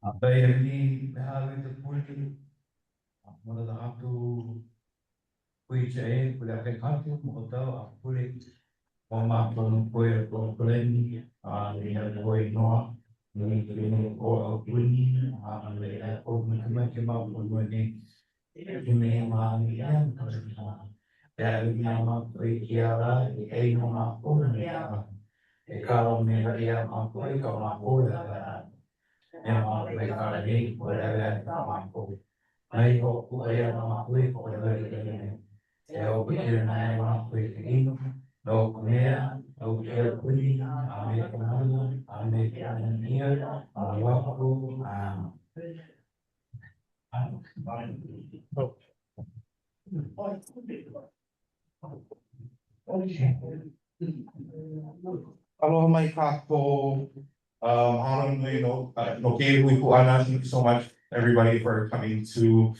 Bayarni hawi the pulti mula the hatu kui chae kula ke hatu mota puli mama pon koi pon kuleni ni na koi no ni ko puni le ko mutuma ke ma pon ni ni ma ni ya ya ni ma koi kiara e no ma pon ni e karo me ya ma koi ka ma pon ya ma koi ka ni ko ya ma ko ai ho ku ai na ku ko le e o ku e na ku e no ku me o ku e ku ni a me ku na a me ku na ni a wa ku Aloha mai kākou. Honor nui no ke hui kuana. Thank you so much, everybody, for coming to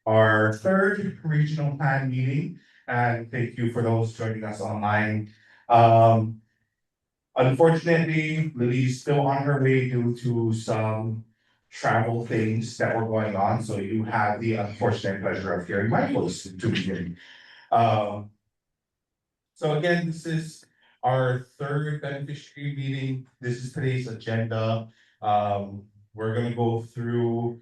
our third regional plan meeting. And thank you for those joining us online. Unfortunately, Lily's still on her way due to some travel things that were going on. So you have the unfortunate pleasure of hearing my voice to begin. So again, this is our third beneficiary meeting. This is today's agenda. We're gonna go through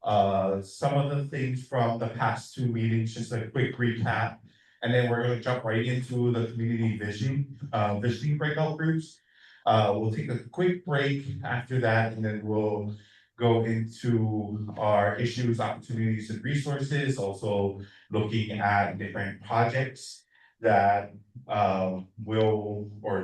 some of the things from the past two meetings, just a quick recap. And then we're gonna jump right into the community visioning breakout groups. We'll take a quick break after that, and then we'll go into our issues, opportunities, and resources, also looking at different projects that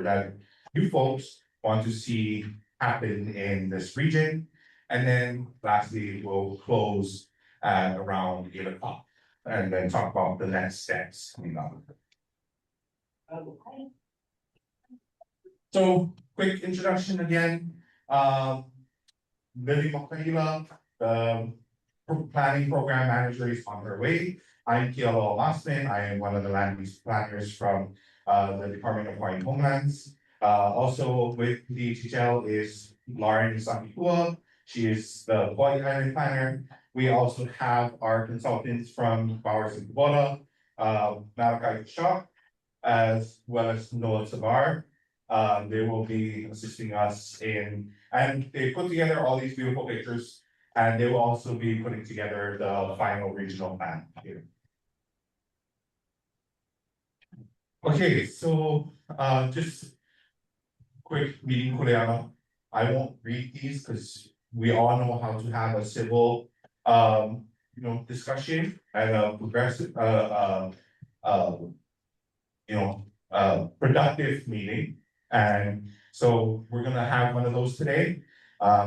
that you folks want to see happen in this region. And then lastly, we'll close at around 8 o'clock and then talk about the next steps coming up. So quick introduction again. Lily Makaila, the planning program manager, is on her way. I'm Kialo Masman. I am one of the land use planners from the Department of Hawaiian Homelands. Also with DHHL is Lauren Sakipua. She is the Hawaiian Island planner. We also have our consultants from Bowers and Kubota, Malachi Shaw, as well as Noah Tabar. They will be assisting us and they put together all these beautiful pictures, and they will also be putting together the final regional plan here. Okay, so just quick meeting kuleana. I won't read these because we all know how to have a civil discussion and a progressive productive meeting. And so we're gonna have one of those today.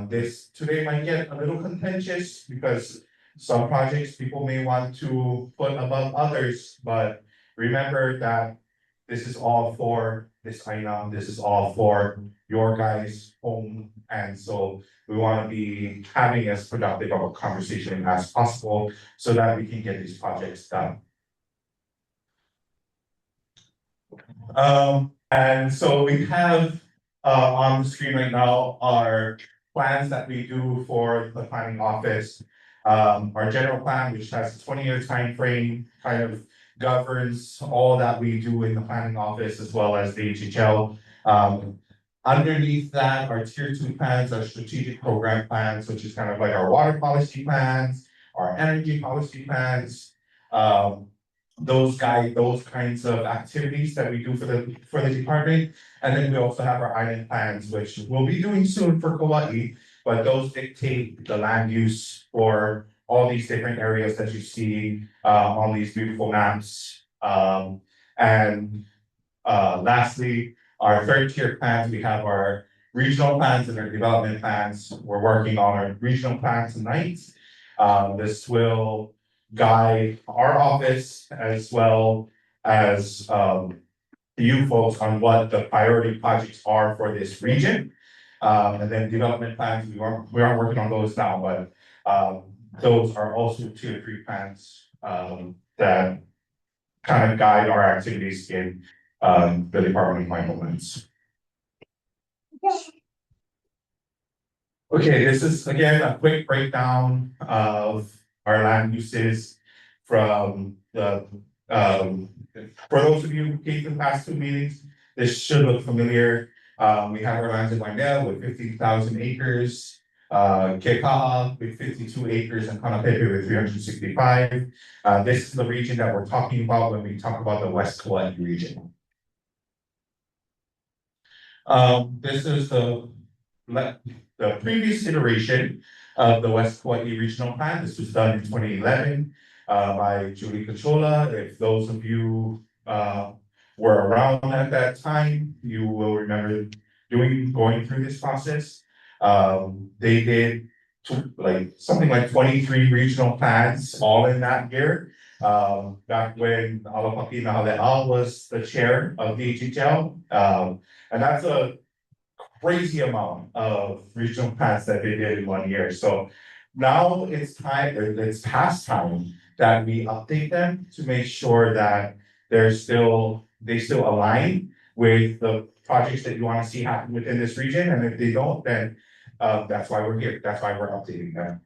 This today might get a little contentious because some projects people may want to put above others, but remember that this is all for this item, this is all for your guys' home. And so we want to be having as productive of a conversation as possible so that we can get these projects done. And so we have on the screen right now our plans that we do for the planning office. Our general plan, which has a 20-year time frame, kind of governs all that we do in the planning office as well as the DHHL. Underneath that, our tier 2 plans are strategic program plans, which is kind of like our water policy plans, our energy policy plans. Those guide those kinds of activities that we do for the department. And then we also have our island plans, which we'll be doing soon for Kauaʻi, but those dictate the land use for all these different areas that you see on these beautiful maps. Lastly, our third tier plans, we have our regional plans and our development plans. We're working on our regional plan tonight. This will guide our office as well as you folks on what the priority projects are for this region. And then development plans, we aren't working on those now, but those are also 2 or 3 plans that kind of guide our activities in the Department of Hawaiian Homelands. Okay, this is again a quick breakdown of our land uses from the, for those of you who came to the past two meetings, this should look familiar. We have our lands in Wainnea with 15,000 acres, Keika'a with 52 acres, and Kanapepe with 365. This is the region that we're talking about when we talk about the West Kauaʻi region. This is the previous iteration of the West Kauaʻi Regional Plan. This was done in 2011 by Julie Cachola. If those of you were around at that time, you will remember going through this process. They did something like 23 regional plans all in that year. Back when Alapaki Nahale'a was the chair of DHHL. And that's a crazy amount of regional plans that they did in 1 year. So now it's past time that we update them to make sure that they still align with the projects that you want to see happen within this region. And if they don't, then that's why we're here. That's why we're updating them.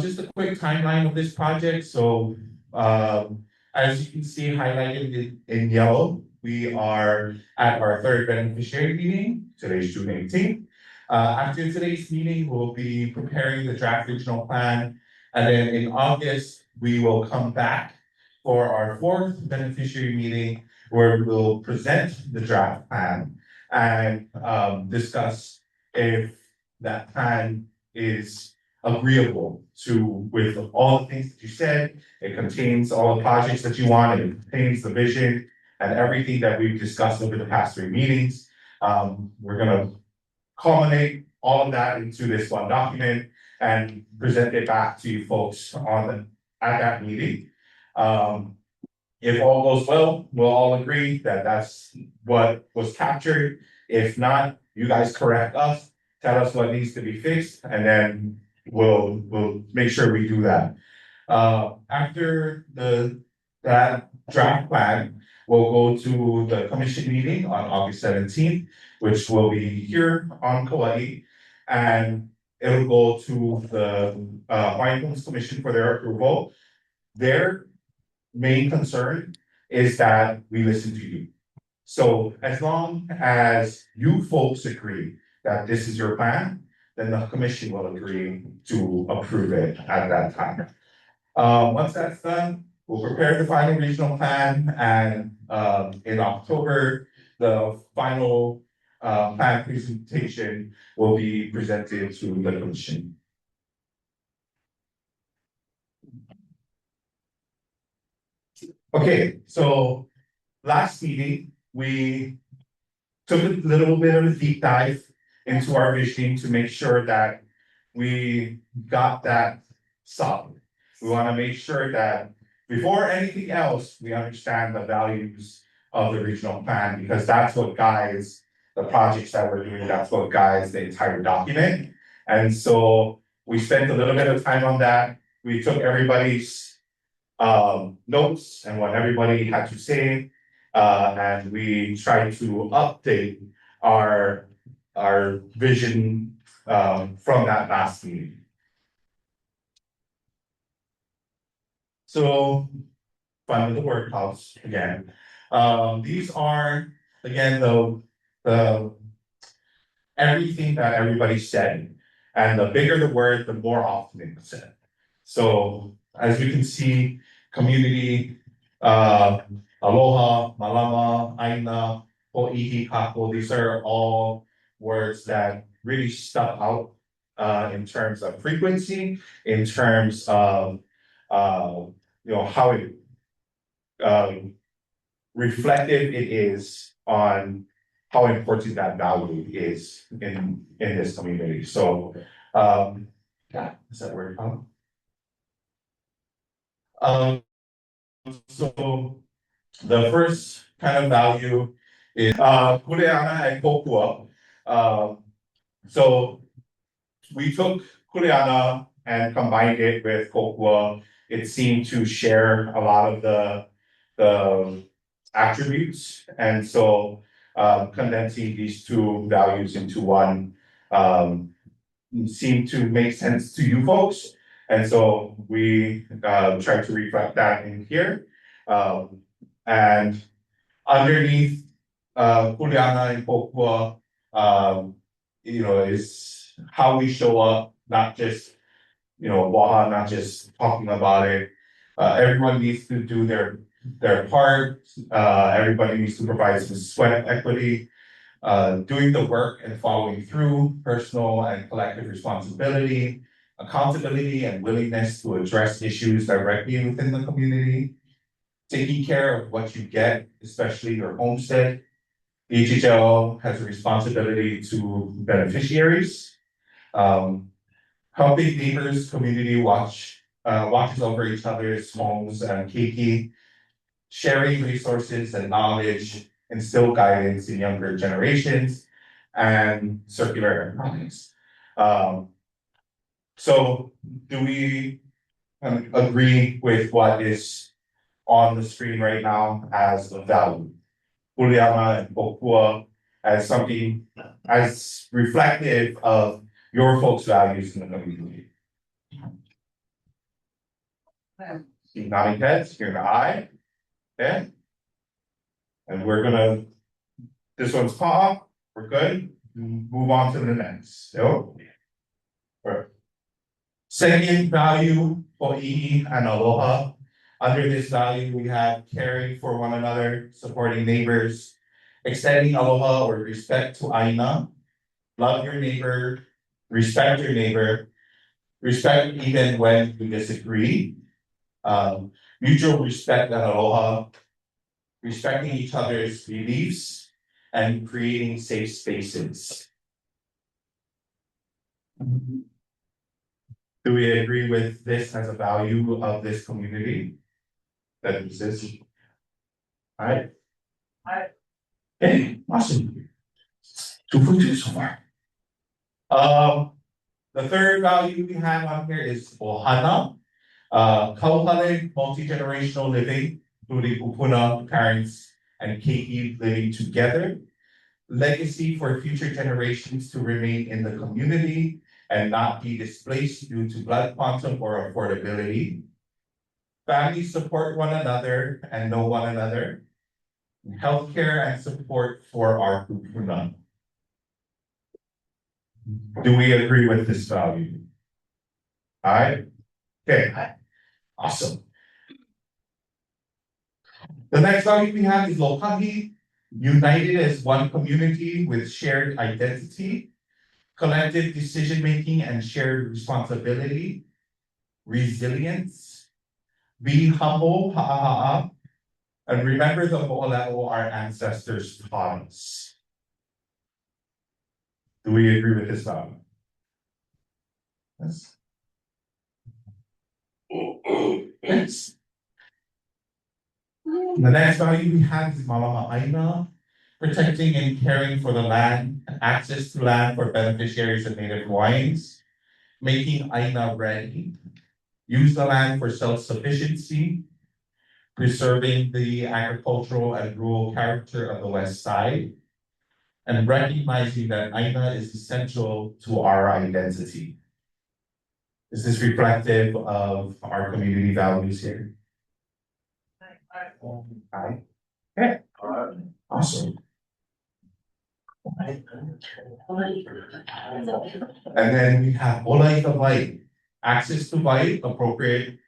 Just a quick timeline of this project. So as you can see highlighted in yellow, we are at our third beneficiary meeting. Today's June 18th. After today's meeting, we'll be preparing the draft regional plan. And then in August, we will come back for our fourth beneficiary meeting where we'll present the draft plan and discuss if that plan is agreeable with all the things that you said. It contains all the projects that you want. It contains the vision and everything that we've discussed over the past three meetings. We're gonna culminate all of that into this one document and present it back to you folks at that meeting. If all goes well, we'll all agree that that's what was captured. If not, you guys correct us, tell us what needs to be fixed, and then we'll make sure we do that. After that draft plan, we'll go to the commission meeting on August 17th, which will be here on Kauai, and it'll go to the Hawaiian Homes Commission for their approval. Their main concern is that we listen to you. So as long as you folks agree that this is your plan, then the commission will agree to approve it at that time. Once that's done, we'll prepare the final regional plan, and in October, the final plan presentation will be presented to the commission. Okay, so last meeting, we took a little bit of a deep dive into our visioning to make sure that we got that solid. We want to make sure that before anything else, we understand the values of the regional plan, because that's what guides the projects that we're doing. That's what guides the entire document. And so we spent a little bit of time on that. We took everybody's notes and what everybody had to say, and we tried to update our vision from that last meeting. So, fun with the word clouds again. These are again the everything that everybody said, and the bigger the word, the more often it's said. So as you can see, community, aloha, malama, aina, ho'ihi, kako, these are all words that really stuck out in terms of frequency, in terms of how it reflective it is on how important that value is in this community. So yeah, is that word? So the first kind of value is kuleana and kokua. So we took kuleana and combined it with kokua. It seemed to share a lot of the attributes, and so condensing these two values into one, seemed to make sense to you folks. And so we, try to reflect that in here. And underneath, Kuleana and Kokua, is how we show up, not just, Waha, not just talking about it. Everyone needs to do their part. Everybody needs to provide some sweat equity, doing the work and following through, personal and collective responsibility, accountability and willingness to address issues directly within the community, taking care of what you get, especially your homestead. DHHL has a responsibility to beneficiaries, helping neighbors, community watches over each other's homes and keiki, sharing resources and knowledge, instill guidance in younger generations, and circular economics. So do we agree with what is on the screen right now as a value? Kuleana and Kokua as something as reflective of your folks' values in the community. Keep nodding heads, hearing an eye. Okay. And we're gonna, this one's paw, we're good. Move on to the next. So, right. Second value, ho'i and aloha. Under this value, we have caring for one another, supporting neighbors, extending aloha or respect to aina, love your neighbor, respect even when you disagree, mutual respect and aloha, respecting each other's beliefs, and creating safe spaces. Do we agree with this as a value of this community that exists? All right. Hey, awesome. 2 for 2 so far. The third value we have on here is ohana. Kauhale, multi-generational living, including upuna, parents, and keiki living together. Legacy for future generations to remain in the community and not be displaced due to blood quantum or affordability. Families support one another and know one another. Healthcare and support for our kupuna. Do we agree with this value? All right. Okay. Awesome. The next value we have is lokahi, united as one community with shared identity, collective decision-making and shared responsibility, resilience, be humble, ha'aha'a, and remember the mo'olelo our ancestors taught us. Do we agree with this value? Yes. Yes. The next value we have is malama protecting and caring for the land, access to land for beneficiaries and Native Hawaiians, making aina ready, use the land for self-sufficiency, preserving the agricultural and rural character of the West Side, and recognizing that aina is essential to our identity. Is this reflective of our community values here? Aye. Okay. Awesome. And then we have olaika wai, access to wai, appropriate,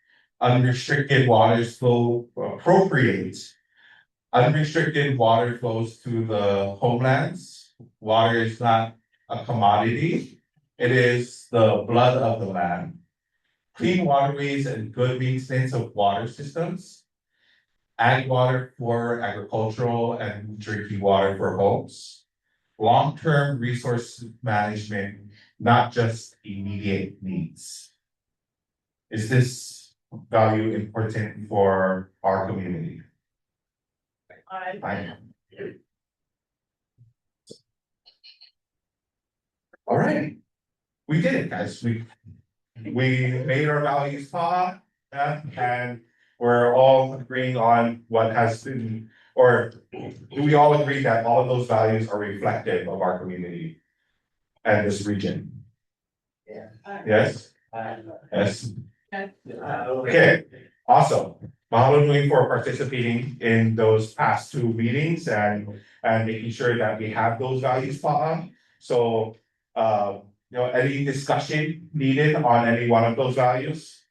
unrestricted waters flow, unrestricted water flows to the homelands. Water is not a commodity. It is the blood of the land. Clean waterways and good maintenance of water systems. Ag water for agricultural and drinking water for homes. Long-term resource management, not just immediate needs. Is this value important for our community? I am. All right, we did it, guys. We made our values and we're all agreeing on what has been Or do we all agree that all of those values are reflective of our community and this region? Yeah. Yes? Yes. Okay, awesome. Mahalo nui for participating in those past two meetings and making sure that we have those values on. So, any discussion needed on any one of those values?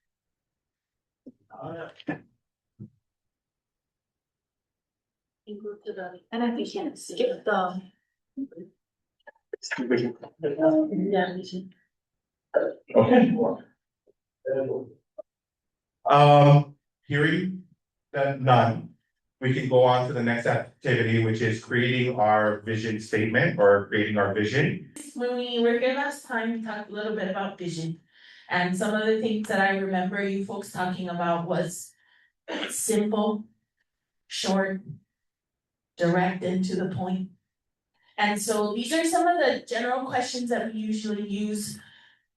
And I think you skip the. Okay. Hearing that none, we can go on to the next activity, which is creating our vision statement or creating our vision. When we were here last time, we talked a little bit about vision. And some of the things that I remember you folks talking about was simple, short, direct, and to the point. And so these are some of the general questions that we usually use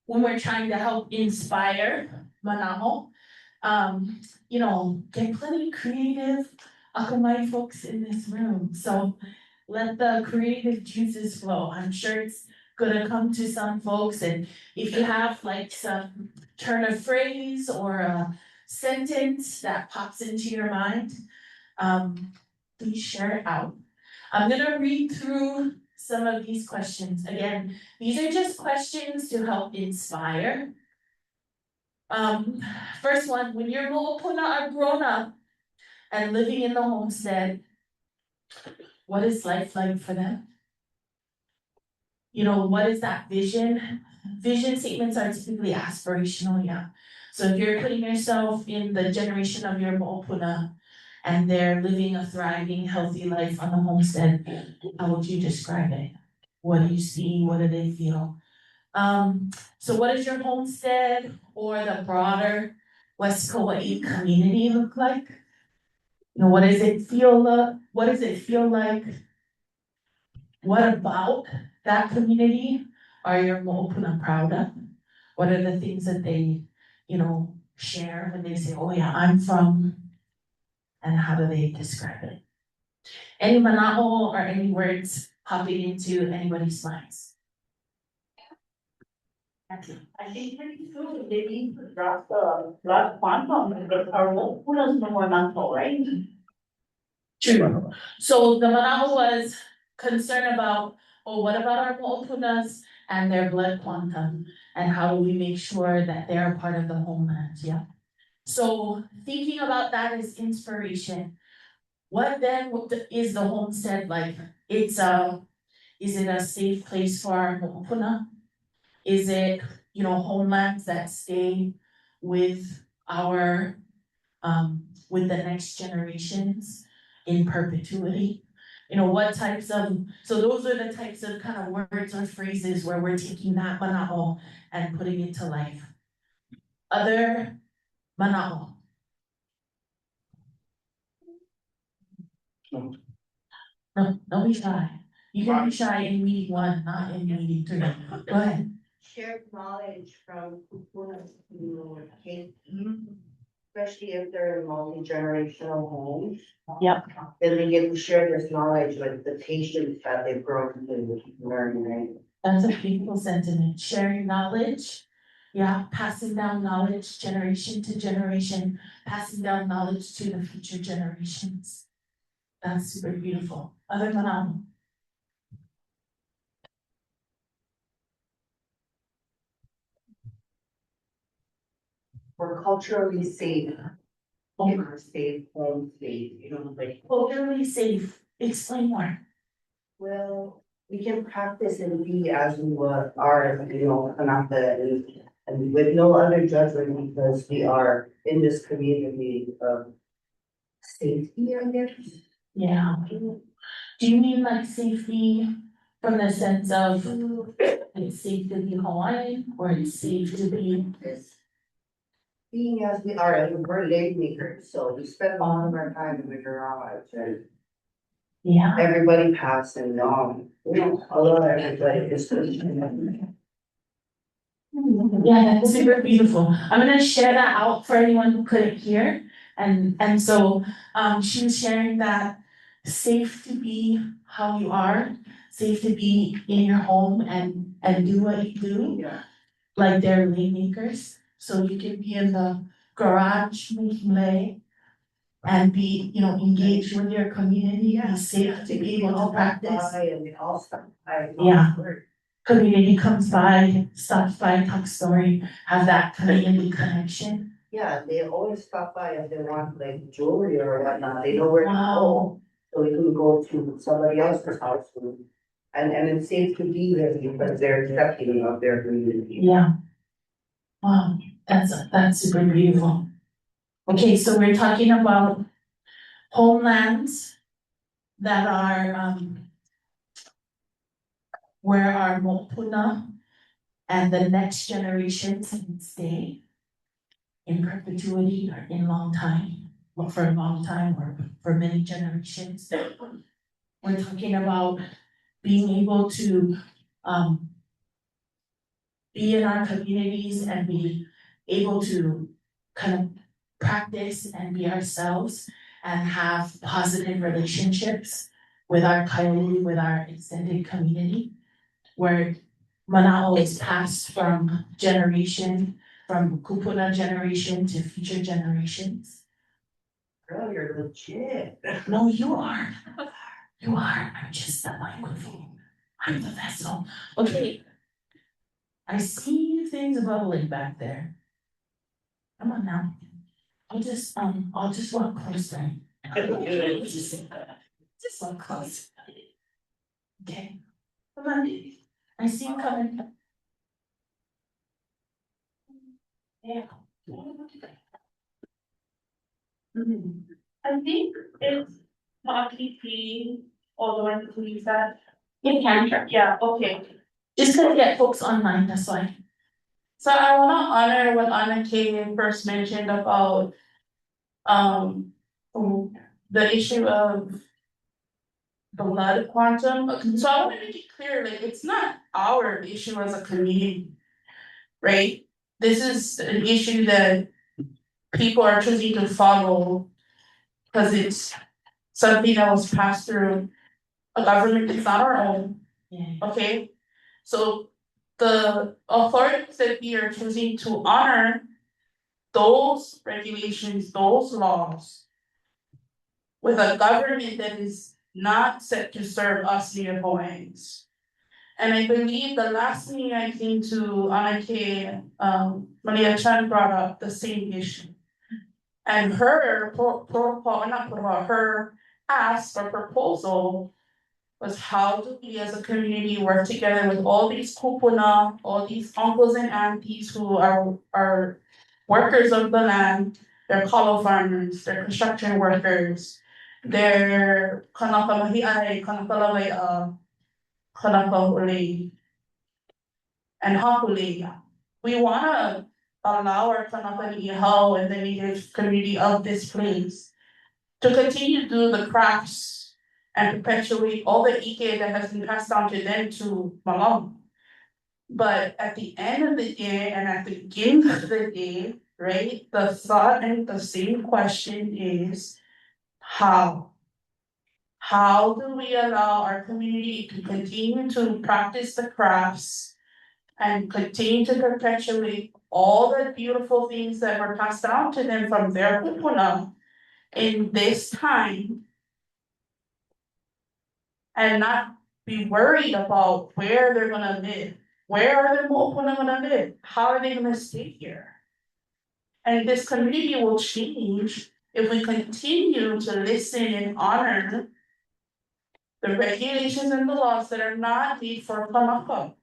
when we're trying to help inspire manaho. Get plenty creative Akamai folks in this room. So let the creative juices flow. I'm sure it's gonna come to some folks, and if you have like some turn of phrase or a sentence that pops into your mind, please share it out. I'm gonna read through some of these questions. Again, these are just questions to help inspire. First one, when your mo'opuna are grown up and living in the homestead, what is life like for them? What is that vision? Vision statements are typically aspirational, yeah. So if you're putting yourself in the generation of your mo'opuna and they're living a thriving, healthy life on the homestead, how would you describe it? What do you see? What do they feel? So what does your homestead or the broader West Kauaʻi community look like? What does it feel like? What about that community are your mo'opuna proud of? What are the things that they, share when they say, oh yeah, I'm from, and how do they describe it? Any mana'o or any words popping into anybody's minds? I think pretty soon they need to drop the blood quantum because our mo'opuna is no more mental, right? True. So the mana'o was concerned about, what about our mo'opunas and their blood quantum? And how do we make sure that they're a part of the homeland, yeah? So thinking about that is inspiration. What then is the homestead like? Is it a safe place for our mo'opuna? Is it, homelands that stay with our, with the next generations in perpetuity? So those are the types of kind of words or phrases where we're taking that mana'o and putting it to life. Other mana'o. No, don't be shy. You can be shy in meeting one, not in meeting three. Go ahead. Shared knowledge from kupunas to kids, especially if they're in multi-generational homes. Yep. Then they get to share this knowledge with the patients that they've grown to learn, right? That's a beautiful sentiment. Sharing knowledge. Yeah, passing down knowledge generation to generation, passing down knowledge to the future generations. That's super beautiful. Other mana'o. We're culturally safe. Oh. In our safe home state, like. Culturally safe. Explain more. Well, we can practice and be as we are, Kanaka, and with no other judgment because we are in this community of safety, I guess. Yeah. Do you mean like safety from the sense of it's safe to be Hawaiian or it's safe to be? Being as we are, and we're late makers, so we spend a lot of our time in the garage and Yeah. everybody passing on, hello, everybody, just. Yeah, that's super beautiful. I'm gonna share that out for anyone who couldn't hear. And so she was sharing that safe to be how you are, safe to be in your home and do what you do. Yeah. Like they're laymakers, so you can be in the garage making lay and be, engaged with your community, be safe to be able to practice. And we all stop by. Yeah. Community comes by, stops by, talks story, have that community connection. Yeah, they always stop by if they want like jewelry or whatnot, they know where to go. Wow, So we can go to somebody else's house and it's safe to be there because they're accepting of their community. yeah. Wow, that's super beautiful. Okay, so we're talking about homelands that are, where our mopuna and the next generations can stay in perpetuity or in long time, or for a long time or for many generations. We're talking about being able to be in our communities and be able to kind of practice and be ourselves and have positive relationships with our coyote, with our extended community, where mana'o is passed from kupuna generation to future generations. Girl, you're legit. No, you are. You are. I'm just the microphone. I'm the vessel. Okay. I see things bubbling back there. Come on now. I'll just walk closer. Just walk close. Okay. Come on. I see you coming. Yeah. I think it's Maki P, or the one who use that. You can. Yeah, okay. Just gonna get folks online, that's why. So I wanna honor what Anna K first mentioned about, the issue of the blood quantum. So I wanna make it clear, like, it's not our issue as a community, right? This is an issue that people are choosing to follow because it's something that was passed through a government that's not our own, Yeah. okay? So the authorities that we are choosing to honor those regulations, those laws with a government that is not set to serve us Native Hawaiians. And I believe the last meeting I came to, Anake, Maria Chan brought up the same issue. And her her ask or proposal was how do we as a community work together with all these kupuna, all these uncles and aunties who are workers of the land, they're kalo farmers, they're construction workers, they're kanaka mahi'ai, kanaka lawai'a, kanaka uli, and hakuli. We wanna allow our kanaka ni'ihau and the native community of this place to continue to do the crafts and perpetuate all the ike that has been passed down to them to Malama. But at the end of the day and at the beginning of the day, right, the thought and the same question is how? How do we allow our community to continue to practice the crafts and continue to perpetuate all the beautiful things that were passed down to them from their kupuna in this time and not be worried about where they're gonna live? Where are the Mo'opuna gonna live? How are they gonna stay here? And this community will change if we continue to listen and honor the regulations and the laws that are not made for Kanaka.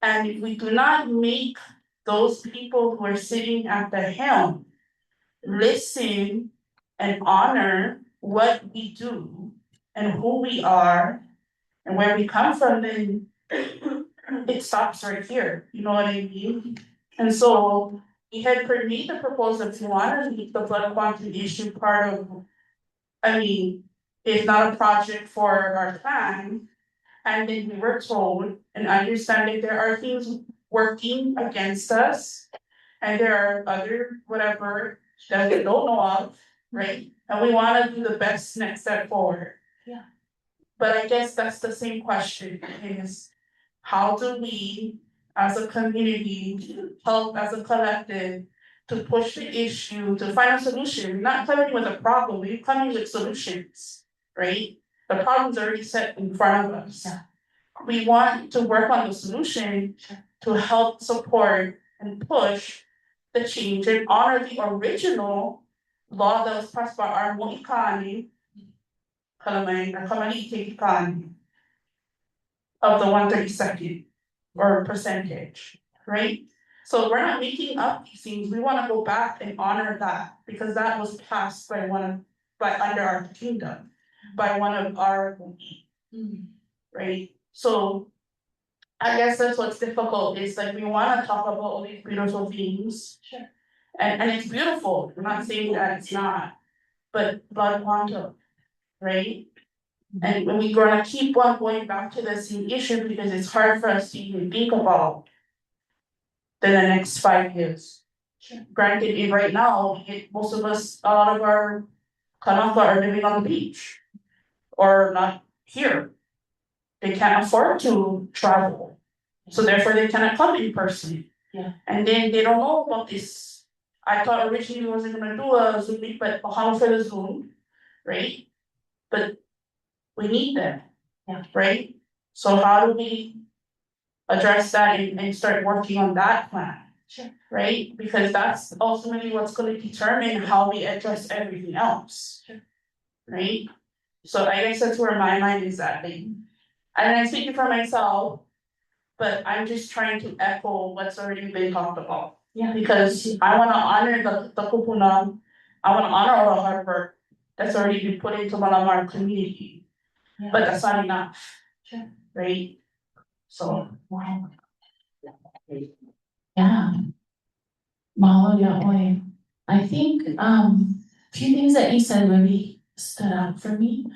And if we do not make those people who are sitting at the helm listen and honor what we do and who we are and where we come from, then it stops right here, you know what I mean? And so we had made the proposal if you wanted to make the blood quantum issue part of, I mean, if not a project for our plan. And then we were told and understand that there are things working against us. And there are other whatever that we don't know of right? And we wanna do the best next step forward. Yeah. But I guess that's the same question, is how do we, as a community, help as a collective to push the issue, to find a solution? We're not coming with a problem, we're coming with solutions, right? The problem's already set in front of us. Yeah. We want to work on the solution Sure. to help support and push the change and honor the original law that was passed by our Moikani, Kalamai of the 132nd or percentage, right? So we're not making up these things, we wanna go back and honor that, because that was passed by under our kingdom, by one of our, right? So I guess that's what's difficult, is like we wanna talk about all these beautiful things. Sure. And it's beautiful, we're not saying that it's not, but blood quantum, right? And when we're gonna keep on going back to the same issue, because it's hard for us to even think about the next 5 years. Sure. Granted, right now, most of us, a lot of our kanaka are living on the beach. Or not here. They can't afford to travel, so therefore they cannot come in person. Yeah. And then they don't know about this. I thought originally we wasn't gonna do a Zoom meet, but how for the Zoom, right? But we need them. Yeah. Right? So how do we address that and start working on that plan? Sure. Right? Because that's ultimately what's gonna determine how we address everything else. Sure. Right? So I guess that's where my mind is at, like, and I'm speaking for myself, but I'm just trying to echo what's already been talked about. Yeah. Because I wanna honor the kupuna, I wanna honor all the hard work that's already been put into Malamar community. Yeah. But that's not enough. Sure. Right? So. Wow. Yeah. Mahalo yaoi. I think few things that you said really stood out for me.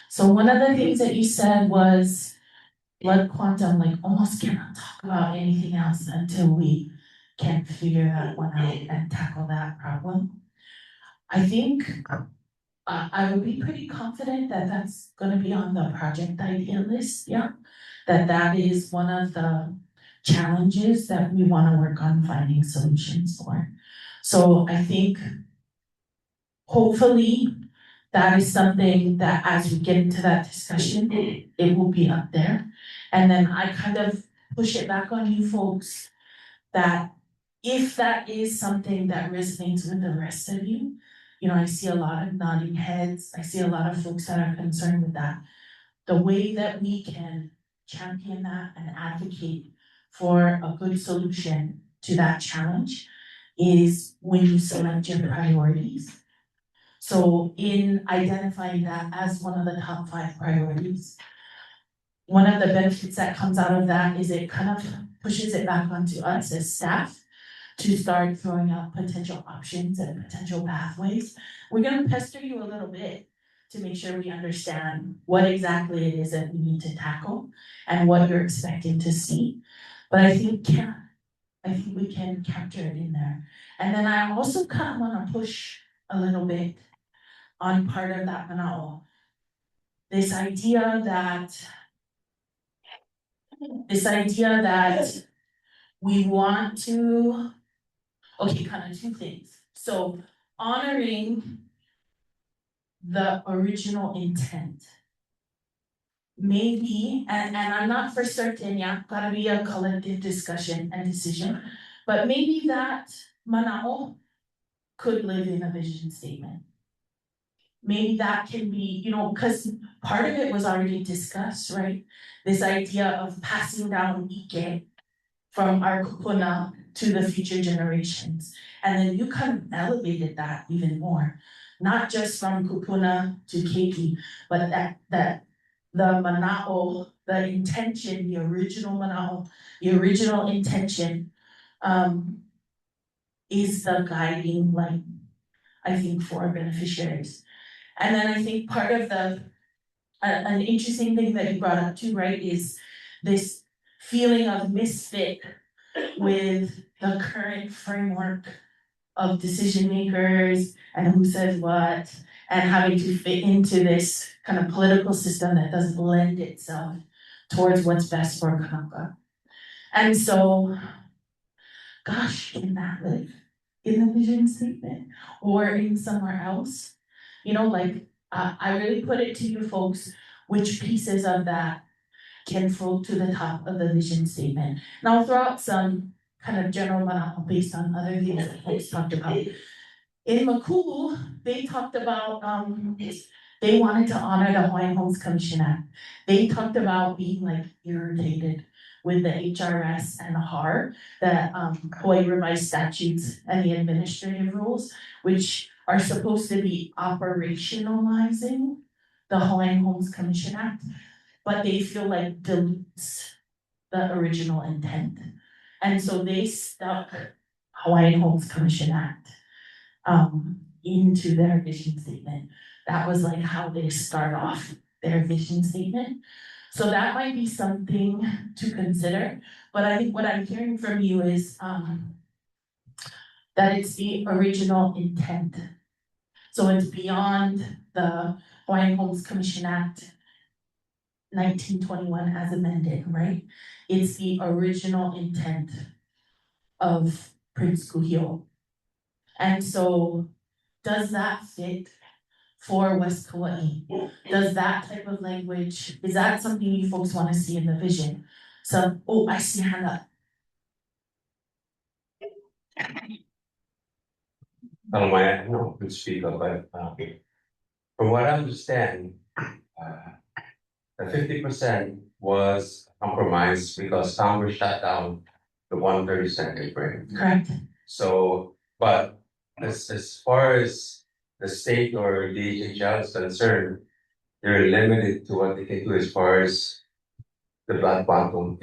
So one of the things that you said was blood quantum, like almost cannot talk about anything else until we can figure that one out and tackle that problem. I think I would be pretty confident that that's gonna be on the project idea list, yeah. That is one of the challenges that we wanna work on finding solutions for. So I think hopefully that is something that as we get into that discussion, it will be up there. And then I kind of push it back on you folks that if that is something that resonates with the rest of you, I see a lot of nodding heads, I see a lot of folks that are concerned with that. The way that we can champion that and advocate for a good solution to that challenge is when you select your priorities. So in identifying that as one of the top 5 priorities, one of the benefits that comes out of that is it kind of pushes it back onto us as staff to start throwing out potential options and potential pathways. We're gonna pester you a little bit to make sure we understand what exactly it is that we need to tackle and what you're expecting to see. But I think we can capture it in there. And then I also kind of wanna push a little bit on part of that mana'o. This idea that we want to, okay, kind of 2 things. So honoring the original intent. Maybe, and I'm not for certain, yeah, gotta be a collective discussion and decision, but maybe that mana'o could live in a vision statement. Maybe that can be, cause part of it was already discussed, right? This idea of passing down ike from our kupuna to the future generations. And then you kind of elevated that even more, not just from kupuna to keiki, but that the mana'o, the intention, the original mana'o, the original intention, is the guiding light, I think, for beneficiaries. And then I think part of an interesting thing that you brought up too, right, is this feeling of misfit with the current framework of decision makers and who says what, and having to fit into this kind of political system that doesn't lend itself towards what's best for Kanaka. And so, gosh, in that live in the vision statement or in somewhere else, you know, like I really put it to you folks, which pieces of that can float to the top of the vision statement. And I'll throw out some kind of general manao based on other things that folks talked about. In Makulu, they talked about, they wanted to honor the Hawaiian Homes Commission Act. They talked about being like irritated with the HRS and the HAR, the Hawaii Revised Statutes and the administrative rules, which are supposed to be operationalizing the Hawaiian Homes Commission Act, but they feel like dilutes the original intent. And so they stuck Hawaiian Homes Commission Act into their vision statement. That was like how they start off their vision statement. So that might be something to consider, but I think what I'm hearing from you is that it's the original intent. So it's beyond the Hawaiian Homes Commission Act 1921 as amended, right? It's the original intent of Prince Kuhio. And so does that fit for West Kauaʻi? Does that type of language, is that something you folks want to see in the vision? So, oh, I see a hand up. I know could speak up, but from what I understand, the 50% was compromised because Congress shut down the 132nd grade. Correct. So, but as far as the state or DHHL is concerned, they're limited to what they can do as far as the blood quantum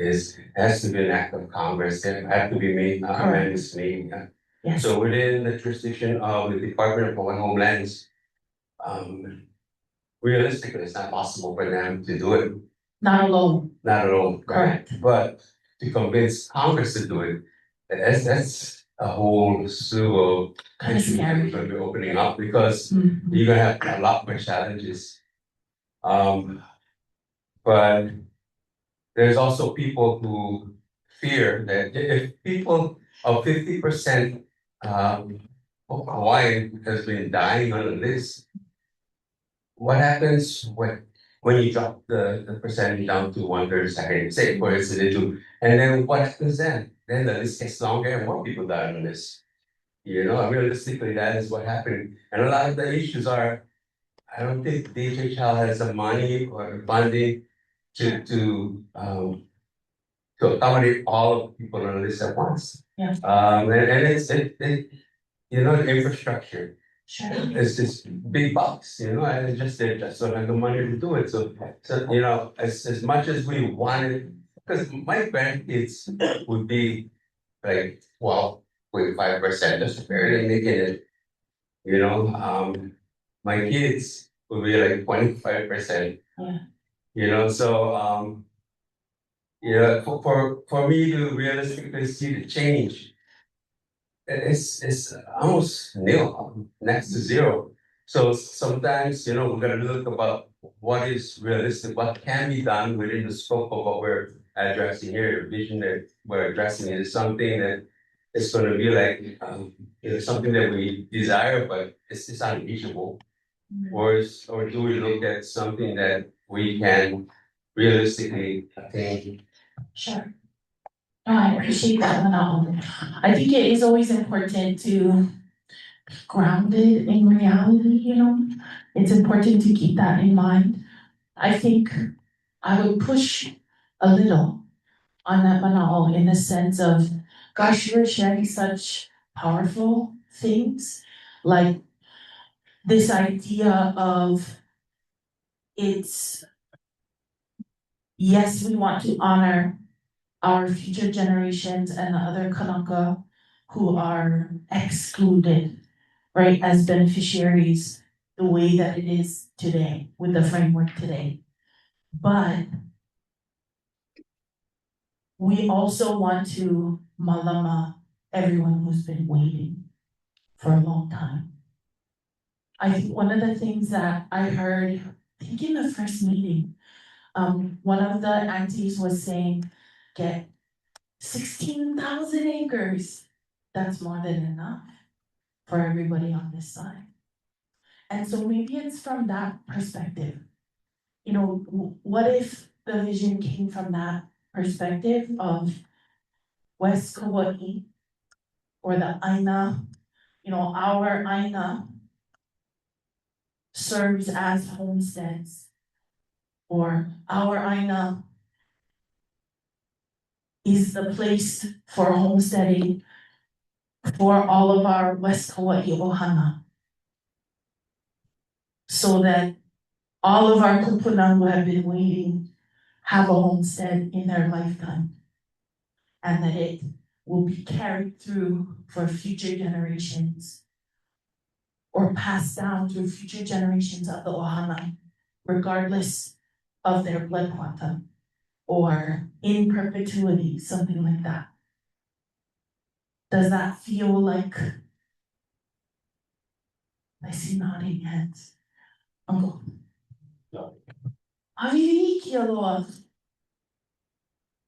has to be an act of Congress, it had to be made, amendments made. Yes. So within the jurisdiction of the Department of Homelands, realistically, it's not possible for them to do it. Not alone. Not at all. Correct. But to convince Congress to do it, that's a whole slew of Kind of issues that scary. we're gonna be opening up because Mhm. you're gonna have a lot more challenges. But there's also people who fear that if people of 50% of Hawaiian has been dying on the list, what happens when you drop the percentage down to 1/32, say for instance, and then what happens then? Then the list gets longer and more people die on the list. You know, realistically, that is what happened. And a lot of the issues are, I don't think DHHL has the money or funding to accommodate all of the people on the list at once. Yeah. And it's you know, the infrastructure. Sure. It's just big bucks, you know, and they just don't have the money to do it. So you know, as much as we wanted, because my grandkids would be like 12.5%, just barely making it. You know, my kids would be like 25%. Yeah. You know, so yeah, for me to realistically see the change, it's almost nil, next to zero. So sometimes, you know, we're gonna look about what is realistic, what can be done within the scope of what we're addressing here. The vision that we're addressing is something that is gonna be like, you know, something that we desire, but it's unreachable. Or do we look at something that we can realistically attain? Sure. No, I appreciate that one. I think it is always important to be grounded in reality, you know? It's important to keep that in mind. I think I would push a little on that manao in the sense of, gosh, you're sharing such powerful things, like this idea of it's, yes, we want to honor our future generations and the other Kanaka who are excluded, right, as beneficiaries, the way that it is today, with the framework today. But we also want to malama everyone who's been waiting. for a long time. I think one of the things that I heard, I think in the first meeting, one of the aunties was saying, get 16,000 acres. That's more than enough for everybody on this side. And so maybe it's from that perspective. You know, what if the vision came from that perspective of West Kauaʻi or the Aina, you know, our Aina serves as homesteads, or our Aina is the place for homesteading for all of our West Kauaʻi ohana. So that all of our kupuna who have been waiting have a homestead in their lifetime. And that it will be carried through for future generations or passed down through future generations of the ohana, regardless of their blood quantum or in perpetuity, something like that. Does that feel like, I see nodding heads. Uncle. Aviviki aloha.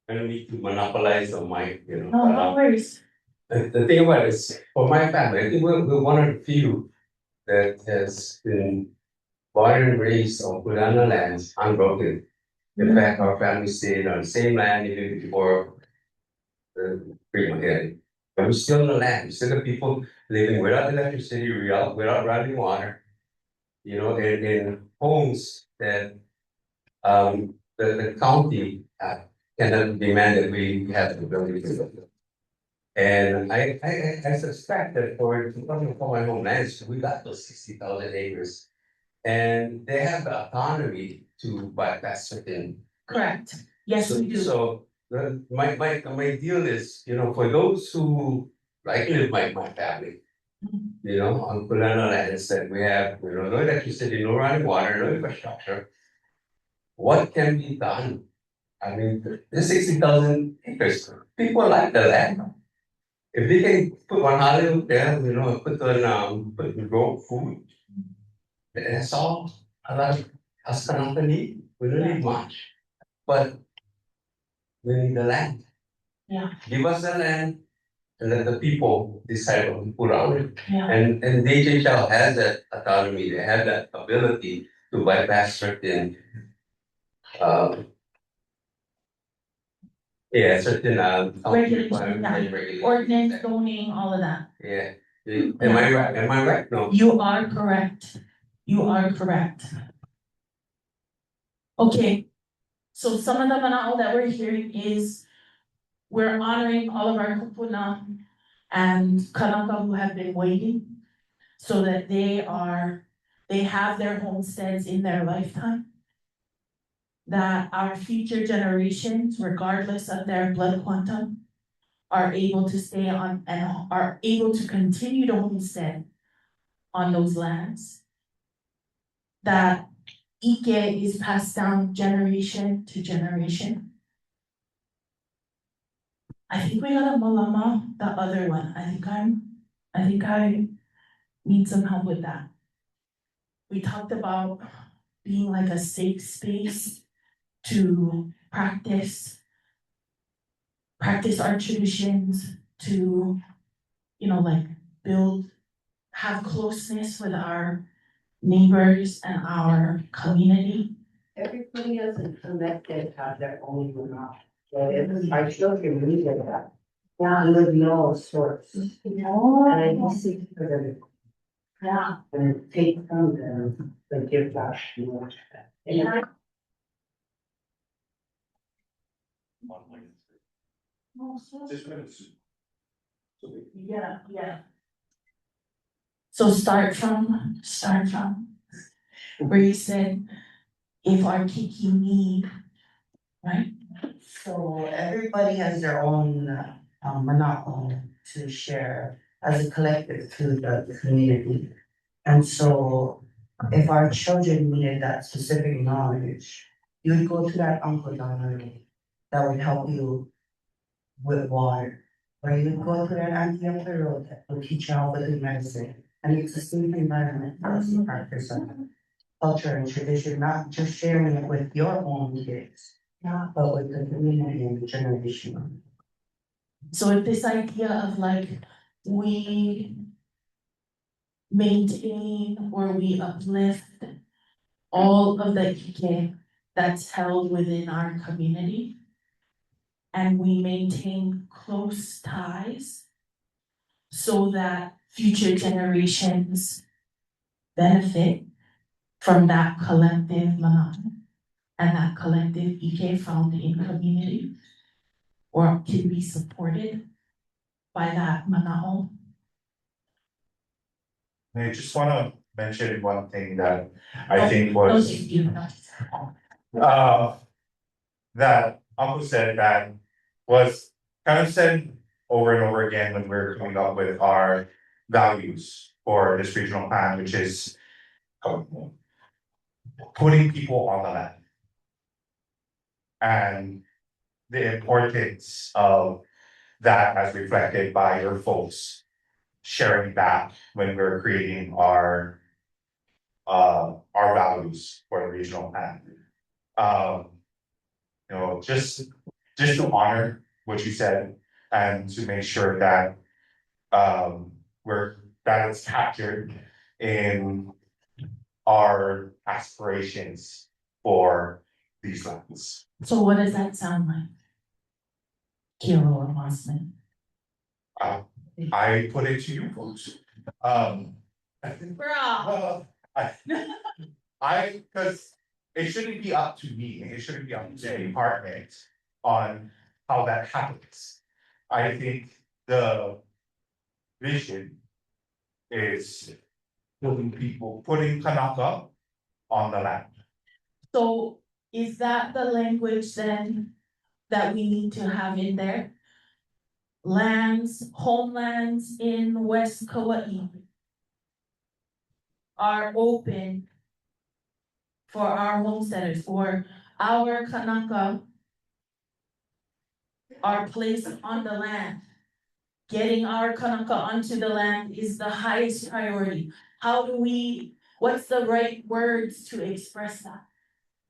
I don't need to monopolize the mic, you know. No, but, no worries. the thing about it is, for my family, I think we're one of the few that has been born and raised on Purana lands, unbroken. In fact, our family stayed on the same land even before the freedom hearing. But we're still on the land, we're still the people living without electricity, without running water. You know, in homes that the county cannot demand that we have the ability to live. And I suspect that for my homelands, we got those 60,000 acres. And they have the autonomy to bypass certain. Correct. Yes, we do. So my deal is, you know, for those who like live my family, you know, on Pulana lands that we have, you know, no electricity, no running water, no infrastructure. What can be done? I mean, the 60,000 acres, people like the land. If they can put one holly there, you know, grow food, that's all a lot of us cannot need. We don't need much. But we need the land. Yeah. Give us the land and let the people decide what to put on it. Yeah. And DHHL has that autonomy, they have that ability to bypass certain certain Regulations, yeah. regulations. Ordinance, zoning, all of that. Yeah. Am I right? Am I right? No. You are correct. You are correct. Okay, so some of the mana'o that we're hearing is we're honoring all of our kupuna and kanaka who have been waiting so that they have their homesteads in their lifetime. That our future generations, regardless of their blood quantum, are able to stay on and are able to continue to homestead on those lands. That ike is passed down generation to generation. I think we gotta malama the other one. I think I need some help with that. We talked about being like a safe space to practice our traditions, to, you know, like have closeness with our neighbors and our community. Everybody isn't connected, have their own enough. So if our children need that. Yeah, with no source. And I see for them. Yeah. And take from them, the gift that. Yeah. Yeah. So start from where you said, if our kiki need, right? So everybody has their own, mana'o to share as a collective to the community. And so if our children needed that specific knowledge, you would go to that uncle Donald that would help you with water. Or you go to an auntie up the road that will teach you how to do medicine. And it's a safe environment for us to practice on culture and tradition, not just sharing it with your own kids, but with the community and the generation. So if this idea of like, we maintain or we uplift all of the ike that's held within our community, and we maintain close ties so that future generations benefit from that collective manana and that collective ike found in community, or can be supported by that mana'o. I just wanna mention one thing that I think was. Don't you, That Uncle said that was kind of said over and over again when we're coming up with our values for this regional plan, which is putting people on the land. And the importance of that as reflected by your folks sharing back when we're creating our values for the regional plan. You know, just to honor what you said and to make sure that that it's captured in our aspirations for these lands. so what does that sound like? Kiro or Mossman? I put it to you folks. Well, because it shouldn't be up to me, it shouldn't be up to the department on how that happens. I think the vision is putting Kanaka on the land. So is that the language then that we need to have in there? Homelands in West Kauaʻi are open for our homesteaders, for our Kanaka are placed on the land. Getting our Kanaka onto the land is the highest priority. What's the right words to express that?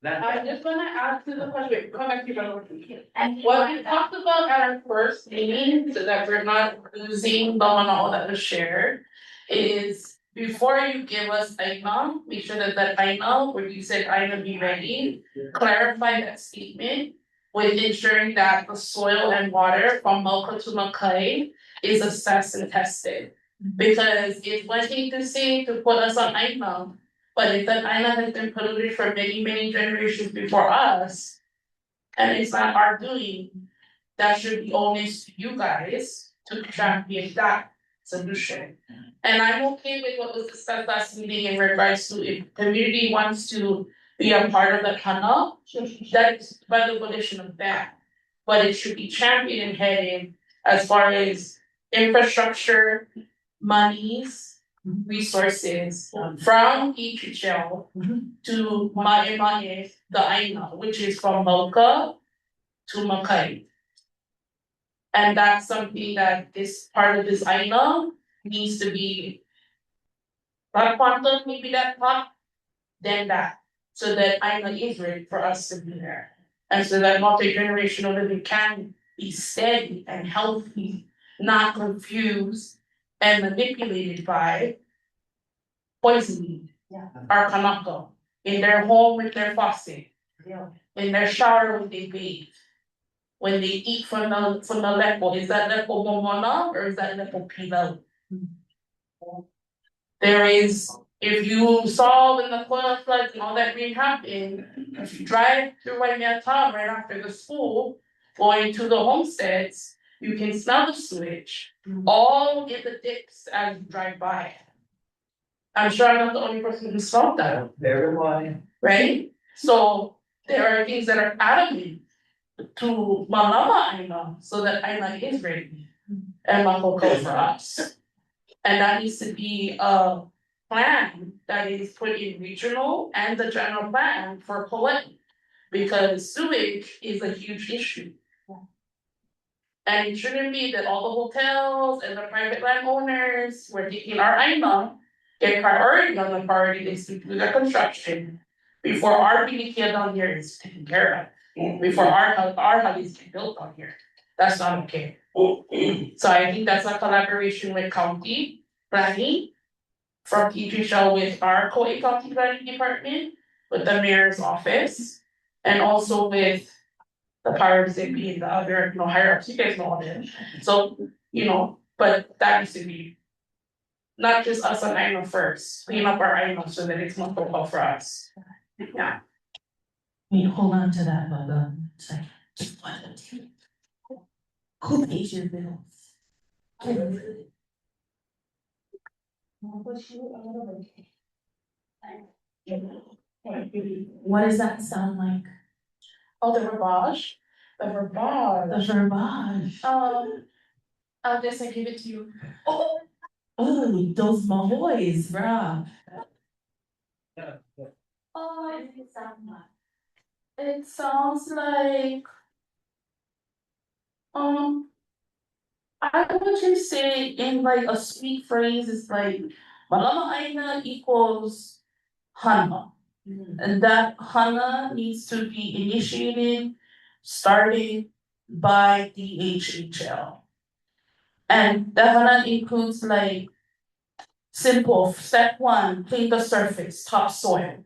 I'm just gonna add to the question, come back to you. And what we talked about at our first meeting, so that we're not losing the mana'o that was shared, is before you give us aina, make sure that aina, where you said aina be ready, clarify that statement with ensuring that the soil and water from Mauka to Makai is assessed and tested. Because it's one thing to say to put us on aina, but if that island has been polluted for many, many generations before us, and it's not our doing, that should be onus to you guys to champion that solution. And I'm okay with what was discussed last meeting in regards to if community wants to be a part of the canal, that's by the volition of that. But it should be championed and headed as far as infrastructure, monies, resources from DHHL to Ma'e, the Aina, which is from Mauka to Makai. And that's something that this part of this Aina needs to be that quantum, maybe that part, then that. So that Aina is ready for us to be there. And so that multi-generational living can be steady and healthy, not confused and manipulated by poisoning our kanaka in their home with their faucet, in their shower when they bathe, when they eat from the lepo. Is that lepo momona or is that lepo pilau? There is, if you saw when the Koila floods and all that rain happened, if you drive through Waimea town right after the school, going to the homesteads, you can smell the sewage all in the dips as you drive by. I'm sure I'm not the only person who smelled that. Everybody. Right? So there are things that are adamant to malama aina so that aina is ready and makoko for us. And that needs to be a plan that is put in regional and the general plan for Kauaʻi. Because sewage is a huge issue. And it shouldn't be that all the hotels and the private landowners were taking our aina, get priority on the priority list to do their construction before our PDK down here is taken care of, before our hubbies get built on here. That's not okay. So I think that's a collaboration with county planning, from DHHL with our Kauai County Planning Department, with the mayor's office, and also with the powers that be in the other, higher ups, you guys know all them. So, but that needs to be not just us on INO first, clean up our INO so that it's more helpful for us. Yeah. Wait, hold on to that, but second. Just one of two. Who pays your bills? What does that sound like? Oh, the verbage. The verbage. The verbiage. I'll just give it to you. Oh, those Mahoys, bruh. Oh, it sound like? It sounds like, I would just say in like a sweet phrase, it's like, malama aina equals hana. And that hana needs to be initiated, started by DHHL. And the hana includes like simple, step one, clean the surface, topsoil.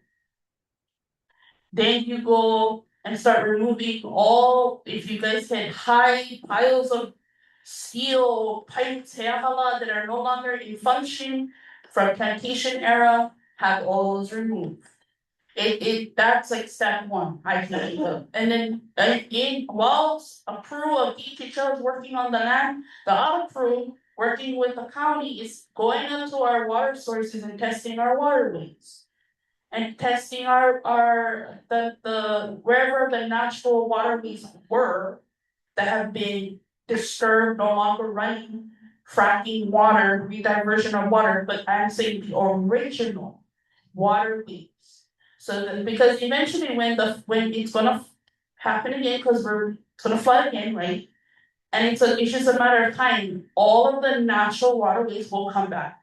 Then you go and start removing all, if you guys had high piles of steel pipes, heahala, that are no longer in function from plantation era, have all those removed. That's like step one, I think. And then whilst a crew of DHHL is working on the land, the other crew working with the county is going up to our water sources and testing our waterways. And testing the wherever the natural waterways were that have been disturbed, no longer running, fracking water, rediversion of water, but I'm saying the original waterways. So that, because eventually when it's gonna happen again, because it's gonna flood again, right? And it's just a matter of time, all of the natural waterways will come back.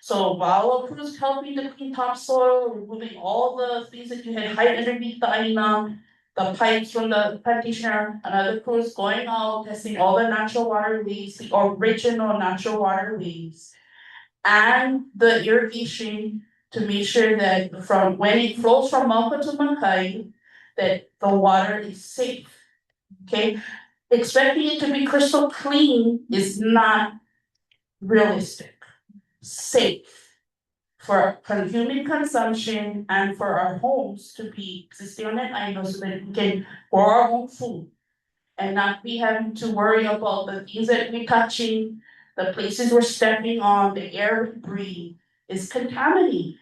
So while a crew's helping to clean topsoil, removing all the things that you had hide underneath the aina, the pipes from the plantation area, another crew is going out, testing all the natural waterways, the original natural waterways. And the irrigation to make sure that from when it flows from Mauka to Makai, that the water is safe. Okay, expecting it to be crystal clean is not realistic. Safe for human consumption and for our homes to be existing on that island so that we can grow our own food and not be having to worry about the things that we're touching, the places we're stepping on, the air we breathe is contaminated.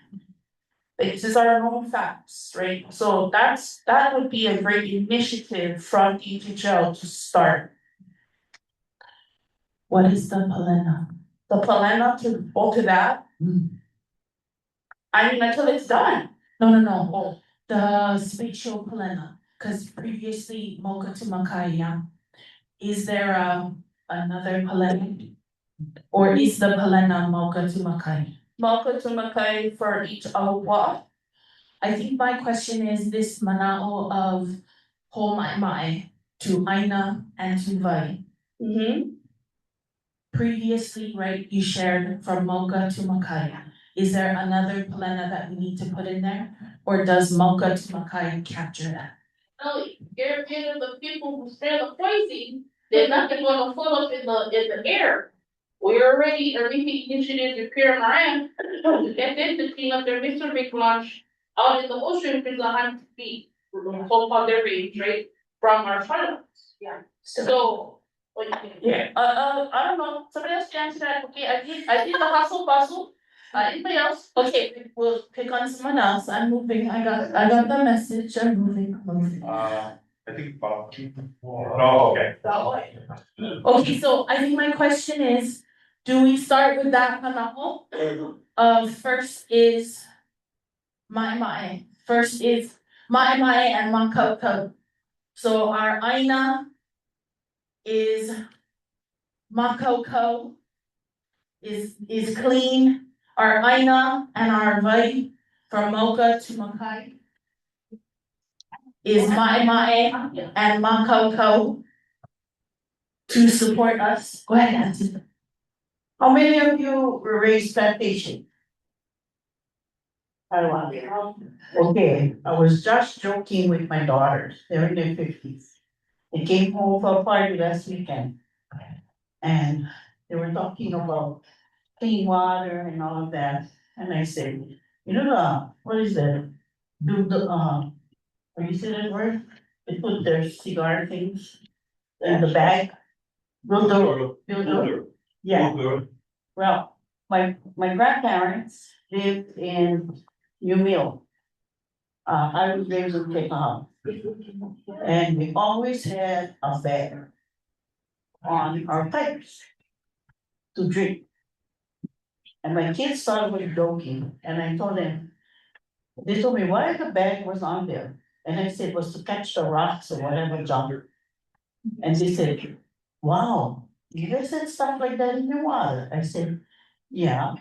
This is our known facts, right? So that would be a great initiative from DHHL to start. What is the palena? The palena to go to that. I mean, until it's done. No. Oh, The spatial palena, because previously Moka to Makaya. Is there another palena? Or is the palena Moka to Makai? Moka to Makai for each awa. I think my question is this manao of Homai to Aina and to Vai. Previously, right, you shared from Moka to Makai. Is there another palena that we need to put in there? Or does Moka to Makai capture that? No, you're getting the people who smell the poison, they're not gonna fall up in the air. We already initiated the PRMRM, to get them to clean up their Mr. Big Lunch out in the ocean within 100 feet, so-called their range, right, from our funnels. Yeah. So, what do you think? Yeah, I don't know, somebody else can answer that, okay, I did the hustle bustle. Anybody else? Okay, we'll pick on someone else. I'm moving. I got the message. I'm moving. I think Bob. Oh, okay. Okay, so I think my question is, do we start with that manao? First is mai. First is mai and makau. So our aina is Makoko is clean. Our aina and our vai from Mocha to Makai is Mae and Makoko to support us. Go ahead, Nancy. How many of you raised plantation? I love it. Okay, I was just joking with my daughters, they're in their fifties. They came home for a party last weekend. And they were talking about clean water and all of that, and I said, you know, what is that? Do the, how you say that word? They put their cigar things in the bag. Builder. Yeah. Well, my grandparents lived in New Mill. I was raised in Cape Cod. And we always had a bag on our pipes to drink. And my kids thought we were joking, and I told them, they told me why the bag was on there. And I said, it was to catch the rocks or whatever junk. And they said, wow, you guys had stuff like that in your water? I said, yeah.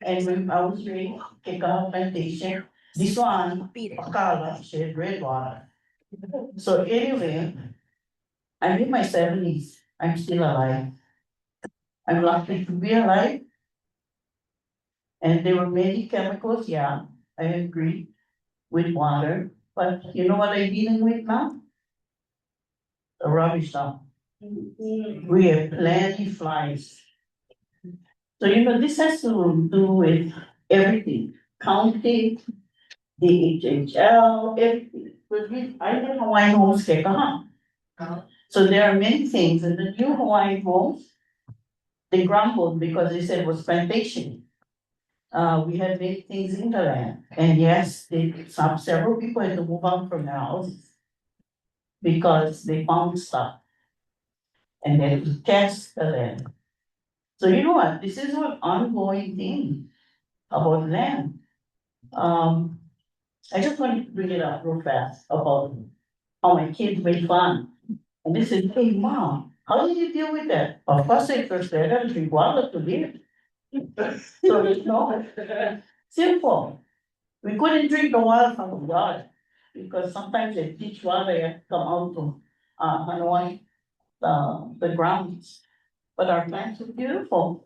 And when I was raised, Kikaha plantation, this one, Pakala, she had red water. So anyway, I'm in my 70s, I'm still alive. I'm lucky to be alive. And there were many chemicals, yeah, I agree, with water, but you know what I'm dealing with now? The rubbish dump. We have plenty flies. So you know, this has to do with everything, county, DHHL, everything. But I live in Hawaiian Homes Kauaʻi. So there are many things, and the new Hawaiian homes, they grumbled because they said it was plantation. We had many things in the land, and yes, several people had to move out from their houses because they found stuff. And they had to test the land. So you know what, this is an ongoing thing about land. I just want to bring it up real fast about how my kids made fun. And they said, hey, mom, how did you deal with that? Of course, I first said, I drink water to live. So it's not simple. We couldn't drink the water from the water because sometimes the ditch water come out from Hanoi, the grounds. But our plants are beautiful.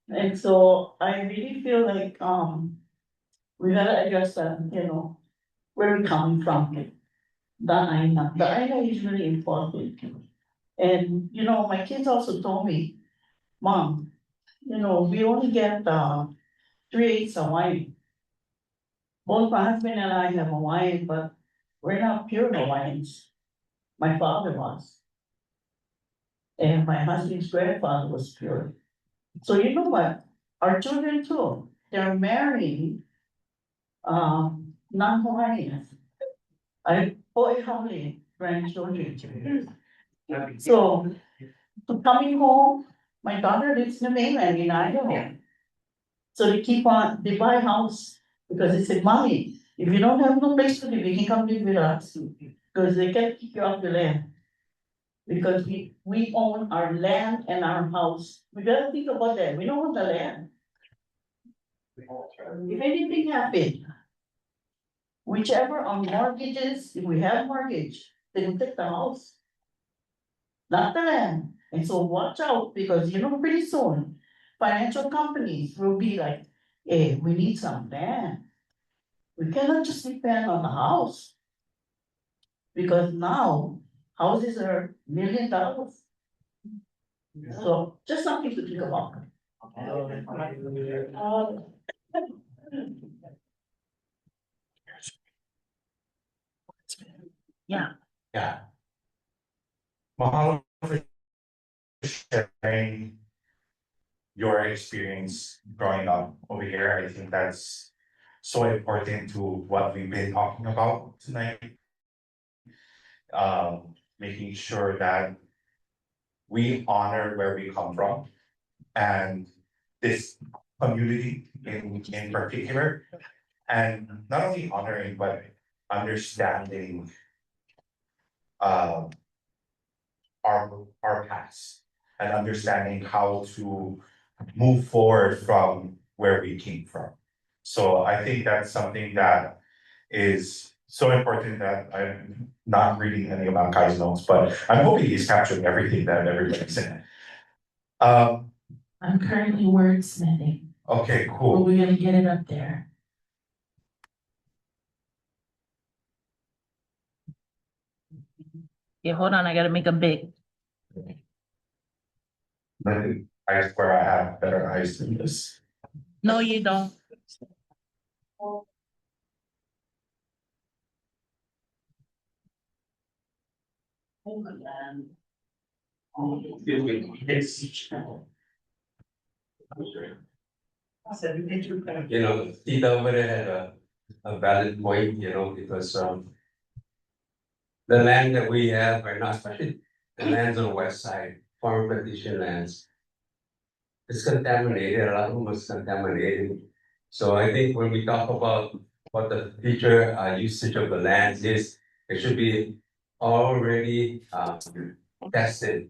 And so I really feel like we gotta address that, you know, where we coming from. The aina is really important. And you know, my kids also told me, Mom, you know, we only get 3/8 Hawaiian. Both my husband and I have Hawaiian, but we're not pure Hawaiians. My father was. And my husband's grandfather was pure. So you know what? Our children too, they're marrying non-Hawaiians. Boy, how many grandchildren? So, coming home, my daughter lives in the mainland in Idaho. So they buy a house because they said, Mommy, if you don't have no place to live, you can come live with us. Because they can't kick you off the land. Because we own our land and our house. We gotta think about that. We don't own the land. If anything happened, whichever on mortgages, if we have mortgage, they will take the house. Not the land. And so watch out because you know pretty soon, financial companies will be like, hey, we need some land. We cannot just depend on the house. Because now houses are $1 million. So just something to think about. Yeah. Yeah. Mahalo for sharing your experience growing up over here. I think that's so important to what we've been talking about tonight. Making sure that we honor where we come from and this community in particular. And not only honoring, but understanding our past. and understanding how to move forward from where we came from. So I think that's something that is so important that I'm not reading any of Mankai's notes, but I'm hoping he's capturing everything that everybody's saying. I'm currently wordsmithing, Okay, but cool. we're gonna get it up there. Yeah, hold on, I gotta make them big. I swear I have better eyes than this. No, you don't. Excuse me. Yes. You know, Tita over there had a valid point, you know, because the land that we have right now, especially the lands on the west side, farm plantation lands, it's contaminated, a lot of them is contaminated. So I think when we talk about what the future usage of the lands is, it should be already tested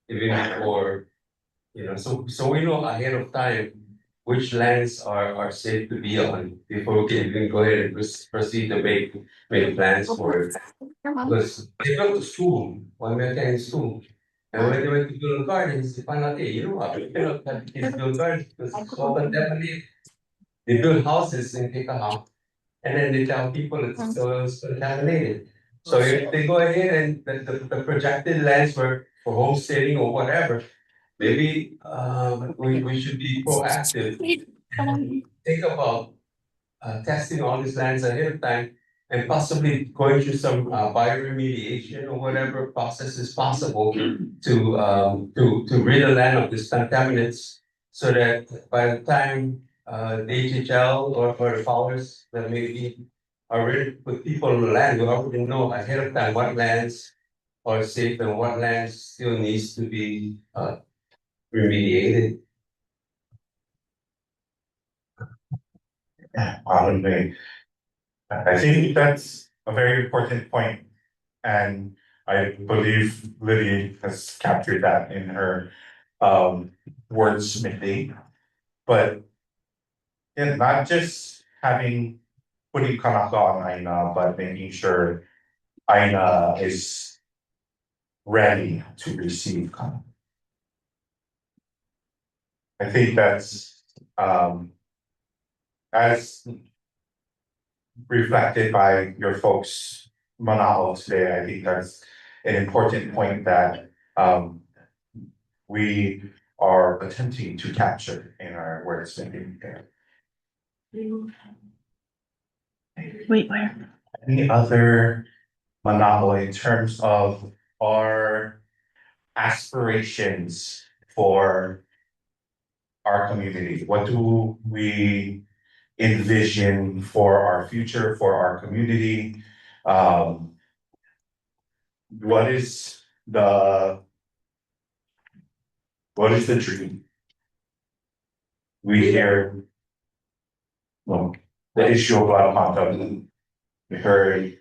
even before, you know, so we know ahead of time which lands are safe to be on before we can even go ahead and proceed to make plans for it. Because they built a school, one mechanic school. And when they went to build gardens, they found out, hey, you know what, we cannot have kids build gardens because it's all contaminated. They build houses in Kekaha, and then they tell people it's still contaminated. So if they go ahead and the projected lands for homesteading or whatever, maybe we should be proactive. Think about testing all these lands ahead of time and possibly going through some bioremediation or whatever process is possible to rid the land of these contaminants so that by the time DHHL or the followers that maybe are ready to put people on the land, we already know ahead of time what lands are safe and what lands still needs to be remediated. Probably. I think that's a very important point, and I believe Lily has captured that in her wordsmithing. But yeah, not just putting Kanaka on Aina, but making sure Aina is ready to receive Kanaka. I think that's as reflected by your folks Manao today. I think that's an important point that we are attempting to capture in our wordsmithing here. Wait, where? Any other Manao in terms of our aspirations for our community? What do we envision for our future, for our community? What is the dream? We hear the issue of Laupanta. We heard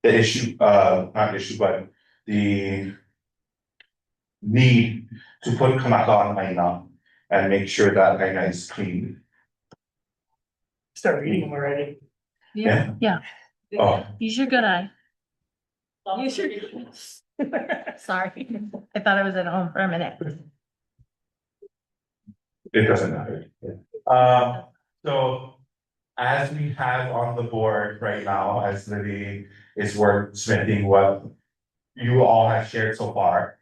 the issue, not issue, but the need to put Kanaka on Aina and make sure that Aina is clean. Start reading them already. Yeah. Yeah. Oh, Use your good eye. You sure? Sorry, I thought I was at home for a minute. it doesn't matter. So as we have on the board right now, as Lily is wordsmithing what you all have shared so far.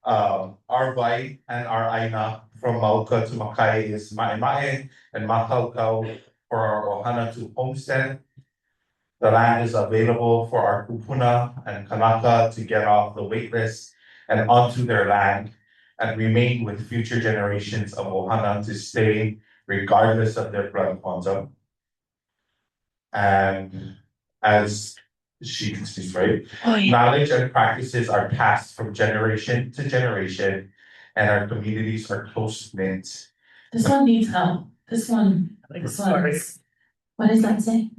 Our vai and our aina from Mauka to Makai is Ma'e and Makaukau for our ohana to homestead. The land is available for our kupuna and kanaka to get off the wait list and onto their land and remain with future generations of ohana to stay regardless of their blood quantum. And as she speaks, right? Oh, yeah. Knowledge and practices are passed from generation to generation, and our communities are close knit. This one needs help. This one is, what does that say?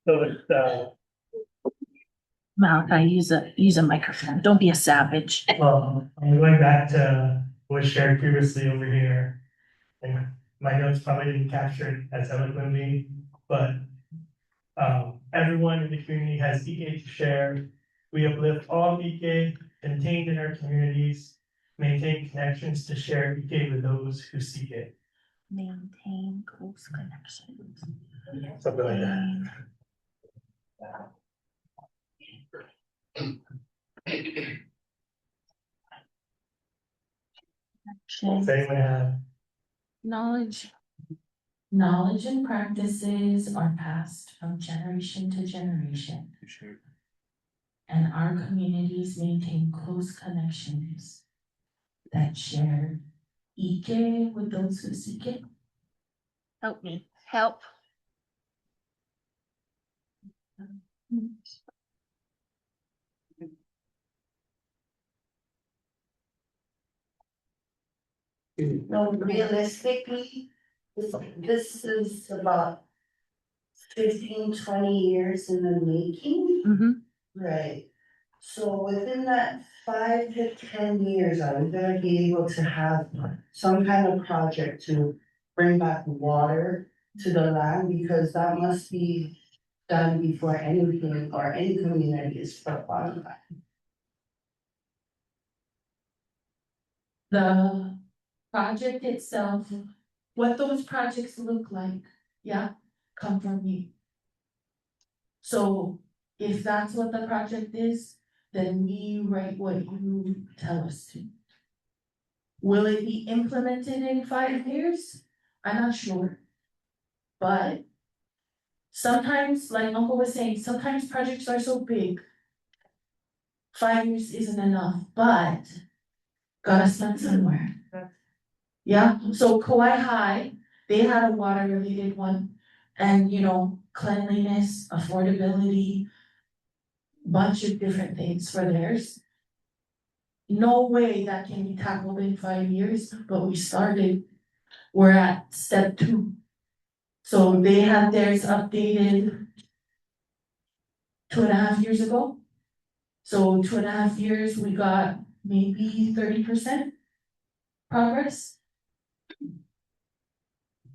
So it's Malachi, use a microphone. Don't be a savage. I'm going back to what was shared previously over here. And my notes probably didn't capture it as eloquently, but everyone in the community has EK to share. We uplift all EK contained in our communities, maintain connections to share EK with those who seek it. Maintain close connections. Something like that. Does anyone have? Knowledge and practices are passed from generation to generation. And our communities maintain close connections that share Ike with those who seek it. Help me. Help. No, realistically, this is about 15-20 years in the making. Mm-hmm. Right. So within that 5 to 10 years, I'm gonna be able to have some kind of project to bring back water to the land, because that must be done before anything or any community is put on that. The project itself, what those projects look like, yeah, come from me. So if that's what the project is, then we write what you tell us to. Will it be implemented in 5 years? I'm not sure. But sometimes, like Uncle was saying, sometimes projects are so big. 5 years isn't enough, but gotta start somewhere. Yeah, so Kauaʻi High, they had a water related one, and cleanliness, affordability, bunch of different things for theirs. No way that can be tackled in 5 years, but we started. We're at step 2. So they had theirs updated 2.5 years ago. So 2.5 years, we got maybe 30% progress.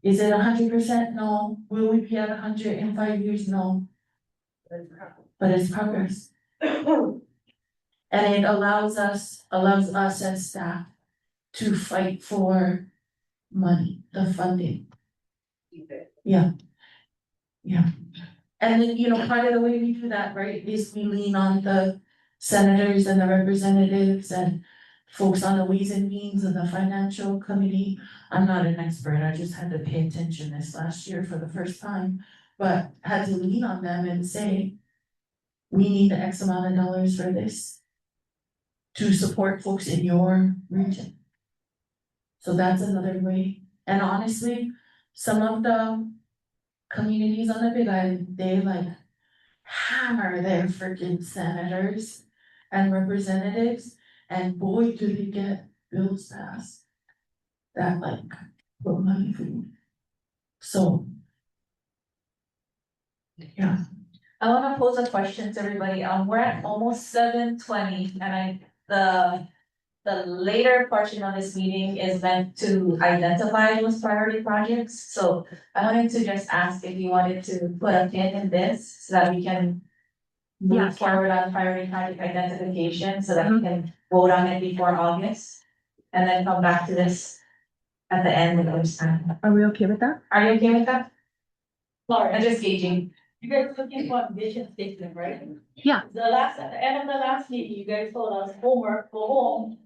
Is it 100%? No. Will we be at 100 in 5 years? No. But it's progress. And it allows us as staff to fight for money, the funding. Yeah. And then, part of the way we do that, right, is we lean on the senators and the representatives and folks on the Ways and Means and the Financial Committee. I'm not an expert, I just had to pay attention this last year for the first time, but had to lean on them and say, we need X amount of dollars for this to support folks in your region. So that's another way. And honestly, some of the communities on the Big Island, they hammer their freaking senators and representatives, and boy, do they get bills passed that put money food. So, yeah. I wanna pose a question to everybody. We're at almost 7:20 and the later portion of this meeting is meant to identify those priority projects. So I wanted to just ask if you wanted to put a pin in this so that we can move forward on priority project identification so that we can vote on it before August. And then come back to this at the end of this time. Are we okay with that? Are you okay with that? Sorry, I'm just gauging. you guys looking for a vision statement, right? Yeah. At the end of the last meeting, you guys told us homework, go home.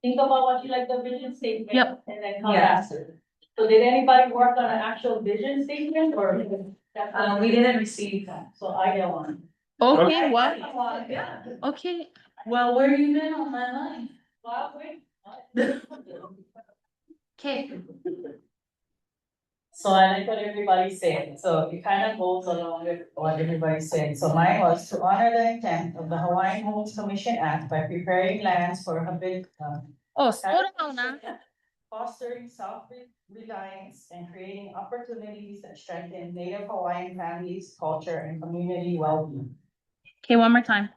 Think about what you like the vision statement. Yep. And then come Yeah. back. So did anybody work on an actual vision statement or? We didn't receive that. So I get one. Okay, what? Yeah. Okay, well, where you been all my life? Well, wait. Okay. So I like what everybody's saying, so it kind of goes along with what everybody's saying. So mine was to honor the intent of the Hawaiian Homes Commission Act by preparing lands for habit. Oh, slow down now. Fostering self-reliance and creating opportunities that strengthen Native Hawaiian families, culture, and community well-being. Okay, one more time.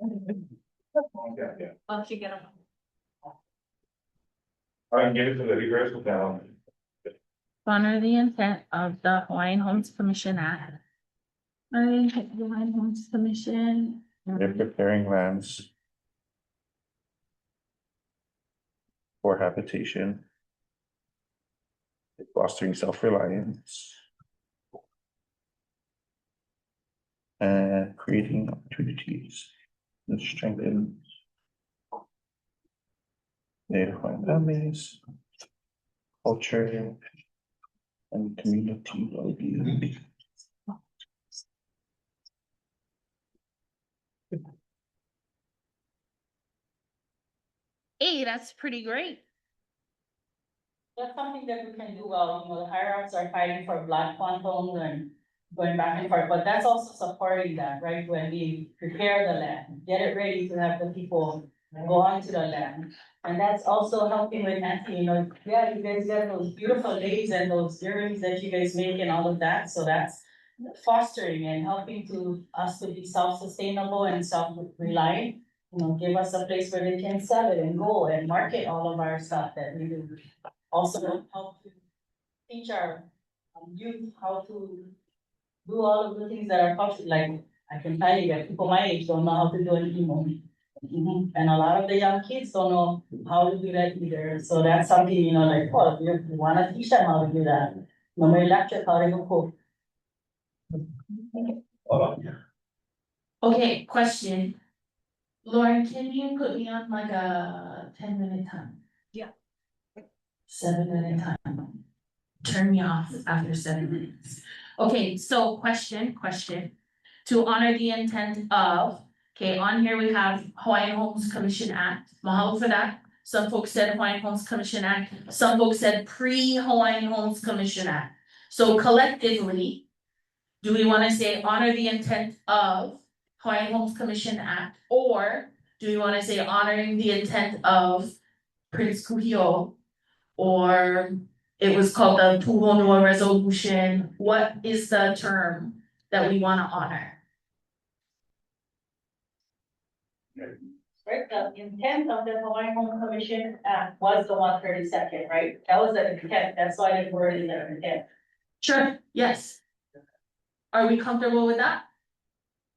Yeah. Once you get them. I can give it to the reverse with that one. Honor the intent of the Hawaiian Homes Commission Act. Hawaiian Homes Commission. They're preparing lands for habitation, fostering self-reliance, and creating opportunities that strengthen Native Hawaiian families, culture, and community well-being. Hey, that's pretty great. That's something that we can do well, the higher ups are fighting for black quantums and going back and forth, but that's also supporting that, right? When we prepare the land, get it ready to have the people go onto the land. And that's also helping with Nancy, yeah, you guys got those beautiful ladies and those earrings that you guys make and all of that, so that's fostering and helping to us to be self-sustainable and self-reliant. Give us a place where they can sell it and go and market all of our stuff that we do. Also help to teach our youth how to do all of the things that are possible, like I can tell you that people my age don't know how to do an emo. And a lot of the young kids don't know how to do that either, so that's something, like, oh, you wanna teach them how to do that. No more lecture, how to go cook. Okay, question. Lauren, can you put me on like a 10-minute time? Yeah. 7-minute time. Turn me off after 7 minutes. Okay, so question. To honor the intent of, okay, on here we have Hawaiian Homes Commission Act. Mahalo for that. Some folks said Hawaiian Homes Commission Act. Some folks said pre-Hawaiian Homes Commission Act. So collectively, do we want to say honor the intent of Hawaiian Homes Commission Act, or do we want to say honoring the intent of Prince Kuhio, or it was called the Puhonua Resolution? What is the term that we want to honor? Right, the intent of the Hawaiian Home Commission Act was the 132nd, right? That was the intent, that's why the word is their intent. Sure, yes. Are we comfortable with that?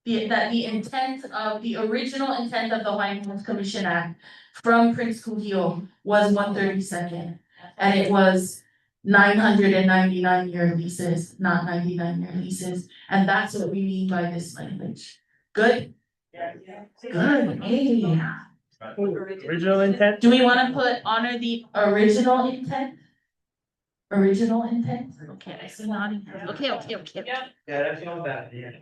That the intent of, the original intent of the Hawaiian Homes Commission Act from Prince Kuhio was 132nd. And it was 999-year leases, not 99-year leases. And that's what we mean by this language. Good? Good, hey. Original intent? Do we wanna put honor the original intent? Original intent? Okay, I see nodding. Okay. Yeah, that's not bad, yeah.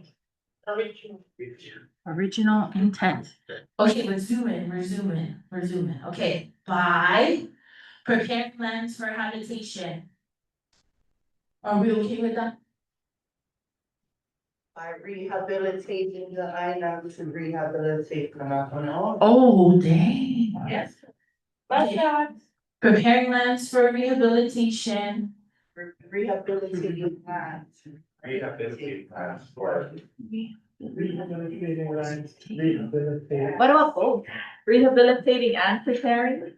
Original intent. Okay, we're zooming. Okay, by preparing lands for habitation. Are we okay with that? By rehabilitating the island to rehabilitate Kanakano. Oh, dang. Yes. Okay. Preparing lands for rehabilitation. Rehabilitating that. Rehabilitating plans for. Rehabilitating lands, rehabilitating. What about both? Rehabilitating and preparing?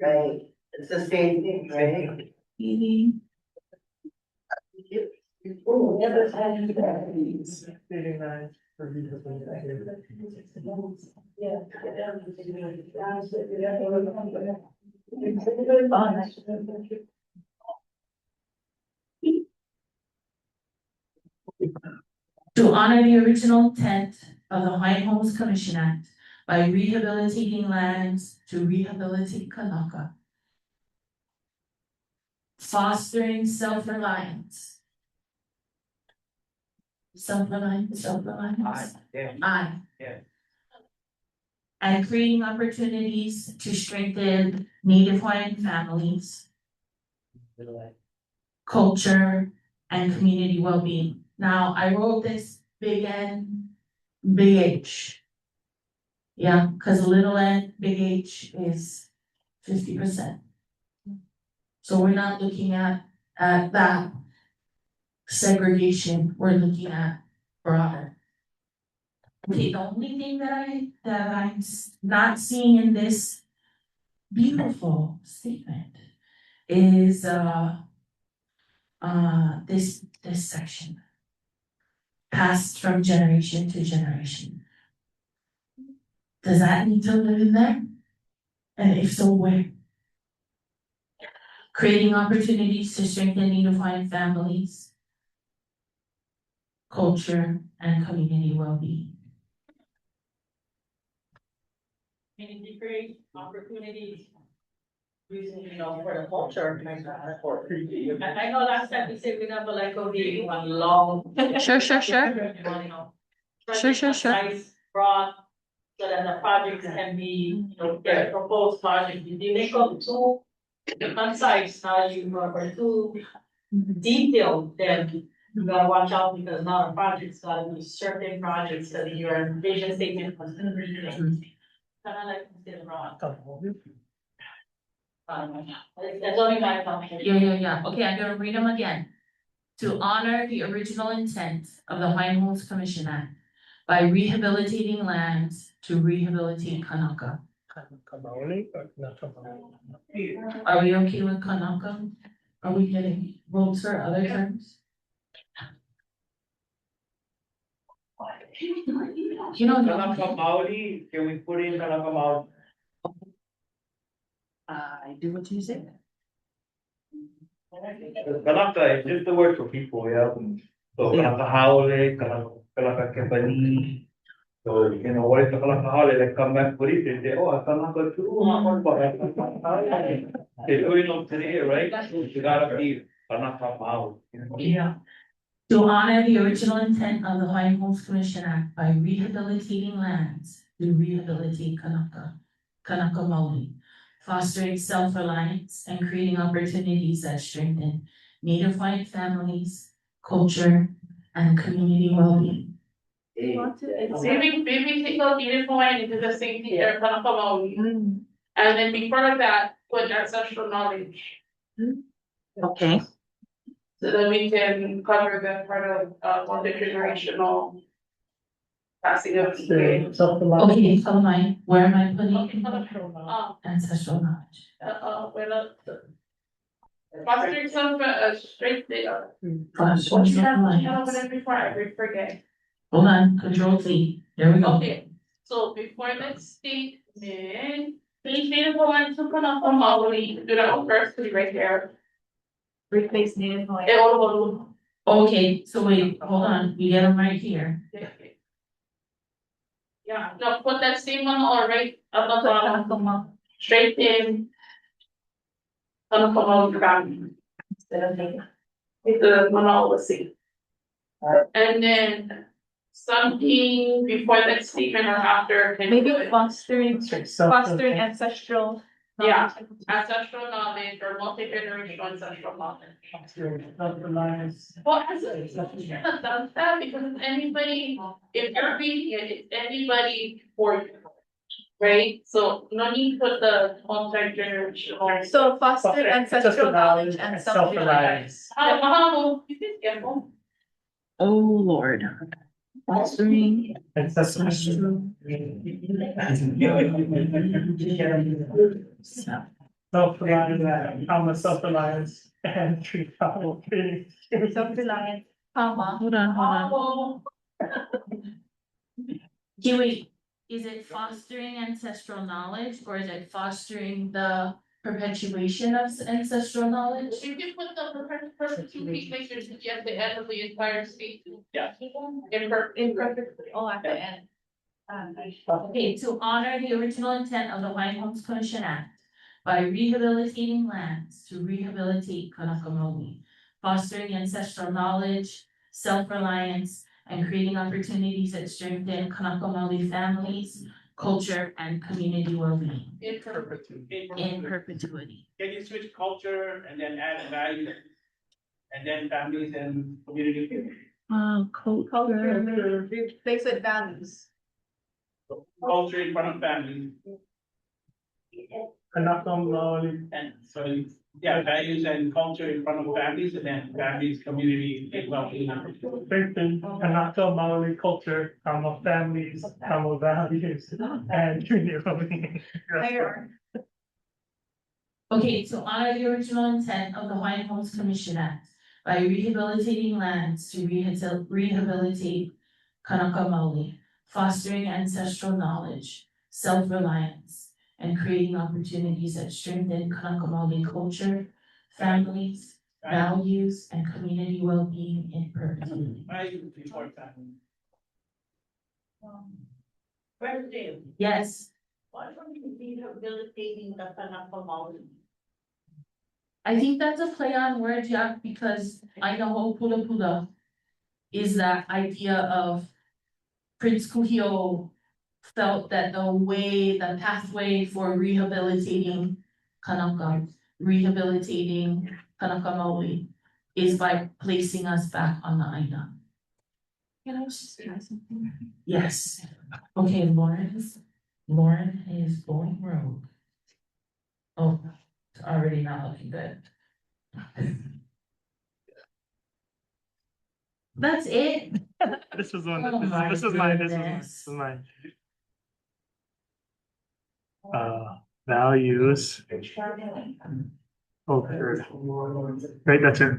Right, it's the same thing, right? Healing. Rehabilitating lands for rehabilitation. To honor the original intent of the Hawaiian Homes Commission Act by rehabilitating lands to rehabilitate Kanaka. Fostering self-reliance. Self-reliance. I. Yeah. And creating opportunities to strengthen Native Hawaiian families, culture, and community well-being. Now, I wrote this big N, big H. Yeah, because little n, big H is 50%. So we're not looking at that segregation, we're looking at broader. Okay, the only thing that I'm not seeing in this beautiful statement is, this section. Passed from generation to generation. Does that need to live in there? And if so, where? Creating opportunities to strengthen unified families, culture, and community well-being. Community create opportunities. Using, for the culture. I know last time we said we're gonna like go be one long. Sure. Concise, broad, so that the projects can be, get a proposed project, if you make up too concise, now you are too detailed, then you gotta watch out, because now the project's gotta be certain projects, so that your vision statement was gonna be. Kind of like consider broad. That's only my comment. Yeah. Okay, I'm gonna read them again. To honor the original intent of the Hawaiian Homes Commission Act by rehabilitating lands to rehabilitate Kanaka. Are we okay with Kanaka? Are we getting votes for other terms? You know. Kanaka Maoli, can we put in Kanaka Maoli? I do what you say. Kanaka is just the word for people, yeah. So Kanaka Haole, Kanaka Kepani. So, what if the Kanaka Haole, like come back for it and say, oh, Kanaka too, they're going on today, right? You gotta be Kanaka Maoli. Yeah. To honor the original intent of the Hawaiian Homes Commission Act by rehabilitating lands to rehabilitate Kanaka Maoli, fostering self-reliance and creating opportunities that strengthen Native Hawaiian families, culture, and community well-being. Maybe take out Native Hawaiian and do the same thing there, Kanaka Maoli. And then be part of that, put ancestral knowledge. Okay. So that we can cover the part of multi-generational passing of the. Okay, so where am I putting ancestral knowledge? Fostering some straight data. Fostering What before I forget. Hold on, Control T, there we go. Okay, so before that statement, please Native Hawaiian to Kanaka Maoli, do that one first, because right there. Replace Native Hawaiian. Okay, so wait, hold on, we get them right here. Yeah, no, put that same one all right up the bottom, straight in. Kanaka Maoli family. The monology. And then something before that statement or after. can Maybe put- fostering ancestral. Yeah, ancestral knowledge or multi-generational ancestral knowledge. Well, as a does that because it's anybody, if you're reading it, it's anybody for you. Right, so no need to put the multi-generational. So foster ancestral knowledge and self-reliance. How, you can get them. Oh, Lord. Fostering. Self-reliance, self-reliance and tree travel. Self-reliance, comma. Hold on. Wait, is it fostering ancestral knowledge or is it fostering the perpetuation of ancestral knowledge? You can put the perpetuation at the end of the entire statement. Yeah. Imperfectly. Oh, at the end. Okay, to honor the original intent of the Hawaiian Homes Commission Act by rehabilitating lands to rehabilitate Kanaka Maoli, fostering ancestral knowledge, self-reliance, and creating opportunities that strengthen Kanaka Maoli families, culture, and community well-being in perpetuity. Can you switch culture and then add value? And then families and community? Culture. Replace with values. Culture in front of family. Kanaka Maoli and sorry, values and culture in front of families and then families, community, and well-being. Strengthen Kanaka Maoli culture, Kama families, Kama values, and community. Okay, to honor the original intent of the Hawaiian Homes Commission Act by rehabilitating lands to rehabilitate Kanaka Maoli, fostering ancestral knowledge, self-reliance, and creating opportunities that strengthen Kanaka Maoli culture, families, values, and community well-being in perpetuity. President, Yes, why don't you be rehabilitating the Kanaka Maoli? I think that's a play on words, yeah, because I know Pula Pula is that idea of Prince Kuhio felt that the pathway for rehabilitating Kanaka Maoli is by placing us back on the Aina. Can I just try something? Yes. Okay, Lauren is going rogue. Oh, it's already not looking good. That's it. This was one, Oh my this is mine, goodness. Values. Culture. Right, that's it.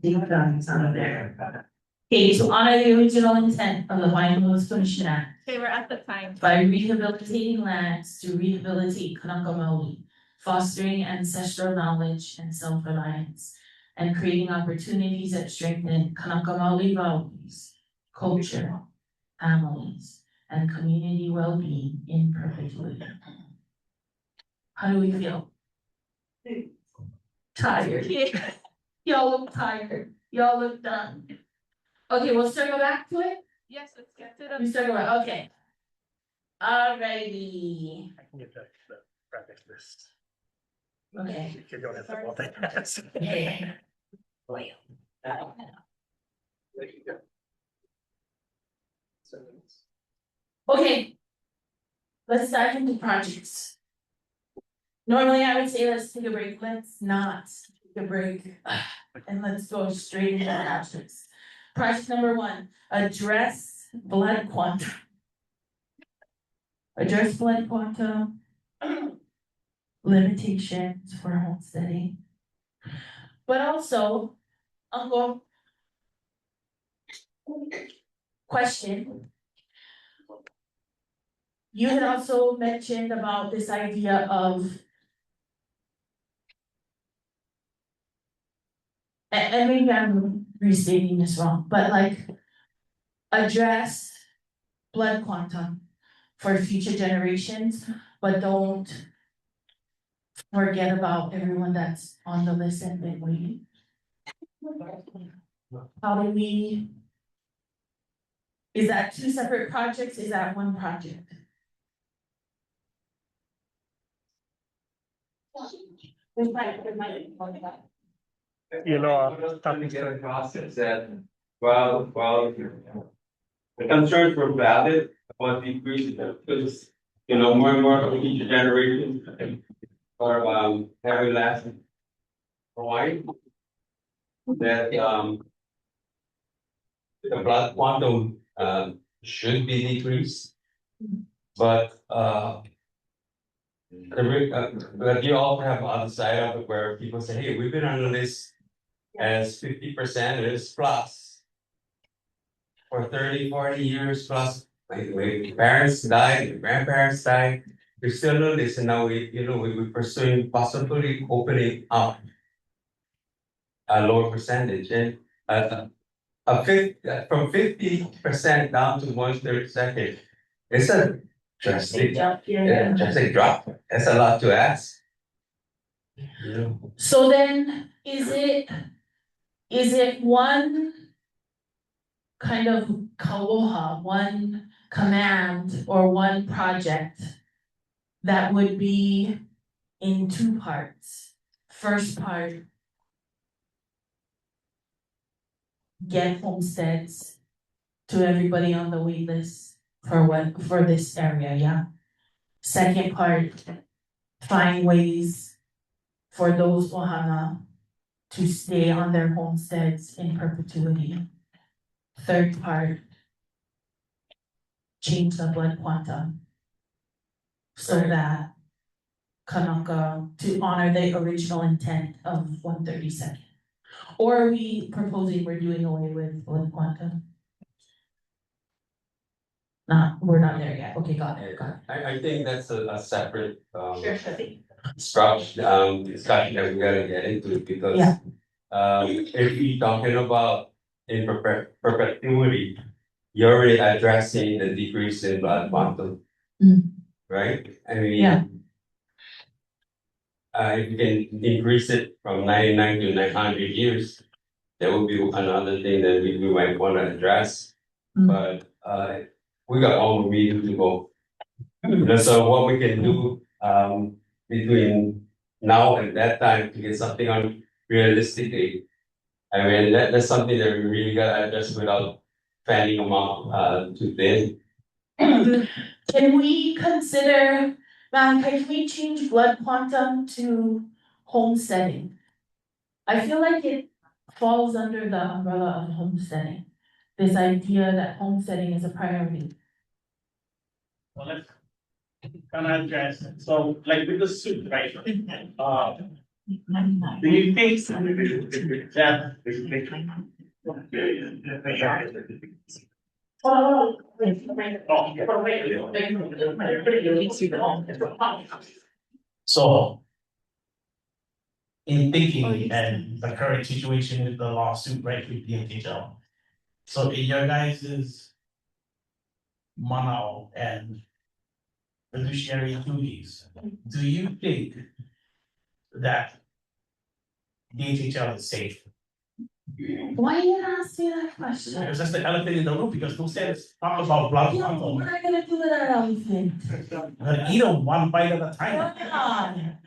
Deep down, it's not there. Okay, to honor the original intent of the Hawaiian Homes Commission Act Okay, we're at the time. by rehabilitating lands to rehabilitate Kanaka Maoli, fostering ancestral knowledge and self-reliance, and creating opportunities that strengthen Kanaka Maoli values, culture, families, and community well-being in perpetuity. How do we feel? Tired. Y'all look tired. Y'all look done. Okay, we'll circle back to it. Yes, let's get to We the. circle back, okay. Alrighty, I can get the graphic list. okay. You don't have to multitask. Okay. Okay. Let's dive into projects. Normally I would say let's take a break, let's not take a break. And let's go straight into the projects. Project number 1, address blood quantum. Address blood quantum. Limitations for homesteading. But also, Uncle. Question. You had also mentioned about this idea of. And maybe I'm restating this wrong, but like address blood quantum for future generations, but don't forget about everyone that's on the list and been waiting. How do we? Is that 2 separate projects? Is that 1 project? You know, Starting to get a process that, well, the concerns were valid about decreasing because, more and more of each generation are, having less Hawaii. That, the blood quantum, should be decreased. But, but you also have other side of it where people say, hey, we've been on the list as 50% is plus for 30, 40 years plus. Like my parents died, my grandparents died, we're still on this, and now we're pursuing possibly opening up a lower percentage, and from 50% down to 1/32, it's a drastic drop. That's a lot to ask. So then, is it one kind of kauoha, one command or one project that would be in 2 parts? First part, get homesteads to everybody on the wait list for this area, yeah? Second part, find ways for those ohana to stay on their homesteads in perpetuity. Third part, change the blood quantum so that Kanaka, to honor the original intent of 132nd. Or are we proposing we're doing away with blood quantum? Nah, we're not there yet. Okay, got it. I think that's a separate, Sure. structure, discussion that we gotta get into because. Yeah. If we talking about in perpetuity, you're already addressing the decrease in blood quantum. Mm. Right? I mean. Yeah. If you can increase it from 99 to 900 years, that would be another thing that we might wanna address. Mm. But, we got all the meeting to go. So what we can do, between now and that time to get something on realistically. I mean, that's something that we really gotta address without fanning them out, too thin. Can we consider, can we change blood quantum to homesteading? I feel like it falls under the umbrella of homesteading. This idea that homesteading is a priority. Well, let's kind of address it. So like with the suit, right? Do you think that So, in thinking and the current situation with the lawsuit, right, with DHHL. So in your guys's manao and fiduciary duties, do you think that DHHL is safe? Why you ask me that question? Because that's the elephant in the room, because who says, talk about blood You know, quantum, what am I gonna do with that elephant? I'm gonna eat them one bite at a time. Come on.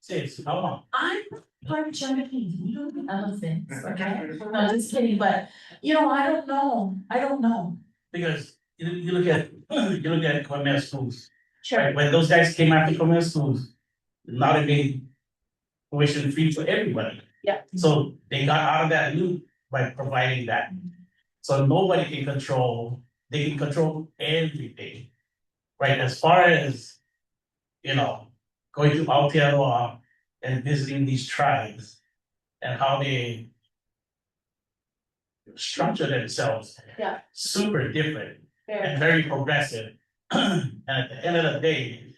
Says, how long? I'm part Cherokee, we don't do elephants, okay? No, just kidding, but, you know, I don't know. Because you look at, Khmer schools, Sure. right, when those guys came after Khmer schools, now they made tuition free for everybody. Yeah. So they got out of that loop by providing that. So nobody can control, they can control everything. Right, as far as, going to Aotearoa and visiting these tribes and how they structure themselves. Yeah. Super different and very progressive. And at the end of the day,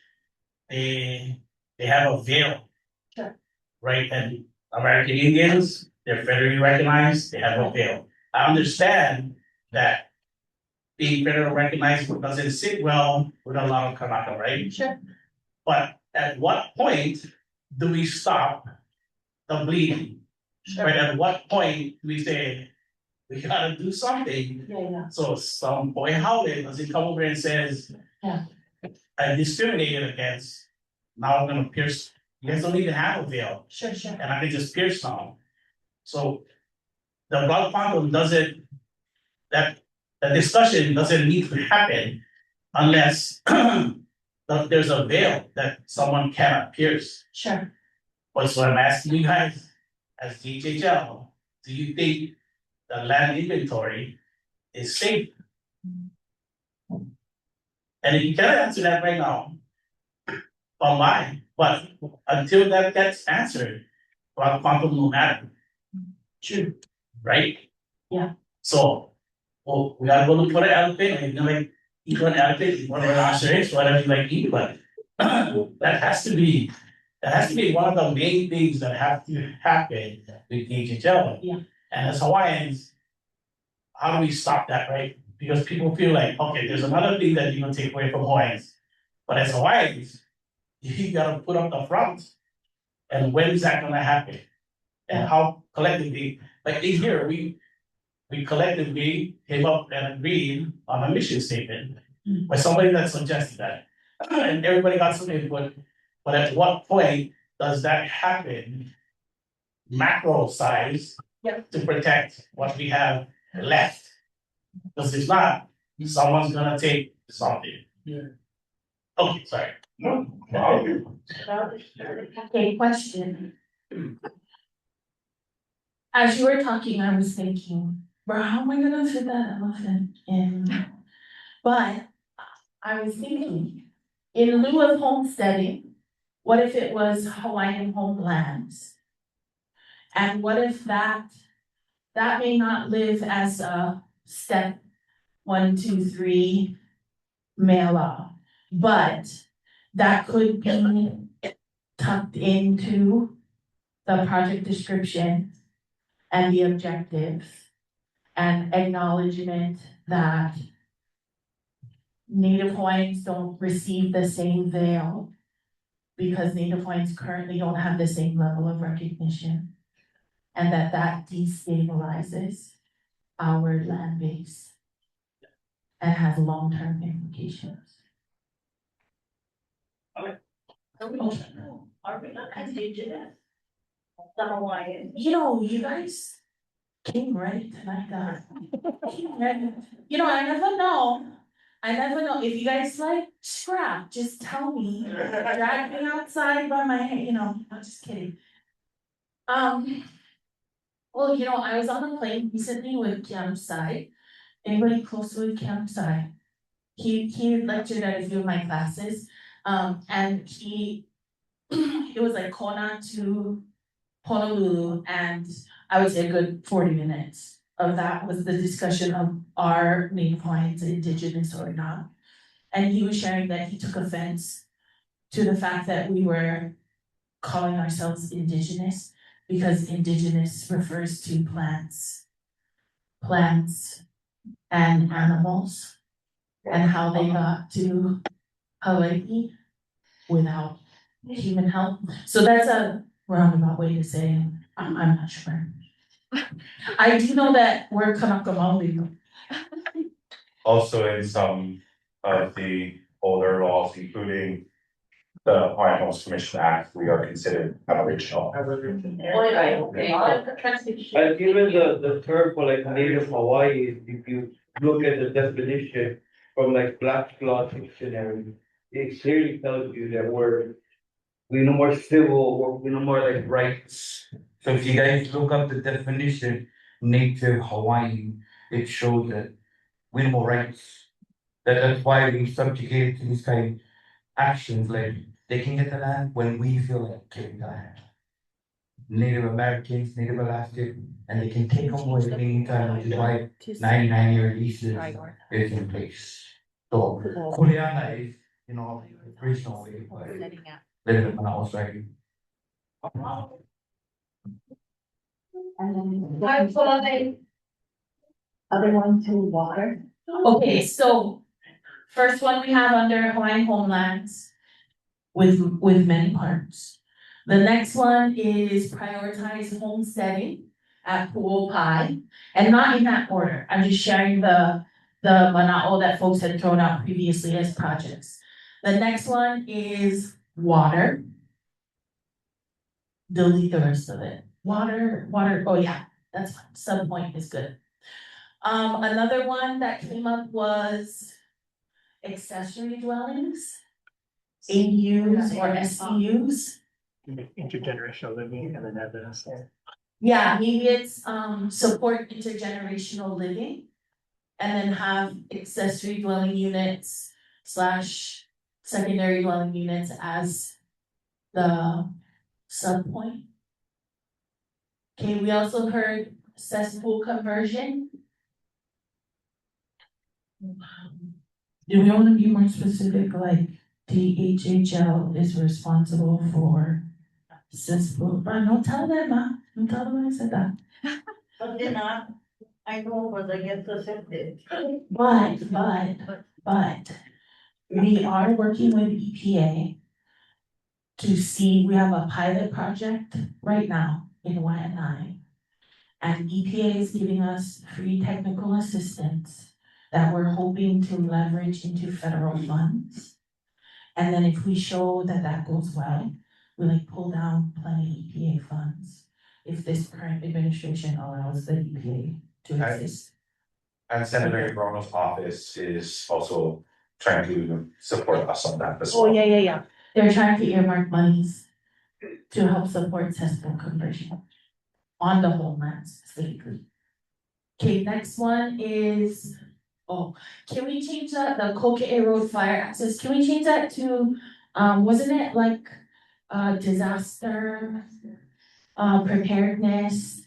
they have a veil. Sure. Right, and American Indians, they're federally recognized, they have a veil. I understand that being federally recognized doesn't sit well with a lot of Kanaka, right? Sure. But at what point do we stop the bleeding? Sure. Right, at what point do we say, we gotta do something? Yeah. So some boy Howley doesn't come over and says, Yeah. I discriminated against, now I'm gonna pierce, you guys don't even have a veil, Sure. and I can just pierce now. So the blood quantum doesn't, that the discussion doesn't need to happen unless there's a veil that someone cannot pierce. Sure. But so I'm asking you guys, as DHHL, do you think the land inventory is safe? And if you cannot answer that right now, fine, but until that gets answered, blood quantum will matter. True. Right? Yeah. So, well, we gotta go look for the elephant, and you're like, eat one elephant, one rhinoceros, whatever you like eat, but that has to be one of the main things that have to happen with DHHL. Yeah. And as Hawaiians, how do we stop that, right? Because people feel like, okay, there's another thing that you can take away from Hawaiians. But as Hawaiians, you gotta put up the front. And when is that gonna happen? And how collectively, like in here, we collectively came up and agreed on a mission statement by somebody that suggested that. And everybody got some input, but at what point does that happen? Macro size. Yep. To protect what we have left. Because if not, someone's gonna take something. Yeah. Okay, sorry. Okay, question. As you were talking, I was thinking, bro, how am I gonna fit that elephant in? But I was thinking, in lieu of homesteading, what if it was Hawaiian homelands? And what if that may not live as a step 1, 2, 3 mail law, but that could be tucked into the project description and the objectives and acknowledgement that Native Hawaiians don't receive the same veil because Native Hawaiians currently don't have the same level of recognition, and that destabilizes our land base and has long-term implications. Are we not indigenous? The Hawaiian. You guys came right tonight, I never know. If you guys like scrap, just tell me. Drag me outside by my hair, I'm just kidding. Well, I was on a plane recently with Kiam Sai. Anybody close with Kiam Sai? He lectured at a few of my classes. And it was like Kona to Honolulu, and I would say a good 40 minutes of that was the discussion of are Native Hawaiians indigenous or not. And he was sharing that he took offense to the fact that we were calling ourselves indigenous because indigenous refers to plants and animals, and how they got to Hawaii without human help. So that's a roundabout way to say I'm not sure. I do know that we're Kanaka Maoli. Also in some of the older laws, including the Hawaiian Homes Commission Act, we are considered Aboriginal. And even the term for like Native Hawaii, if you look at the definition from like Black's Law Dictionary, it clearly tells you that we no more civil, we no more like rights. So if you guys look up the definition, native Hawaiian, it shows that we have more rights. That's why we subjugate to these kind of actions, like they can get the land when we feel like getting the land. Native Americans, Native Alaskan, and they can take them away at any time, which is why 99-year leases is in place. So Kuleana is, original way, but little bit also right. Other one to water. Okay, so first one we have under Hawaiian homelands with many parts. The next one is prioritize homesteading at Pu'opai, and not in that order. I'm just sharing the mana'o that folks had thrown out previously as projects. The next one is water. Delete the rest of it. Water, oh yeah, that's fine. Sub point is good. Another one that came up was accessory dwellings, ADUs or SDUs. Intergenerational living and then evidence. Yeah, maybe it's support intergenerational living. And then have accessory dwelling units / secondary dwelling units as the sub point. Okay, we also heard cesspool conversion. Do we want to be more specific, like DHHL is responsible for cesspool? But don't tell them, don't tell them I said that. But they're not, I know, but I get the septic. But we are working with EPA to see, we have a pilot project right now in Waianae. And EPA is giving us free technical assistance that we're hoping to leverage into federal funds. And then if we show that goes well, we pull down plenty EPA funds if this current administration allows the EPA to exist. And Senator Bruno's office is also trying to support us on that as well. Oh, yeah. They're trying to earmark monies to help support cesspool conversion on the homeland specifically. Okay, next one is, can we change that, the Kokee Road fire access, can we change that to, wasn't it like, disaster, preparedness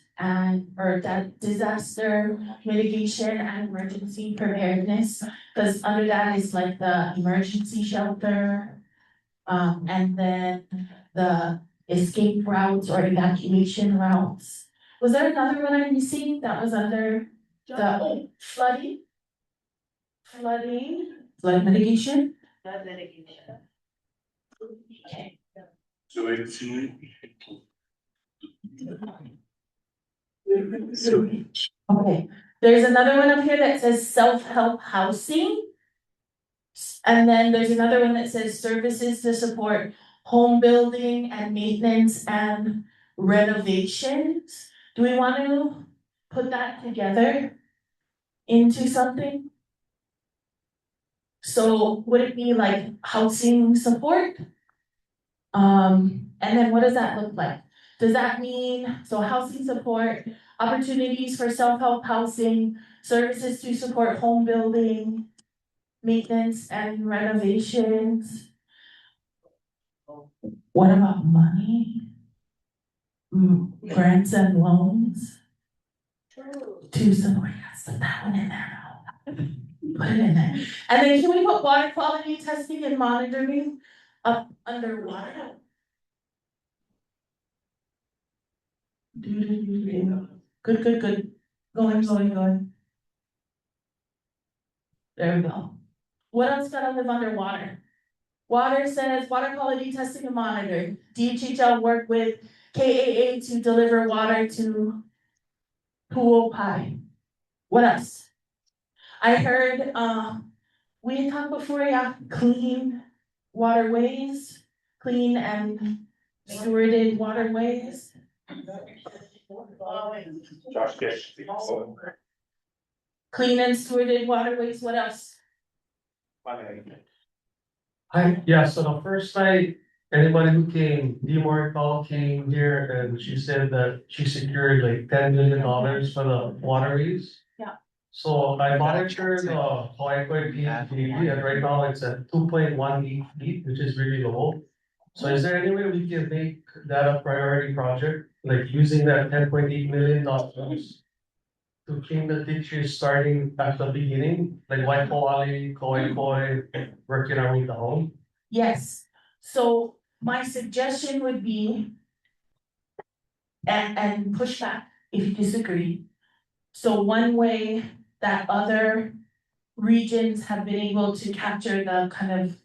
or that disaster mitigation and emergency preparedness? Cause under that is like the emergency shelter, and then the escape routes or evacuation routes. Was there another one I'm missing that was under the flooding? Flood mitigation? Flood mitigation. Okay. Okay, there's another one up here that says self-help housing. And then there's another one that says services to support home building and maintenance and renovations. Do we want to put that together into something? So would it be like housing support? And then what does that look like? Does that mean, so housing support, opportunities for self-help housing, services to support home building, maintenance and renovations? What about money? Grants and loans? To support, yes, put that one in there now. Put it in there. And then can we put water quality testing and monitoring up under water? Good. Going. There we go. What else gotta live underwater? Water says water quality testing and monitoring. DHHL work with KAA to deliver water to Huopai. What else? I heard, we had talked before, yeah, clean waterways, clean and stewarded waterways. Josh Gish. Clean and stewarded waterways, what else? So the first night, anybody who came, Demore came here and she said that she secured like $10 million for the waterways. Yeah. So I monitored the Hawaii PhD and right now it's at 2.18 feet, which is really low. So is there any way we can make that a priority project, like using that $10.8 million to clean the ditches starting at the beginning, like West Kauaʻi, Kauaʻi, working our way down? Yes, so my suggestion would be, and push back if you disagree. So one way that other regions have been able to capture the kind of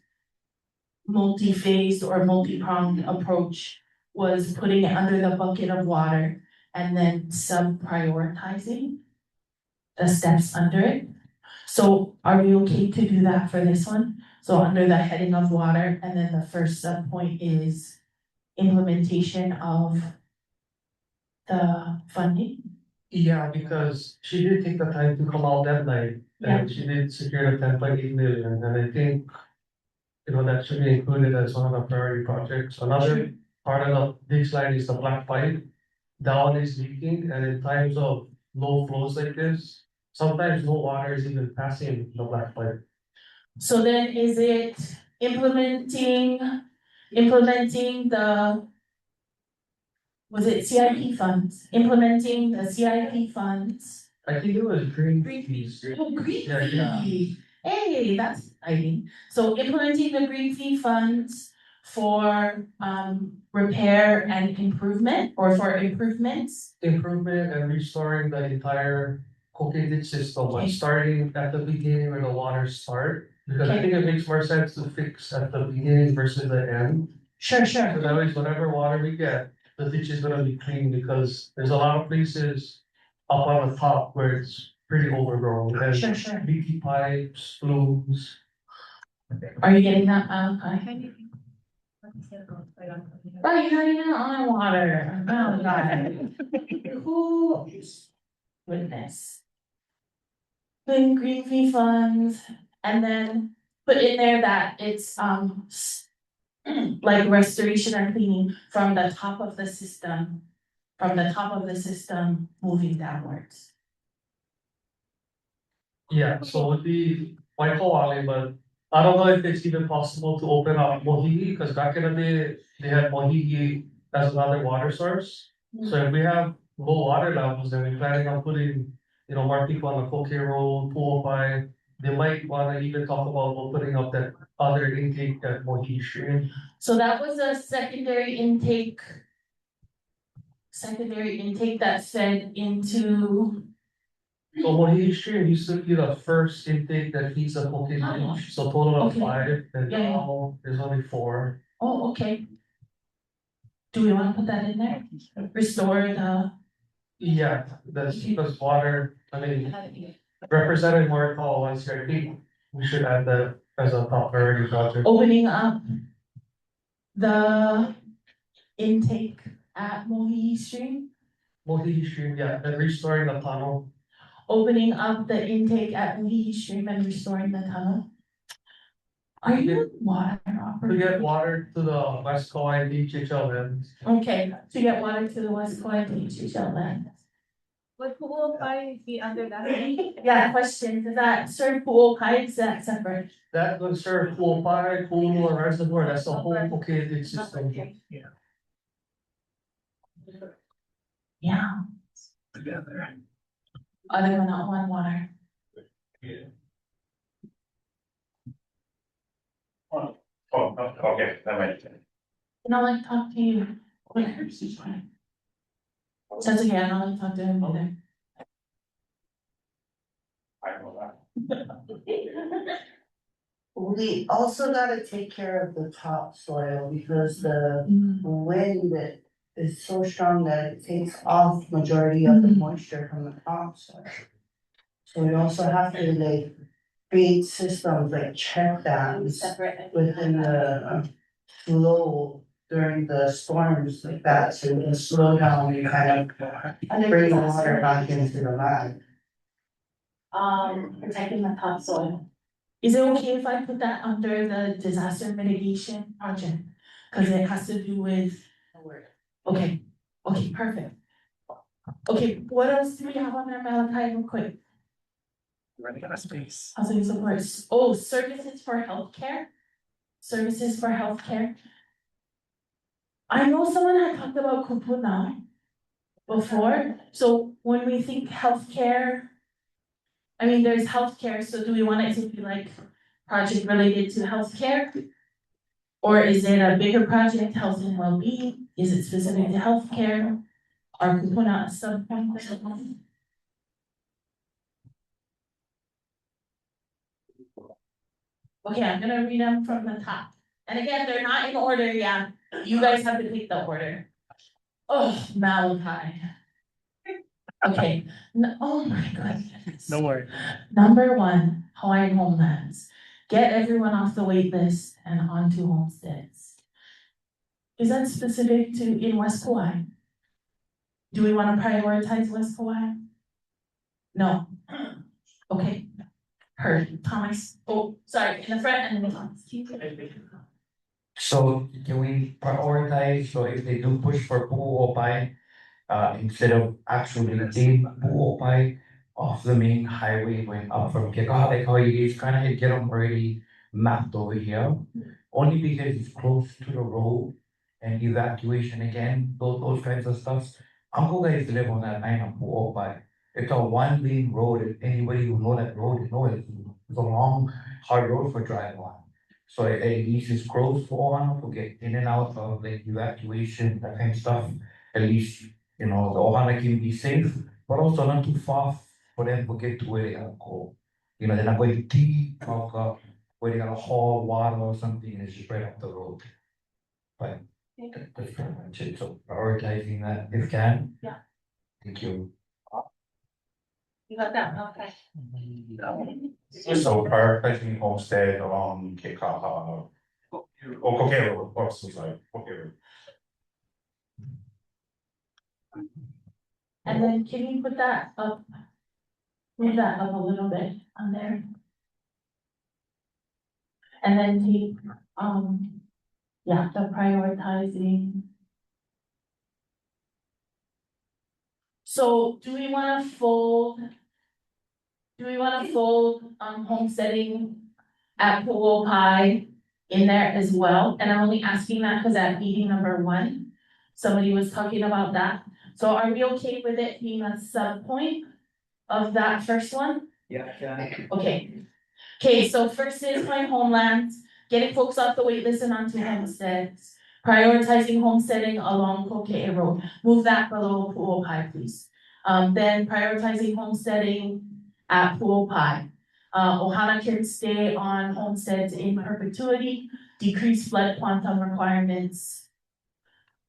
multi-phased or multi-pronged approach was putting it under the bucket of water and then sub-prioritizing the steps under it. So are we okay to do that for this one? So under the heading of water, and then the first sub point is implementation of the funding? Yeah, because she did take the time to come out that night and she did secure the 10.8 million, and I think, that should be included as one of the priority projects. Another part of the ditch line is the black pipe. That one is leaking, and in times of low flows like this, sometimes no water is even passing the black pipe. So then is it implementing the, was it CIP funds? Implementing the CIP funds? I think it was green fees. Oh, green Yeah. fee. Hey, that's exciting. So implementing the green fee funds for repair and improvement, or for improvements? Improvement and restoring the entire Kokee ditch system, like Okay. starting at the beginning where the water start. Because I think it makes more sense to fix at the beginning versus the end. Sure. So that way, whatever water we get, the ditch is gonna be clean, because there's a lot of places up on the top where it's pretty overgrown and Sure. leaky pipes, flumes. Are you getting that, okay? Right, you're not even on water. Oh, God. Who? Goodness. Putting green fee funds, and then put in there that it's like restoration or cleaning from the top of the system. From the top of the system moving downwards. Yeah, so with the West Kauaʻi, but I don't know if it's even possible to open up Mohihi, because back in the day, they had Mohihi as another water source. So if we have low water levels, then we're planning on putting, more people on the Koke Road, Pu'opai. They might wanna even talk about opening up that other intake at Mohihi Stream. So that was a secondary intake. Secondary intake that fed into, So Mohihi Stream used to be the first intake that feeds the Koke Beach, so total of Okay. 5, and Yeah, yeah. now there's only 4. oh, okay. Do we wanna put that in there? Restore the, Yeah, that's because water, I mean, Representative Mortal wants your feet, we should add that as a top priority project. opening up the intake at Mohihi Stream, Mohihi Stream, yeah, and restoring the tunnel. opening up the intake at Mohihi Stream and restoring the tunnel. Are you a water To operator? get water to the West Kauaʻi DHHL lands. Okay, to get water to the West Kauaʻi DHHL land. Would Pu'opai be under that? Yeah, question, does that serve Pu'opai, is that separate? That would serve Pu'opai, Pu'ulu, and Reservoir, that's the whole Koke system. Yeah. Other than not one water. Oh, okay, that might. And I like to talk to you. Sounds okay, I don't like to talk to him either. I know that. We also gotta take care of the topsoil because the wind is so strong that it takes off majority of the moisture from the topsoil. So we also have to like create systems like check dams Separate. within the flow during the storms like that, so we can slow down and kind of bring the water back into the land. Protecting the topsoil. Is it okay if I put that under the disaster mitigation project? Cause it has to do with. Okay, okay, perfect. Okay, what else do we have on our Malachi real quick? Running out of space. Housing supports, oh, services for healthcare? Services for healthcare? I know someone had talked about kupuna before, so when we think healthcare. I mean, there's healthcare, so do we want it to be like project related to healthcare? Or is it a bigger project, health and well-being? Is it specific to healthcare? Or kupuna a sub-point? Okay, I'm gonna read them from the top. And again, they're not in order, yeah. You guys have to pick the order. Oh, Malachi. Okay, oh my goodness. No worry. Number 1, Hawaiian homelands. Get everyone off the wait list and onto homesteads. Is that specific to in West Kauaʻi? Do we wanna prioritize West Kauaʻi? No. Okay. Heard, Thomas, oh, sorry, in the front and then Thomas. So can we prioritize, so if they do push for Pu'opai, instead of actually in Pu'opai off the main highway going up from Kekahaʻi, it's kind of get them already mapped over here. Only because it's close to the road and evacuation again, those kinds of stuff. Uncle guys live on that line of Pu'opai. It's a 1-lane road, if anybody who know that road, you know it's a long, hard road for driving on. So at least it's close for Ohana to get in and out of like evacuation, that kind of stuff. At least, the Ohana can be safe, but also not too far for them to get to where they gotta go. They're not going deep, where they gotta haul water or something, and it's just right up the road. But that's pretty much it, so prioritizing that if can. Yeah. Thank you. You got that, okay. So prioritizing homestead along Kekaha. Oh, Kokero, oh, so sorry, Kokero. And then can you put that up? Move that up a little bit on there. And then take, Yeah, the prioritizing. So do we wanna fold? Do we wanna fold homesteading at Pu'uopai in there as well? And I'm only asking that because at meeting number 1, somebody was talking about that. So are we okay with it being a sub point of that first one? Yeah, Okay. Okay, so first is my homelands, getting folks off the wait list and onto homesteads. Prioritizing homesteading along Kokea Road. Move that below Pu'uopai, please. Then prioritizing homesteading at Pu'uopai. Ohana can stay on homesteads in perpetuity, decrease flood quantum requirements.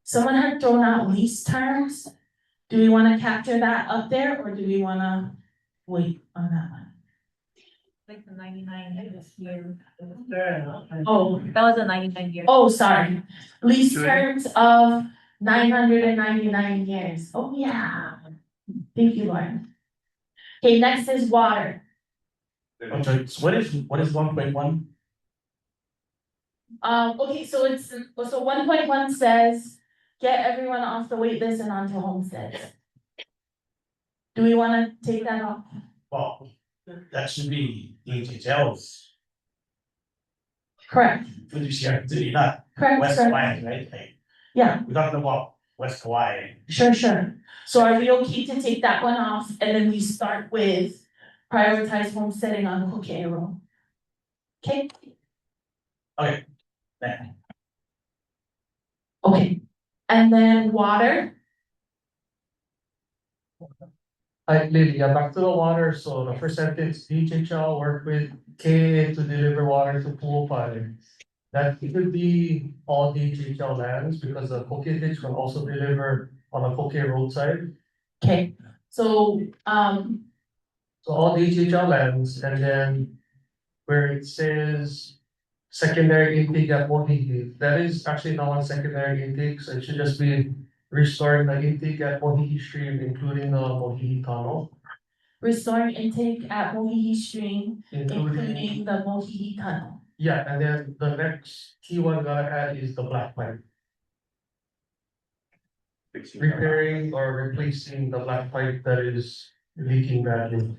Someone had thrown out lease terms. Do we wanna capture that up there or do we wanna wait on that one? Like the 99 year. Oh, That was a 99 year. oh, sorry. Lease terms of 999 years. Oh, yeah. Thank you, Lauren. Okay, next is water. Okay, so what is 1.1? Okay, so 1.1 says, get everyone off the wait list and onto homesteads. Do we wanna take that off? Well, that should be DHHL's Correct, fiduciary duty, not correct, West correct. Kauaʻi, right? Like, Yeah, we're talking about West Kauaʻi. sure. So are we okay to take that one off and then we start with prioritize homesteading on Kokea Road? Okay? Okay. Thank you. Okay, and then water, Lily, yeah, back to the water, so the first sentence, DHHL work with KA to deliver water to Pu'uopai. That could be all DHHL lands, because the Kokea ditch can also deliver on the Kokea roadside. okay, so, So all DHHL lands, and then where it says secondary intake at Mohihi, that is actually not on secondary intake, so it should just be restoring the intake at Mohihi Stream, including the Mohihi Tunnel. restoring intake at Mohihi Stream, including Including, the Mohihi Tunnel. yeah, and then the next key one gotta add is the black pipe. Repairing or replacing the black pipe that is leaking badly.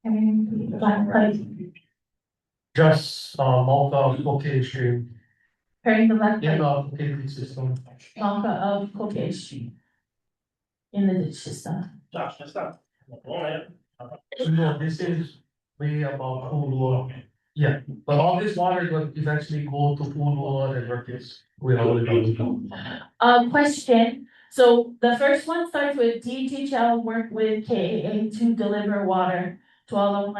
And black pipe, Just, Malka Kokea Stream, repairing the black in the pipe, Kokea system. Malka of Kokea Street. In the ditch system. Josh, that's not. No, this is way above Pu'uloa. Yeah, but all this water will eventually go to Pu'uloa and Merkis. We already know. Question, so the first one starts with DHHL work with KAA to deliver water to all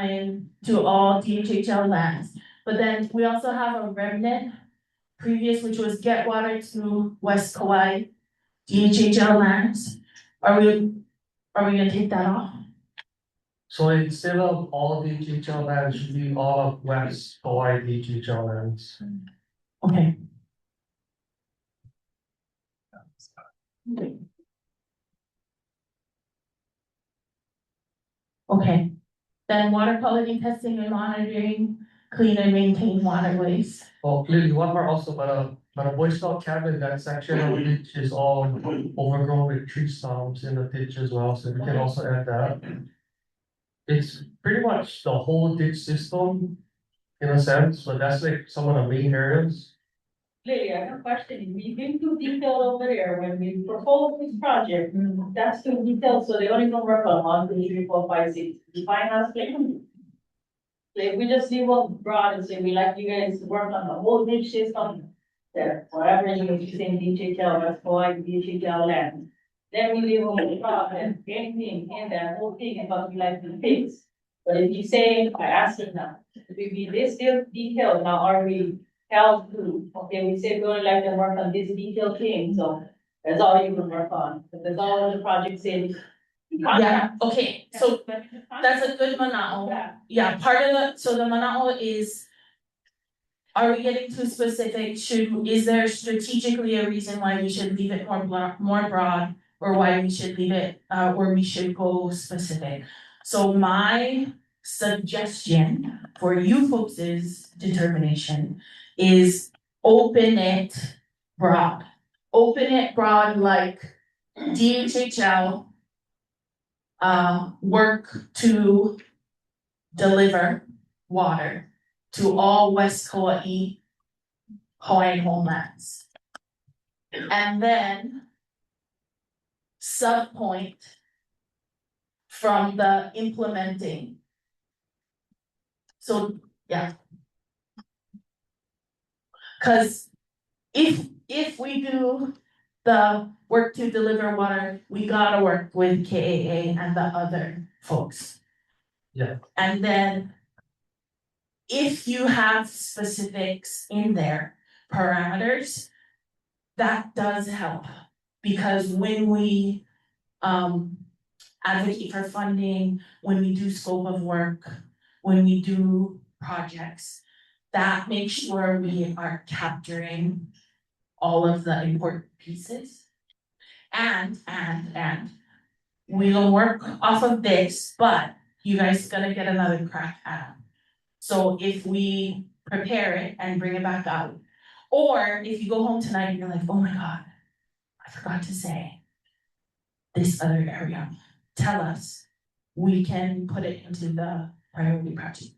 DHHL lands. But then we also have a remnant previous, which was get water to West Kauaʻi DHHL lands. Are we gonna take that off? So instead of all of DHHL lands, should be all of West Kauaʻi DHHL lands. Okay. Okay, then water quality testing and monitoring, clean and maintain waterways. Oh, clearly, one more also, but a Boy Scout cabin, that section of the ditch is all overgrown with tree stumps in the ditch as well, so we can also add that. It's pretty much the whole ditch system in a sense, but that's like some of the main areas. Lily, I have a question. We've been too detailed over there when we proposed this project. That's too detailed, so they don't even work on 1, 2, 3, 4, 5, 6. Define us, like, we just leave up broad and say, we like you guys to work on the whole ditch system. There, whatever you say, DHHL, that's why DHHL land. Then we leave them broad and anything in that whole thing about we like to fix. But if you say, I ask you now, if we be this detailed, now are we held to, okay, we say we only like to work on this detailed thing, so that's all you can work on, but that's all the project says. Yeah, okay, so that's a good mana'o. Yeah, part of the mana'o is, are we getting too specific? Is there strategically a reason why we should leave it more broad? Or why we should leave it, or we should go specific? So my suggestion for you folks' determination is open it broad. Open it broad like DHHL. Work to deliver water to all West Kauaʻi Hawaiian homelands. And then subpoint from the implementing. So, yeah. Cause if we do the work to deliver water, we gotta work with KAA and the other folks. Yeah. And then if you have specifics in there, parameters, that does help. Because when we advocate for funding, when we do scope of work, when we do projects, that makes sure we are capturing all of the important pieces. And we don't work off of this, but you guys gonna get another crack at it. So if we prepare it and bring it back out, or if you go home tonight and you're like, oh my God, I forgot to say this other area, tell us, we can put it into the priority project.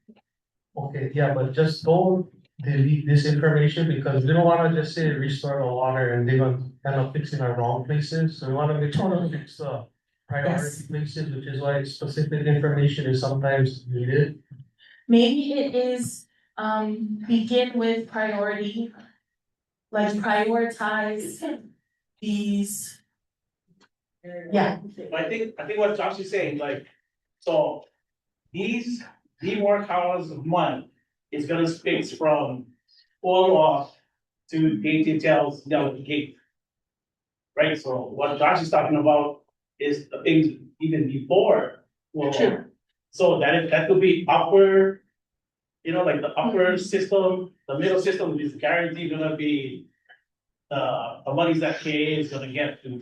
Okay, yeah, but just don't delete this information because we don't wanna just say restore the water and they're gonna end up fixing our wrong places. So we wanna make sure to fix the priority places, which is why specific information is sometimes needed. Maybe it is, begin with priority, like prioritize these. Yeah, I think what Josh is saying, like, so the work hours of month is gonna space from fall off to DHHL's yellow gate. Right, so what Josh is talking about is the things even before fall off. True. So that could be upper, like the upper system, the middle system is guaranteed gonna be the monies that KA is gonna get to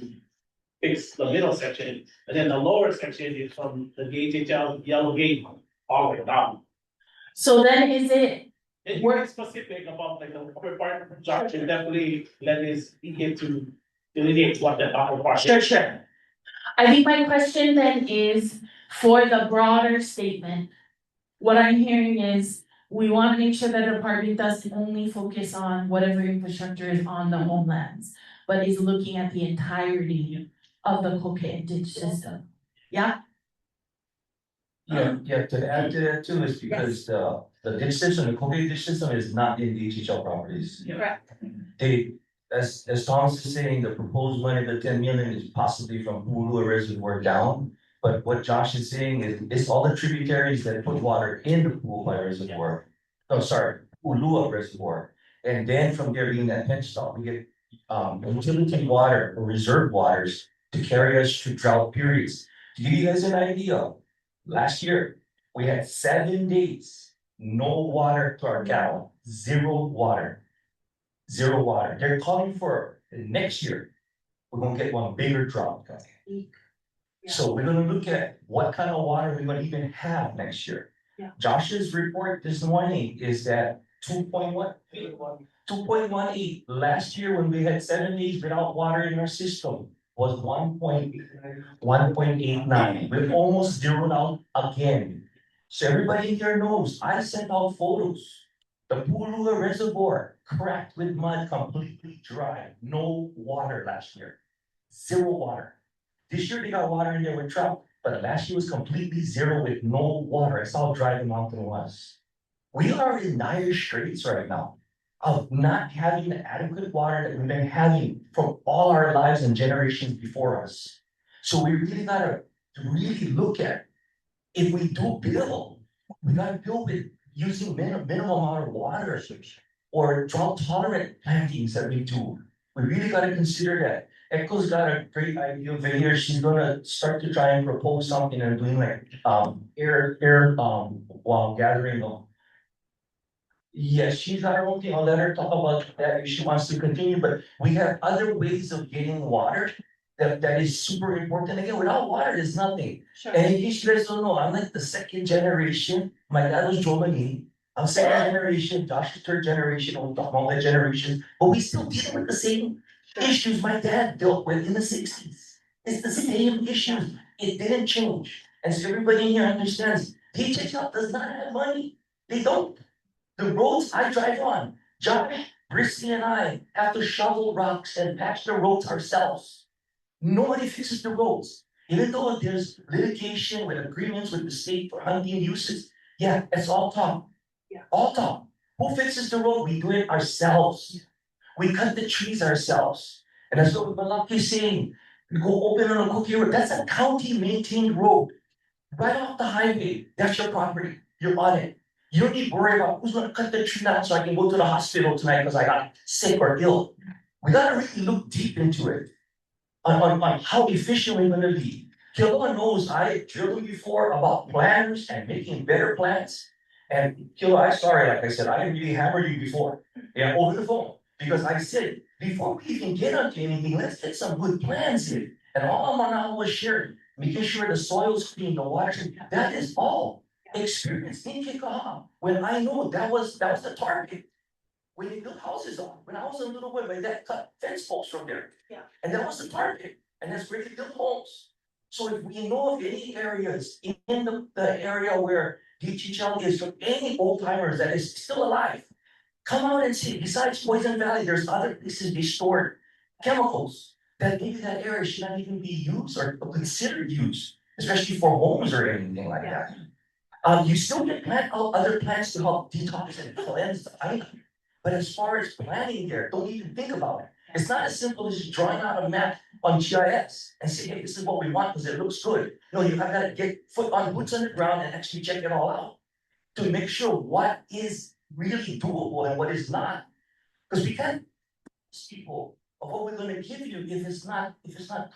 fix the middle section, and then the lower section is from the DHHL yellow gate all the way down. so then is it, And we're specific about like the upper part of Josh, and definitely let us begin to delineate what the upper part is. sure. I think my question then is, for the broader statement, what I'm hearing is, we wanna make sure that the department doesn't only focus on whatever infrastructure is on the homelands, but is looking at the entirety of the Koke ditch system. Yeah, Yeah, to add to that too, is because the ditch system, the Kobe ditch system is not in DHHL properties. correct. They, as Thomas is saying, the proposed money, the 10 million is possibly from Ulua Reservoir down. But what Josh is saying is, it's all the tributaries that put water in the Ulua Reservoir. Oh, sorry, Ulua Reservoir. And then from there being that head stop, we get utility water or reserve waters to carry us through drought periods. To give you guys an idea, last year, we had 7 days, no water to our cattle, zero water. Zero water. They're calling for next year, we're gonna get one bigger drought coming. So we're gonna look at what kind of water we're gonna even have next year. Yeah. Josh's report this morning is that 2.18. Last year, when we had 7 days without water in our system, was 1.89. We're almost zeroed out again. So everybody here knows, I sent out photos. The Pulua Reservoir cracked with mud, completely dry, no water last year. Zero water. This year they got water in there with trout, but last year was completely zero with no water. That's how dry the mountain was. We are in dire straits right now of not having the adequate water that we've been having from all our lives and generations before us. So we really gotta really look at, if we do build, we gotta build with using minimum amount of water or drought tolerant plantings that we do. We really gotta consider that. Echo's got a great idea over here. She's gonna start to try and propose something and doing like while gathering them. Yes, she's got her own thing. I'll let her talk about that if she wants to continue, but we have other ways of getting water that is super important. Again, without water, there's nothing. Sure. And in case you guys don't know, I'm like the second generation. My dad was Jomani. I'm second generation, Josh is third generation, we're talking multi-generation, but we still dealing with the same issues my dad dealt with in the sixties. It's the same issues, it didn't change, and so everybody here understands, DHHL does not have money, they don't. The roads I drive on, Josh, Brisky and I have to shovel rocks and patch the roads ourselves. Nobody fixes the roads, even though there's litigation with agreements with the state for hunting uses, yeah, it's all talk. All talk. Who fixes the road? We do it ourselves. We cut the trees ourselves. And that's what Malaki's saying. We go open on a cookie road. That's a county maintained road. Right off the highway. That's your property. You're on it. You don't need to worry about who's gonna cut the tree down so I can go to the hospital tonight because I got sick or ill. We gotta really look deep into it. On how efficient we're gonna be. Kilo knows I drilled you before about plans and making better plans. And Kilo, I'm sorry, like I said, I didn't really hammer you before, yeah, over the phone, because I said, before we even get onto anything, let's get some good plans in. And all I'm now was sharing, making sure the soil's clean, the water's, that is all experience in kickoff. When I know that was the target. When they built houses on, when I was a little boy, my dad cut fence posts from there. Yeah. And that was the target, and that's where they built homes. So if we know of any areas in the area where DHHL is from any old timers that is still alive, come out and see, besides Poison Valley, there's other places they stored chemicals that maybe that area should not even be used or considered used, especially for homes or anything like that. You still can plant other plants to help detox and cleanse the island. But as far as planning there, don't even think about it. It's not as simple as just drawing out a map on GIS and say, hey, this is what we want because it looks good. No, you have to get boots on the ground and actually check it all out to make sure what is really doable and what is not. Because we can't ask people of what we're gonna give you if it's not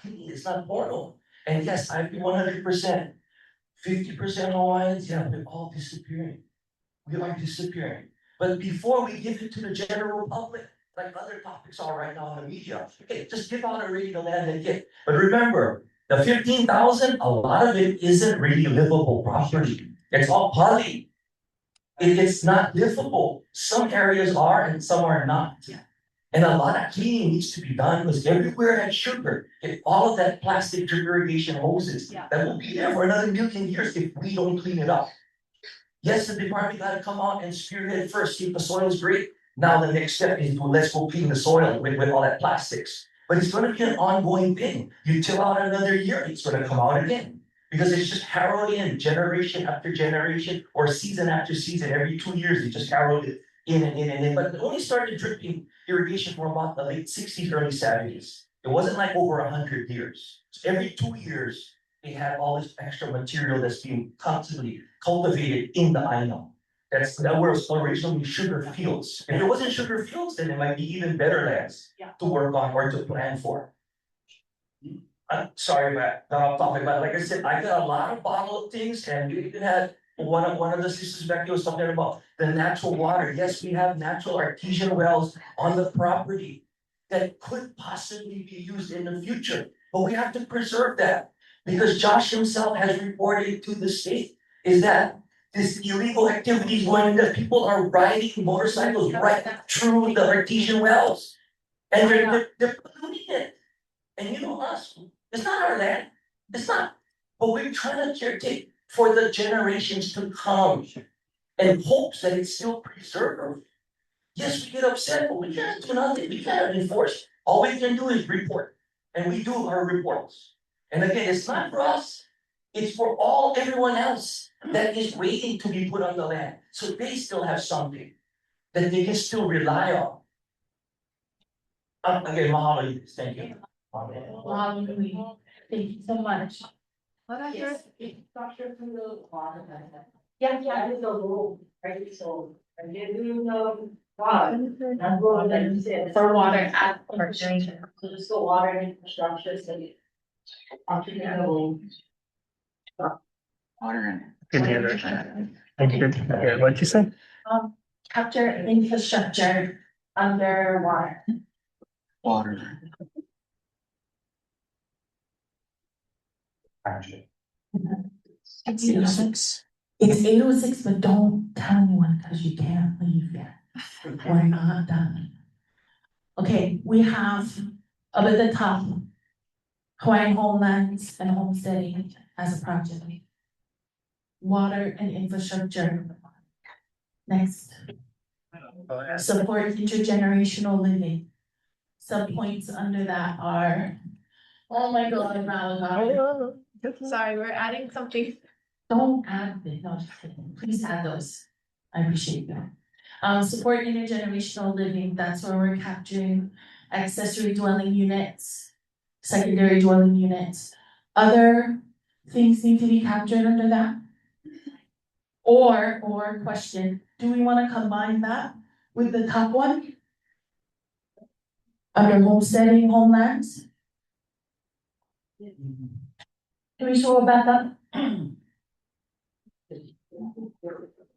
clean, it's not portable. And yes, I agree 100%. 50% Hawaiians, yeah, we're all disappearing. We are disappearing. But before we give it to the general public, like other topics are right now in the media, okay, just give out already the land and get. But remember, the 15,000, a lot of it isn't really livable property. It's all poly. It's not livable. Some areas are and some are not. And a lot of cleaning needs to be done because everywhere has sugar. If all of that plastic drip irrigation hoses, that will be there for another million years if we don't clean it up. Yes, the department gotta come out and spearhead first, see if the soil is great. Now the next step is let's go clean the soil with all that plastics. But it's gonna be an ongoing thing. You till out another year, it's gonna come out again. Because it's just harrowed in generation after generation or season after season. Every 2 years, they just harrowed it in and in and in. But it only started dripping irrigation from about the late 60s, early 70s. It wasn't like over 100 years. So every 2 years, they had all this extra material that's being constantly cultivated in the island. That was originally sugar fields. If it wasn't sugar fields, then it might be even better lands to work on or to plan for. I'm sorry about that, I'm talking about, like I said, I got a lot of bottled things and we even had one of the sisters back here was talking about the natural water. Yes, we have natural artesian wells on the property that could possibly be used in the future, but we have to preserve that. Because Josh himself has reported to the state is that this illegal activity is going that people are riding motorcycles right through the artesian wells. And they're polluting it. And you know us, it's not our land, it's not, but we're trying to caretake for the generations to come. And hopes that it's still preserved. Yes, we get upset, but we can't do nothing, we can't enforce, all we can do is report. And we do our reports. And again, it's not for us, it's for everyone else that is waiting to be put on the land. So they still have something that they can still rely on. Again, mahalo, thank you. Thank you so much. Yes. Yeah, I did the rule, right, so I did do the water. That's what like you said. for water at first. So just the water and infrastructure, so you. Can hear that. Thank you. Okay, what'd you say? Capture infrastructure underwater. Water. It's It's 8:06, but don't tell anyone, cause you can't leave yet. We're not done. Okay, we have up at the top, Hawaiian homelands and homesteading as a project. Water and infrastructure. Next. Support intergenerational living. Subpoints under that are, oh my God, Malachi. Sorry, we're adding something. Don't add it, no, just kidding, please add those, I appreciate that. Support intergenerational living, that's where we're capturing accessory dwelling units, secondary dwelling units. Other things need to be captured under that? Or question, do we wanna combine that with the top one? Under homesteading homelands? Can we show it back up?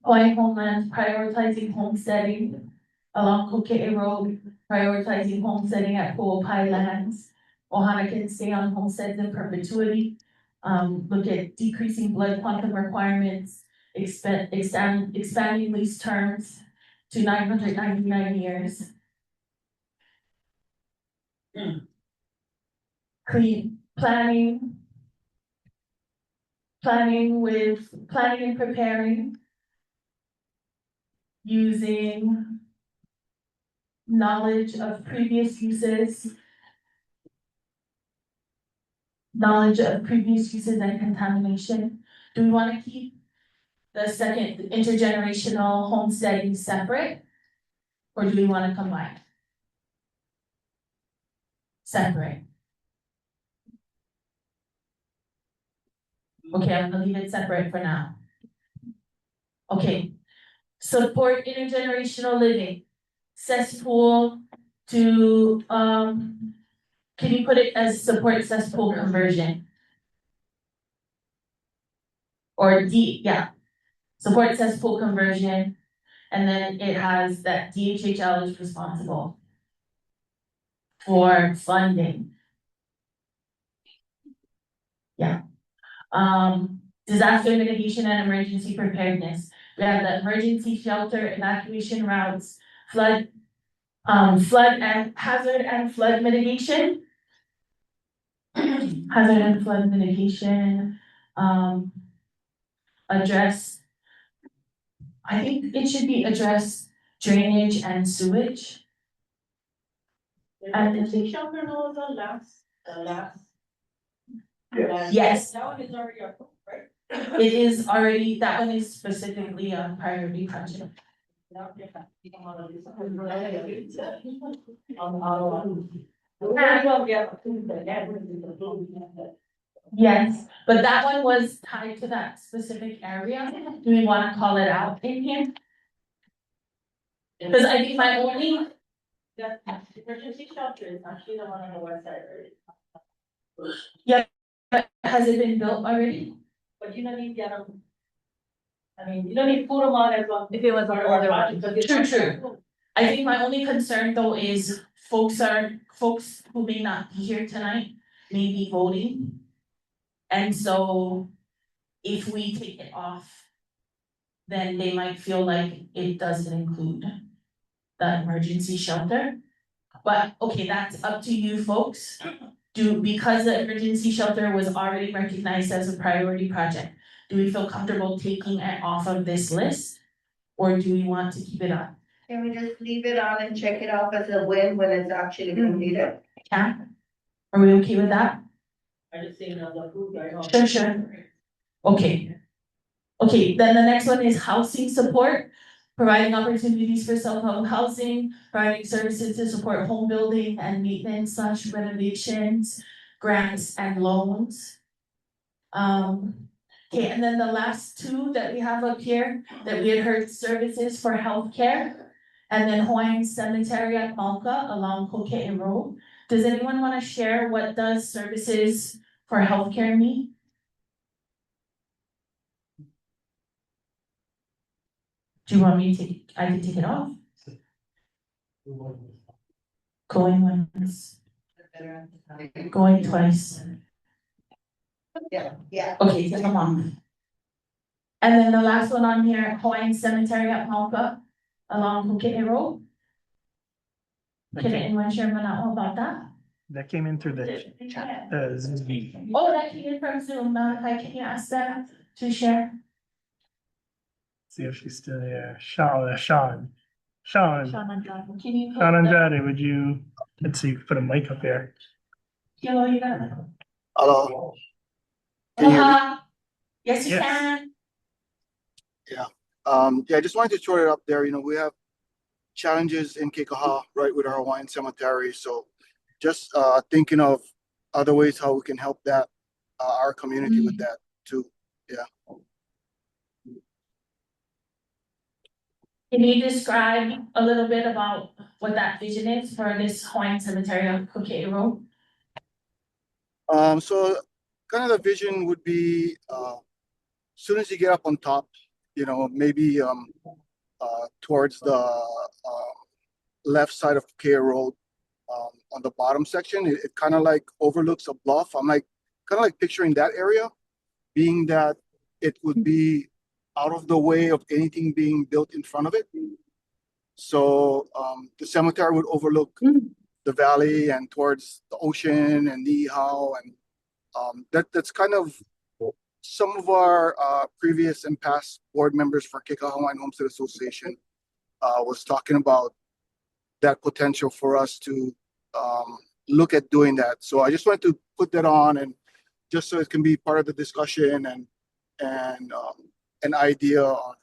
Hawaiian homelands, prioritizing homesteading along Koke'e Road, prioritizing homesteading at Pu'opai lands. Ohana can stay on homesteads in perpetuity. Look at decreasing blood quantum requirements, expanding lease terms to 999 years. Clean planning and preparing. Using knowledge of previous uses. Knowledge of previous uses and contamination. Do we want to keep the second intergenerational homesteading separate? Or do we want to combine? Separate. Okay, I'm gonna leave it separate for now. Okay. Support intergenerational living. Cesspool to, can you put it as support cesspool conversion? Or support cesspool conversion, and then it has that DHHL is responsible for funding. Yeah. Disaster mitigation and emergency preparedness. We have the emergency shelter, evacuation routes, flood and hazard and flood mitigation. Hazard and flood mitigation, address, I think it should be address drainage and sewage. And the shelter knows the last. Yes, That one is already approved, right? it is already, that one is specifically a priority project. Yes, but that one was tied to that specific area. Do we wanna call it out in here? Cause I think my only, The emergency shelter is actually the one on the west side, right? yeah, but has it been built already? But you don't need to get them. I mean, you don't need to put them on as well. If it was an older one. True. I think my only concern though is folks who may not be here tonight may be voting. And so if we take it off, then they might feel like it doesn't include the emergency shelter. But okay, that's up to you folks. Because the emergency shelter was already recognized as a priority project, do we feel comfortable taking it off of this list? Or do we want to keep it on? Can we just leave it on and check it off as a win when it's actually completed? Yeah? Are we okay with that? I just saying on the food, right? Sure. Okay. Okay, then the next one is housing support, providing opportunities for self-help housing, providing services to support home building and maintenance / renovations, grants and loans. Okay, and then the last two that we have up here, that we had heard services for healthcare, and then Hawaiian Cemetery at Malka along Koke'e Road. Does anyone wanna share what does services for healthcare mean? Do you want me to I can take it off? Going once. Going twice. Yeah. Okay, take them off. And then the last one on here, Hawaiian Cemetery at Mauka, along Kuke'e Road. Can anyone share mana'o about that? That came in through the chat, Zoom meeting. Oh, that came in from Zoom, Malachi, can you ask them to share? See if she's still there. Sean. Can you? Sean Andrade, would you, let's see, put a mic up there. Hello, you got it. Hello. Can you hear me? Yes, you Yes. can. Yeah, I just wanted to throw it up there. You know, we have challenges in Kekaha, right, with our Hawaiian cemetery. So just thinking of other ways how we can help that our community with that too. Yeah. Can you describe a little bit about what that vision is for this Hawaiian Cemetery on Kuke'e Road? So kind of the vision would be soon as you get up on top, you know, maybe towards the left side of Kuke'e Road, on the bottom section, it kind of like overlooks a bluff. I'm like kind of like picturing that area, being that it would be out of the way of anything being built in front of it. So the cemetery would overlook the valley and towards the ocean and Niihau, and that's kind of some of our previous and past board members for Kekaha Hawaiian Homestead Association was talking about that potential for us to look at doing that. So I just wanted to put that on, and just so it can be part of the discussion and an idea of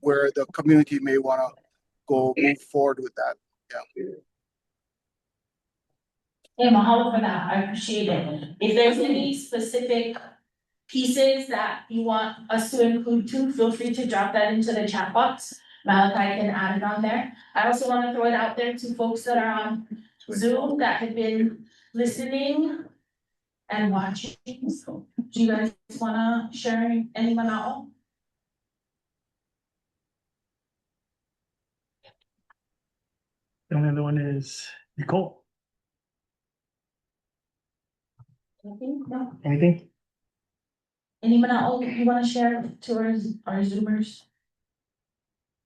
where the community may want to go move forward with that. Yeah. Hey, mahalo for that, I appreciate it. If there's any specific pieces that you want us to include too, feel free to drop that into the chat box. Malachi can add it on there. I also want to throw it out there to folks that are on Zoom that have been listening and watching. So, do you guys wanna share any mana'o? The only other one is Nicole. No. Anything? Any mana'o you wanna share to our Zoomers?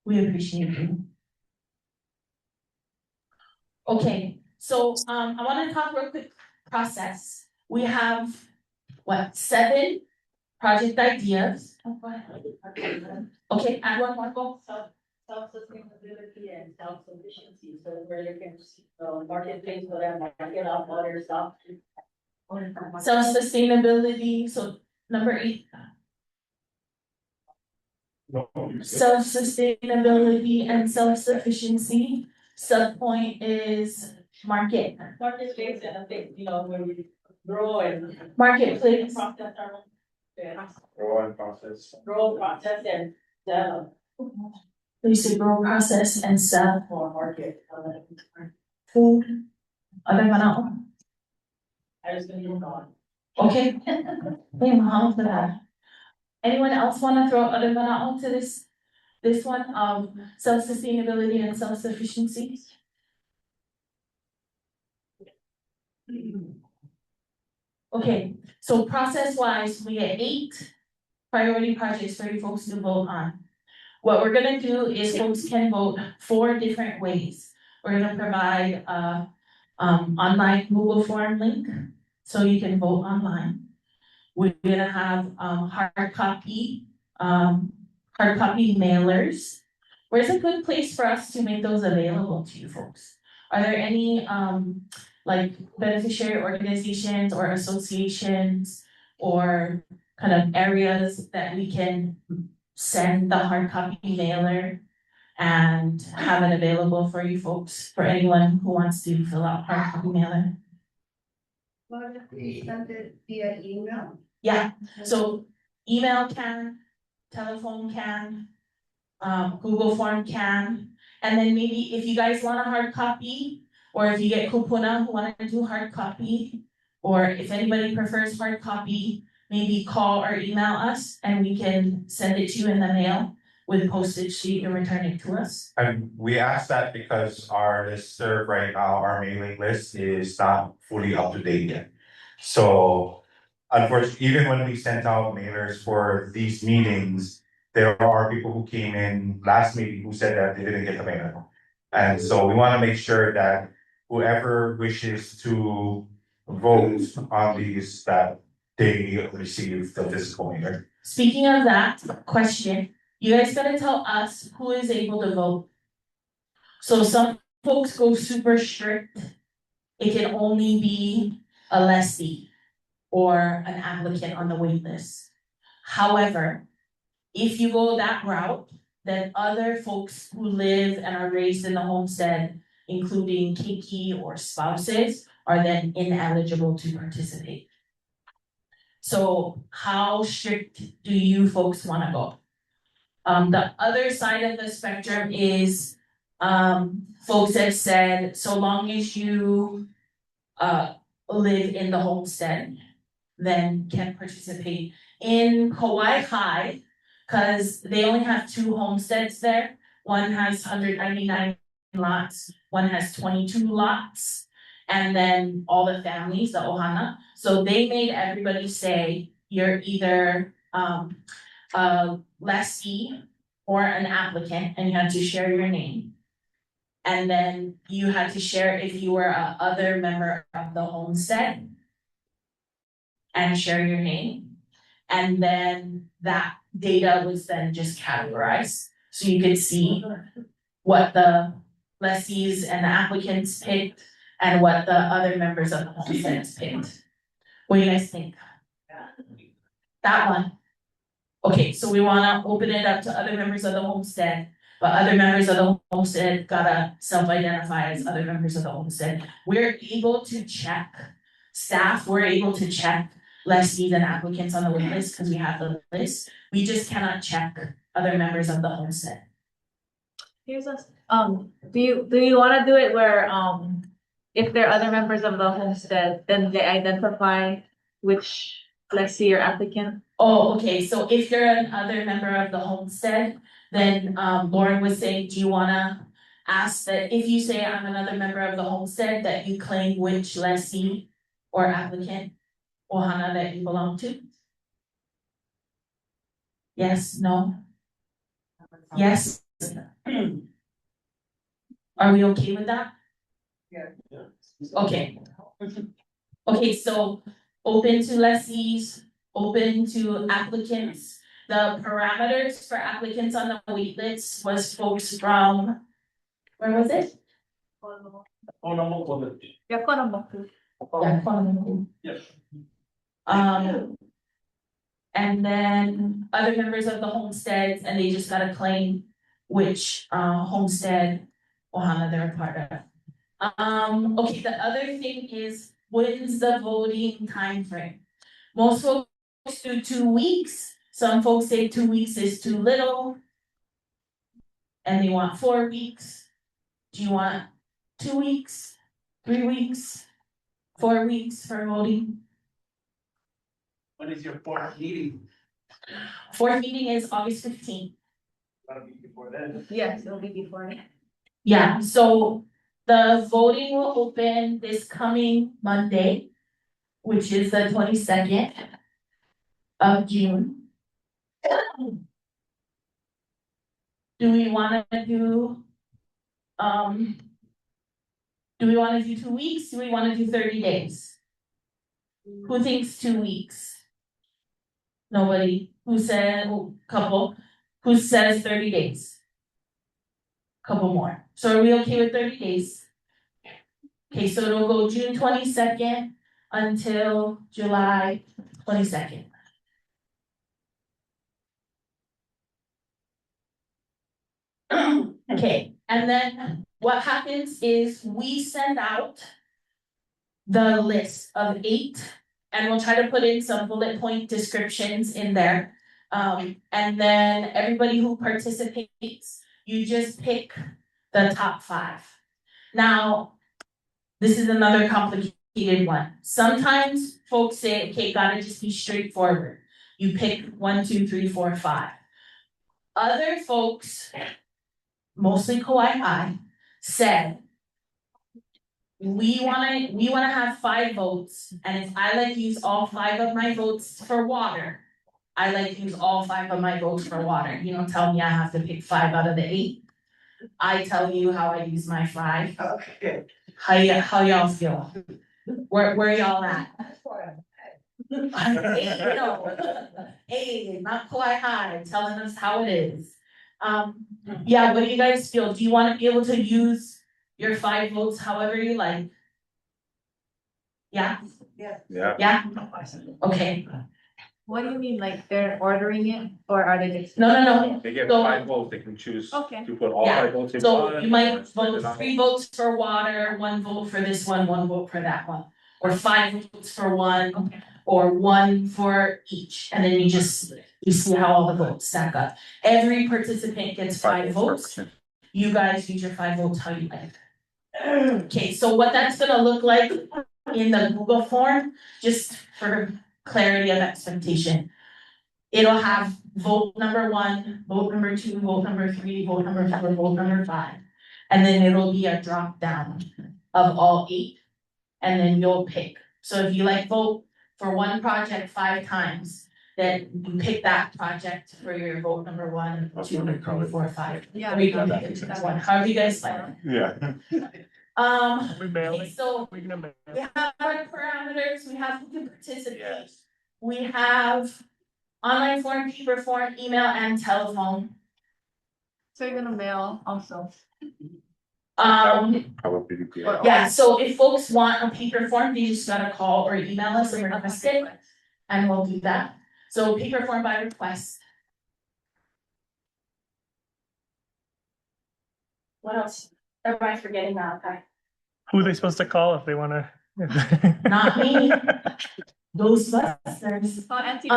We appreciate you. Okay, so I wanna talk real quick process. We have, what, 7 project ideas? Okay, add one more, go. Self-sustainability and self-sufficiency, so where you can, marketplace for that, market out water stuff. Self-sustainability, so number 8. Self-sustainability and self-sufficiency. Subpoint is market. Marketplace and I think, where we grow and. Marketplace. Process our own. Yeah. Grow and process. Grow, process and sell. We say grow, process, and sell For market. food. Other mana'o. I was gonna move on. Okay. Hey, mahalo for that. Anyone else wanna throw other mana'o to this one, self-sustainability and self-sufficiency? Okay, so process-wise, we get 8 priority projects for you folks to vote on. What we're gonna do is folks can vote 4 different ways. We're gonna provide a online Google form link, so you can vote online. We're gonna have hard copy mailers. Where's a good place for us to make those available to you folks? Are there any like beneficiary organizations or associations or kind of areas that we can send the hard copy mailer and have it available for you folks, for anyone who wants to fill out hard copy mailer? Well, if we send it via email. Yeah, so email can, telephone can, Google form can, and then maybe if you guys want a hard copy, or if you get kupuna who wanna do hard copy, or if anybody prefers hard copy, maybe call or email us and we can send it to you in the mail with postage so you can return it to us. And we ask that because our listserv right now, our mailing list is not fully up to date yet. So unfortunately, even when we sent out mailers for these meetings, there are people who came in last meeting who said that they didn't get the mailer. And so we wanna make sure that whoever wishes to vote on these, that they receive the physical mailer. Speaking of that question, you guys gotta tell us who is able to vote. So some folks go super strict. It can only be a lessee or an applicant on the wait list. However, if you go that route, then other folks who live and are raised in the homestead, including keiki or spouses, are then ineligible to participate. So how strict do you folks wanna go? The other side of the spectrum is, folks have said, so long as you, live in the homestead, then can participate. In Kauaʻi High, cause they only have 2 homesteads there, one has 199 lots, one has 22 lots. And then all the families, the ohana, so they made everybody say, you're either, a lessee or an applicant, and you had to share your name. And then you had to share if you were a other member of the homestead and share your name. And then that data was then just categorized, so you could see what the lessees and the applicants picked and what the other members of the homesteads picked. What do you guys think? That one. Okay, so we wanna open it up to other members of the homestead, but other members of the homestead gotta self-identify as other members of the homestead. We're able to check, staff, we're able to check lessees and applicants on the wait list, cause we have the list. We just cannot check other members of the homestead. Here's a, do you wanna do it where, if there are other members of the homestead, then they identify which lessee or applicant? Oh, okay, so if you're another member of the homestead, then Lauren was saying, do you wanna ask that if you say I'm another member of the homestead, that you claim which lessee or applicant ohana that you belong to? Yes, no? Yes? Are we okay with that? Yeah. Okay. Okay, so open to lessees, open to applicants. The parameters for applicants on the wait list was folks from, where was it? Yeah, Konomoku. Yeah, Honolulu. Yes. And then other members of the homesteads, and they just gotta claim which homestead ohana they're a part of. Okay, the other thing is, when's the voting time frame? Most folks do 2 weeks, some folks say 2 weeks is too little. And they want 4 weeks. Do you want 2 weeks, 3 weeks, 4 weeks for voting? When is your 4th meeting? 4th meeting is August 15th. That'll be before then. Yes, it'll be before that. Yeah, so the voting will open this coming Monday, which is the 22nd of June. Do we wanna do, do we wanna do 2 weeks? Do we wanna do 30 days? Who thinks 2 weeks? Nobody. Who said, couple, who says 30 days? Couple more. So are we okay with 30 days? Okay, so it'll go June 22nd until July 22nd. Okay, and then what happens is we send out the list of 8, and we'll try to put in some bullet point descriptions in there. And then everybody who participates, you just pick the top 5. Now, this is another complicated one. Sometimes folks say, okay, gotta just be straightforward. You pick 1, 2, 3, 4, 5. Other folks, mostly Kauaʻi High, said, we wanna have 5 votes, and if I like use all 5 of my votes for water, I like use all 5 of my votes for water. You don't tell me I have to pick 5 out of the 8. I tell you how I use my 5. Okay. How y'all feel? Where y'all at? Hey, no. Hey, not Kauaʻi High, telling us how it is. Yeah, what do you guys feel? Do you wanna be able to use your 5 votes however you like? Yeah? Yeah. Yeah? Okay, What do you mean, like they're ordering it, or are they just? no, They get So- 5 votes, they can choose Okay. to put all Yeah. 5 votes in so one. you or might split vote it out. 3 votes for water, 1 vote for this one vote for that one. Or 5 votes for one, Okay. or 1 for each, and then you see how all the votes stack up. Every participant gets 5 votes. You guys use your 5 votes how you like. Okay, so what that's gonna look like in the Google form, just for clarity of expectation. It'll have vote number 1, vote number 2, vote number 3, vote number 4, vote number 5. And then it'll be a drop down of all 8, and then you'll pick. So if you like vote for one project 5 times, then you pick that project for your vote number 1, 2, 3, 4, 5. Yeah. Or you can pick it one, however you guys like. Yeah. Okay, so we have our parameters, we have who can participate. We have online form, paper form, email, and telephone. So you're gonna mail also? Probably be great. Yeah, so if folks want a paper form, they just gotta call or email us and request it, and we'll do that. So paper form by request. What else? Everybody's forgetting that, okay? Who are they supposed to call if they wanna? Not me. Those busters. Oh, Auntie.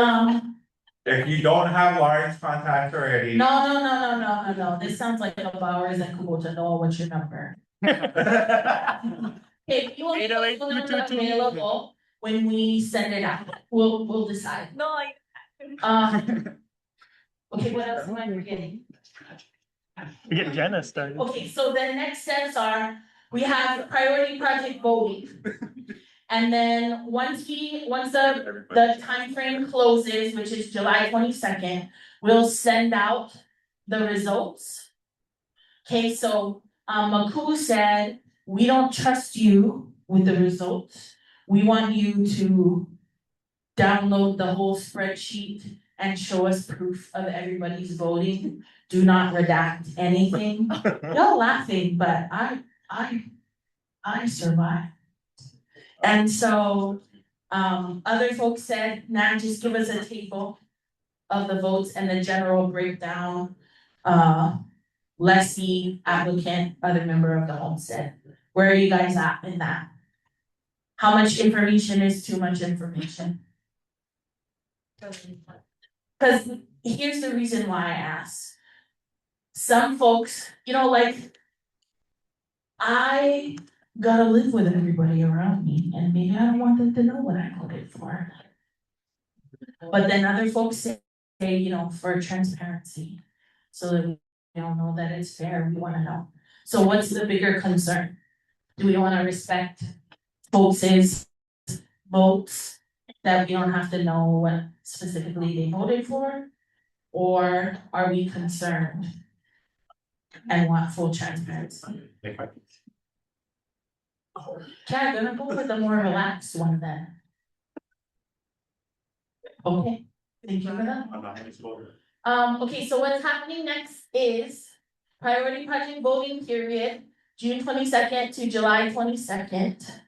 If you don't have Lauren's contact already. No. This sounds like a Bowers and Kubota. No, what's your number? If you want to available when we send it out, we'll decide. No, like. Okay, what else am I forgetting? We get Jenna started. Okay, so the next steps are, we have priority project voting. And then once the timeframe closes, which is July 22nd, we'll send out the results. Okay, so Maku said, we don't trust you with the results. We want you to download the whole spreadsheet and show us proof of everybody's voting. Do not redact anything. Y'all laughing, but I survived. And so, other folks said, nah, just give us a table of the votes and the general breakdown. Lessee, applicant, other member of the homestead. Where are you guys at in that? How much information is too much information? Cause here's the reason why I ask. Some folks, like, I gotta live with everybody around me, and maybe I don't want them to know what I voted for. But then other folks say, for transparency, so that we don't know that it's fair, we wanna know. So what's the bigger concern? Do we wanna respect folks' votes, that we don't have to know what specifically they voted for? Or are we concerned and want full transparency? Okay, I'm gonna go with the more relaxed one then. Okay, thank you for that. Okay, so what's happening next is priority project voting period, June 22nd to July 22nd.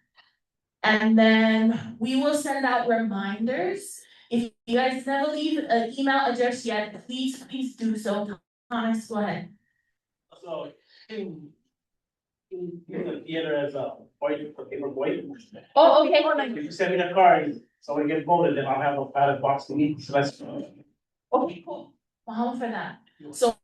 And then we will send out reminders. If you guys never leave an email address yet, please do so. Thomas, go ahead. So, in the theater as a point for paper point. Oh, okay. If you send me the card, so we get voted, then I'll have a ballot box to meet, so that's. Okay, cool. Mahalo for that. So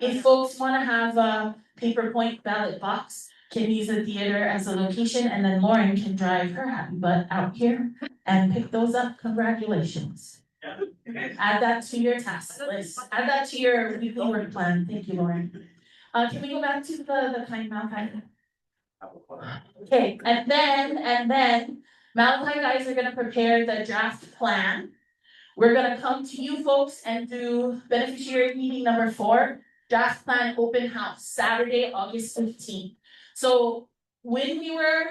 if folks wanna have a paper point ballot box, can use the theater as a location, and then Lauren can drive her happy butt out here and pick those up. Congratulations. Add that to your task list. Add that to your weekly work plan. Thank you, Lauren. Can we go back to the kind mouth item? Okay, and then Malachi guys are gonna prepare the draft plan. We're gonna come to you folks and do beneficiary meeting number 4, draft plan open house, Saturday, August 15th. So when we were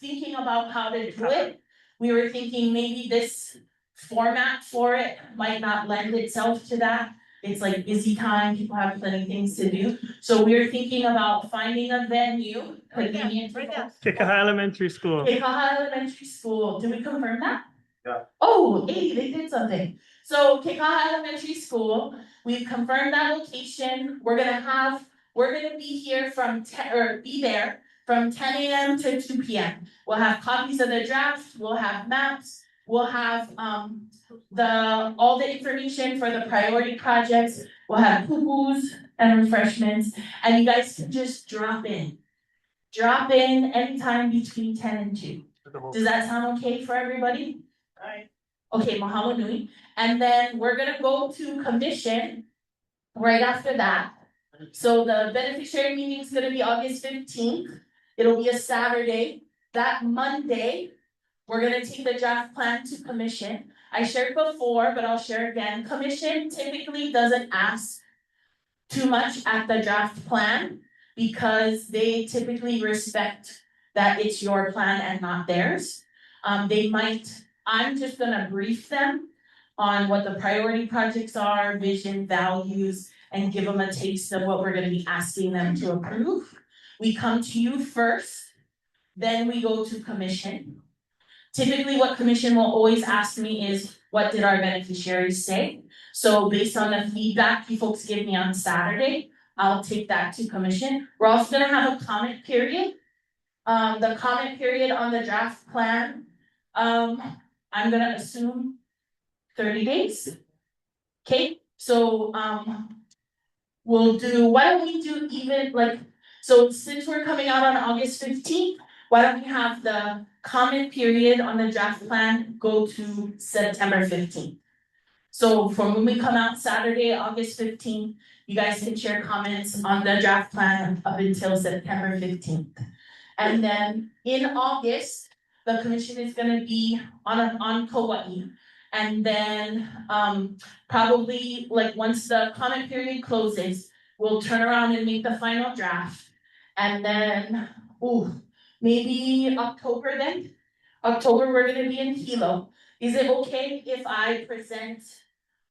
thinking about how to do it, we were thinking maybe this format for it might not lend itself to that. It's like busy time, people have plenty of things to do. So we're thinking about finding a venue convenient for folks. Kekaha Elementary School. Kekaha Elementary School, did we confirm that? Yeah. Oh, hey, they did something. So Kekaha Elementary School, we've confirmed that location. We're gonna be here from be there from 10 a.m. to 2 p.m. We'll have copies of the draft, we'll have maps, we'll have all the information for the priority projects, we'll have poo-poos and refreshments, and you guys can just drop in. Drop in anytime between 10 and 2. Does that sound okay for everybody? Alright. Okay, mahalo nui. And then we're gonna go to commission right after that. So the beneficiary meeting is gonna be August 15th. It'll be a Saturday. That Monday, we're gonna take the draft plan to commission. I shared before, but I'll share again. Commission typically doesn't ask too much at the draft plan because they typically respect that it's your plan and not theirs. I'm just gonna brief them on what the priority projects are, vision, values, and give them a taste of what we're gonna be asking them to approve. We come to you first, then we go to commission. Typically, what commission will always ask me is, what did our beneficiaries say? So based on the feedback you folks give me on Saturday, I'll take that to commission. We're also gonna have a comment period. The comment period on the draft plan, I'm gonna assume 30 days. Okay, so why don't we do even so since we're coming out on August 15th, why don't we have the comment period on the draft plan go to September 15th? So from when we come out Saturday, August 15th, you guys can share comments on the draft plan up until September 15th. And then in August, the commission is gonna be on Kauaʻi. And then probably once the comment period closes, we'll turn around and make the final draft. And then, maybe October then? October, we're gonna be in Hilo. Is it okay if I present,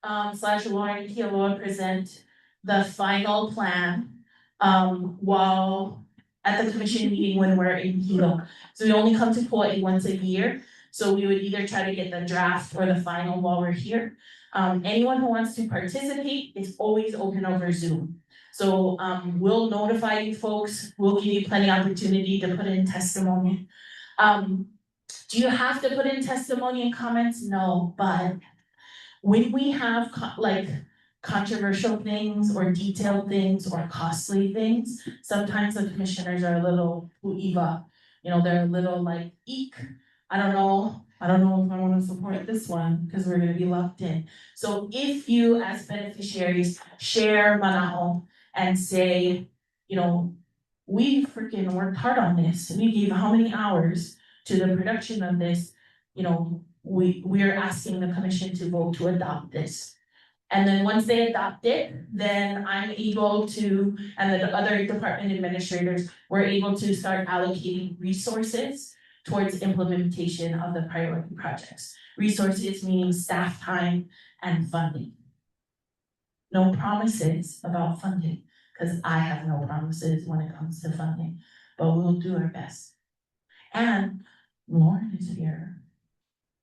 Lauren Hilo present the final plan, while at the commission meeting when we're in Hilo? So we only come to Kauaʻi once a year, so we would either try to get the draft or the final while we're here. Anyone who wants to participate is always open over Zoom. So we'll notify you folks, we'll give you plenty of opportunity to put in testimony. Do you have to put in testimony and comments? No, but when we have controversial things or detailed things or costly things, sometimes the commissioners are a little uiva. They're a little eek. I don't know if I wanna support this one, because we're gonna be locked in. So if you as beneficiaries share mana'o and say, we freaking worked hard on this, we gave how many hours to the production of this, we're asking the commission to vote to adopt this. And then once they adopt it, then I'm able to, and the other department administrators, we're able to start allocating resources towards implementation of the priority projects. Resources meaning staff time and funding. No promises about funding, because I have no promises when it comes to funding, but we'll do our best. And Lauren is here,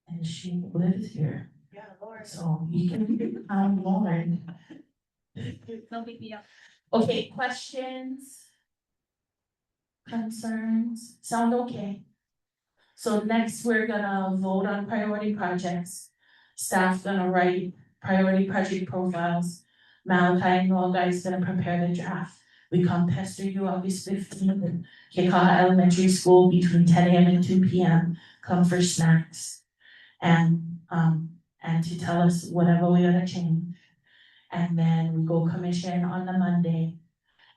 and she lives here. Yeah, Lauren. So you can Lauren. No big deal. Okay, questions? Concerns? Sound okay? So next we're gonna vote on priority projects. Staff gonna write priority project profiles. Malachi and you guys gonna prepare the draft. We come pester you August 15th in Kekaha Elementary School between 10 a.m. and 2 p.m. Come for snacks. And to tell us whatever we gotta change. And then we go commission on the Monday.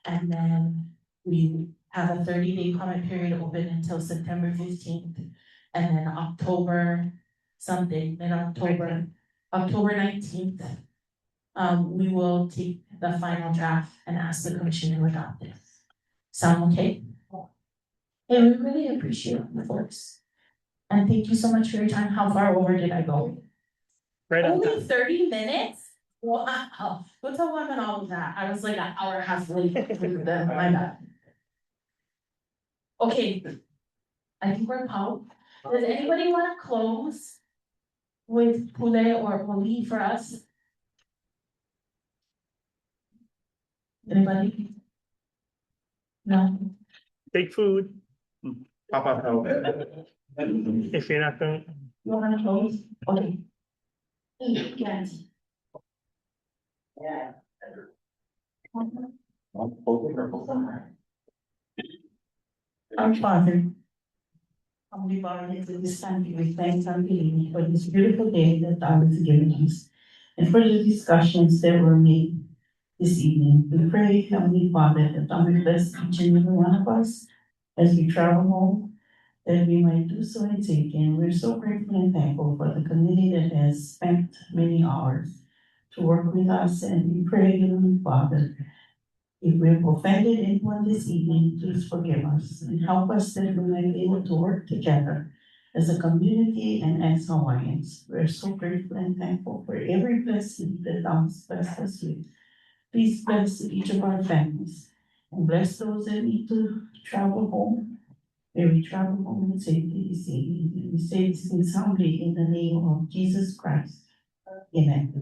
And then we have a 30-day comment period open until September 15th. And then October something, then October 19th. We will take the final draft and ask the commission to adopt it. Sound okay? And we really appreciate it, folks. And thank you so much for your time. How far over did I go? Right on Only time. 30 minutes? Wow. What's up with all of that? I was like an hour and a half late through the, my bad. Okay. I think we're out. Does anybody want to close with Pule or Oli for us? Anybody? No? Take food, Papa help. if you're not going. You wanna close? Okay. Yes. Yeah. Our Father, Heavenly Father, at this time we thank and believe for this beautiful day that thou hast given us, and for the discussions that were made this evening. We pray, Heavenly Father, that thou may bless each and every one of us as we travel home, that we might do so in safety. And we're so grateful and thankful for the committee that has spent many hours to work with us, and we pray, Heavenly Father, if we've offended anyone this evening, please forgive us and help us that we might be able to work together as a community and as Hawaiians. We're so grateful and thankful for every blessing that thou hast blessed us with. Please bless each of our families and bless those that need to travel home. May we travel home in safety this evening. And we say these things humbly in the name of Jesus Christ. Amen.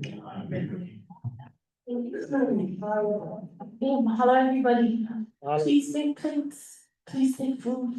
Hello, everybody. Please take plates. Please take food.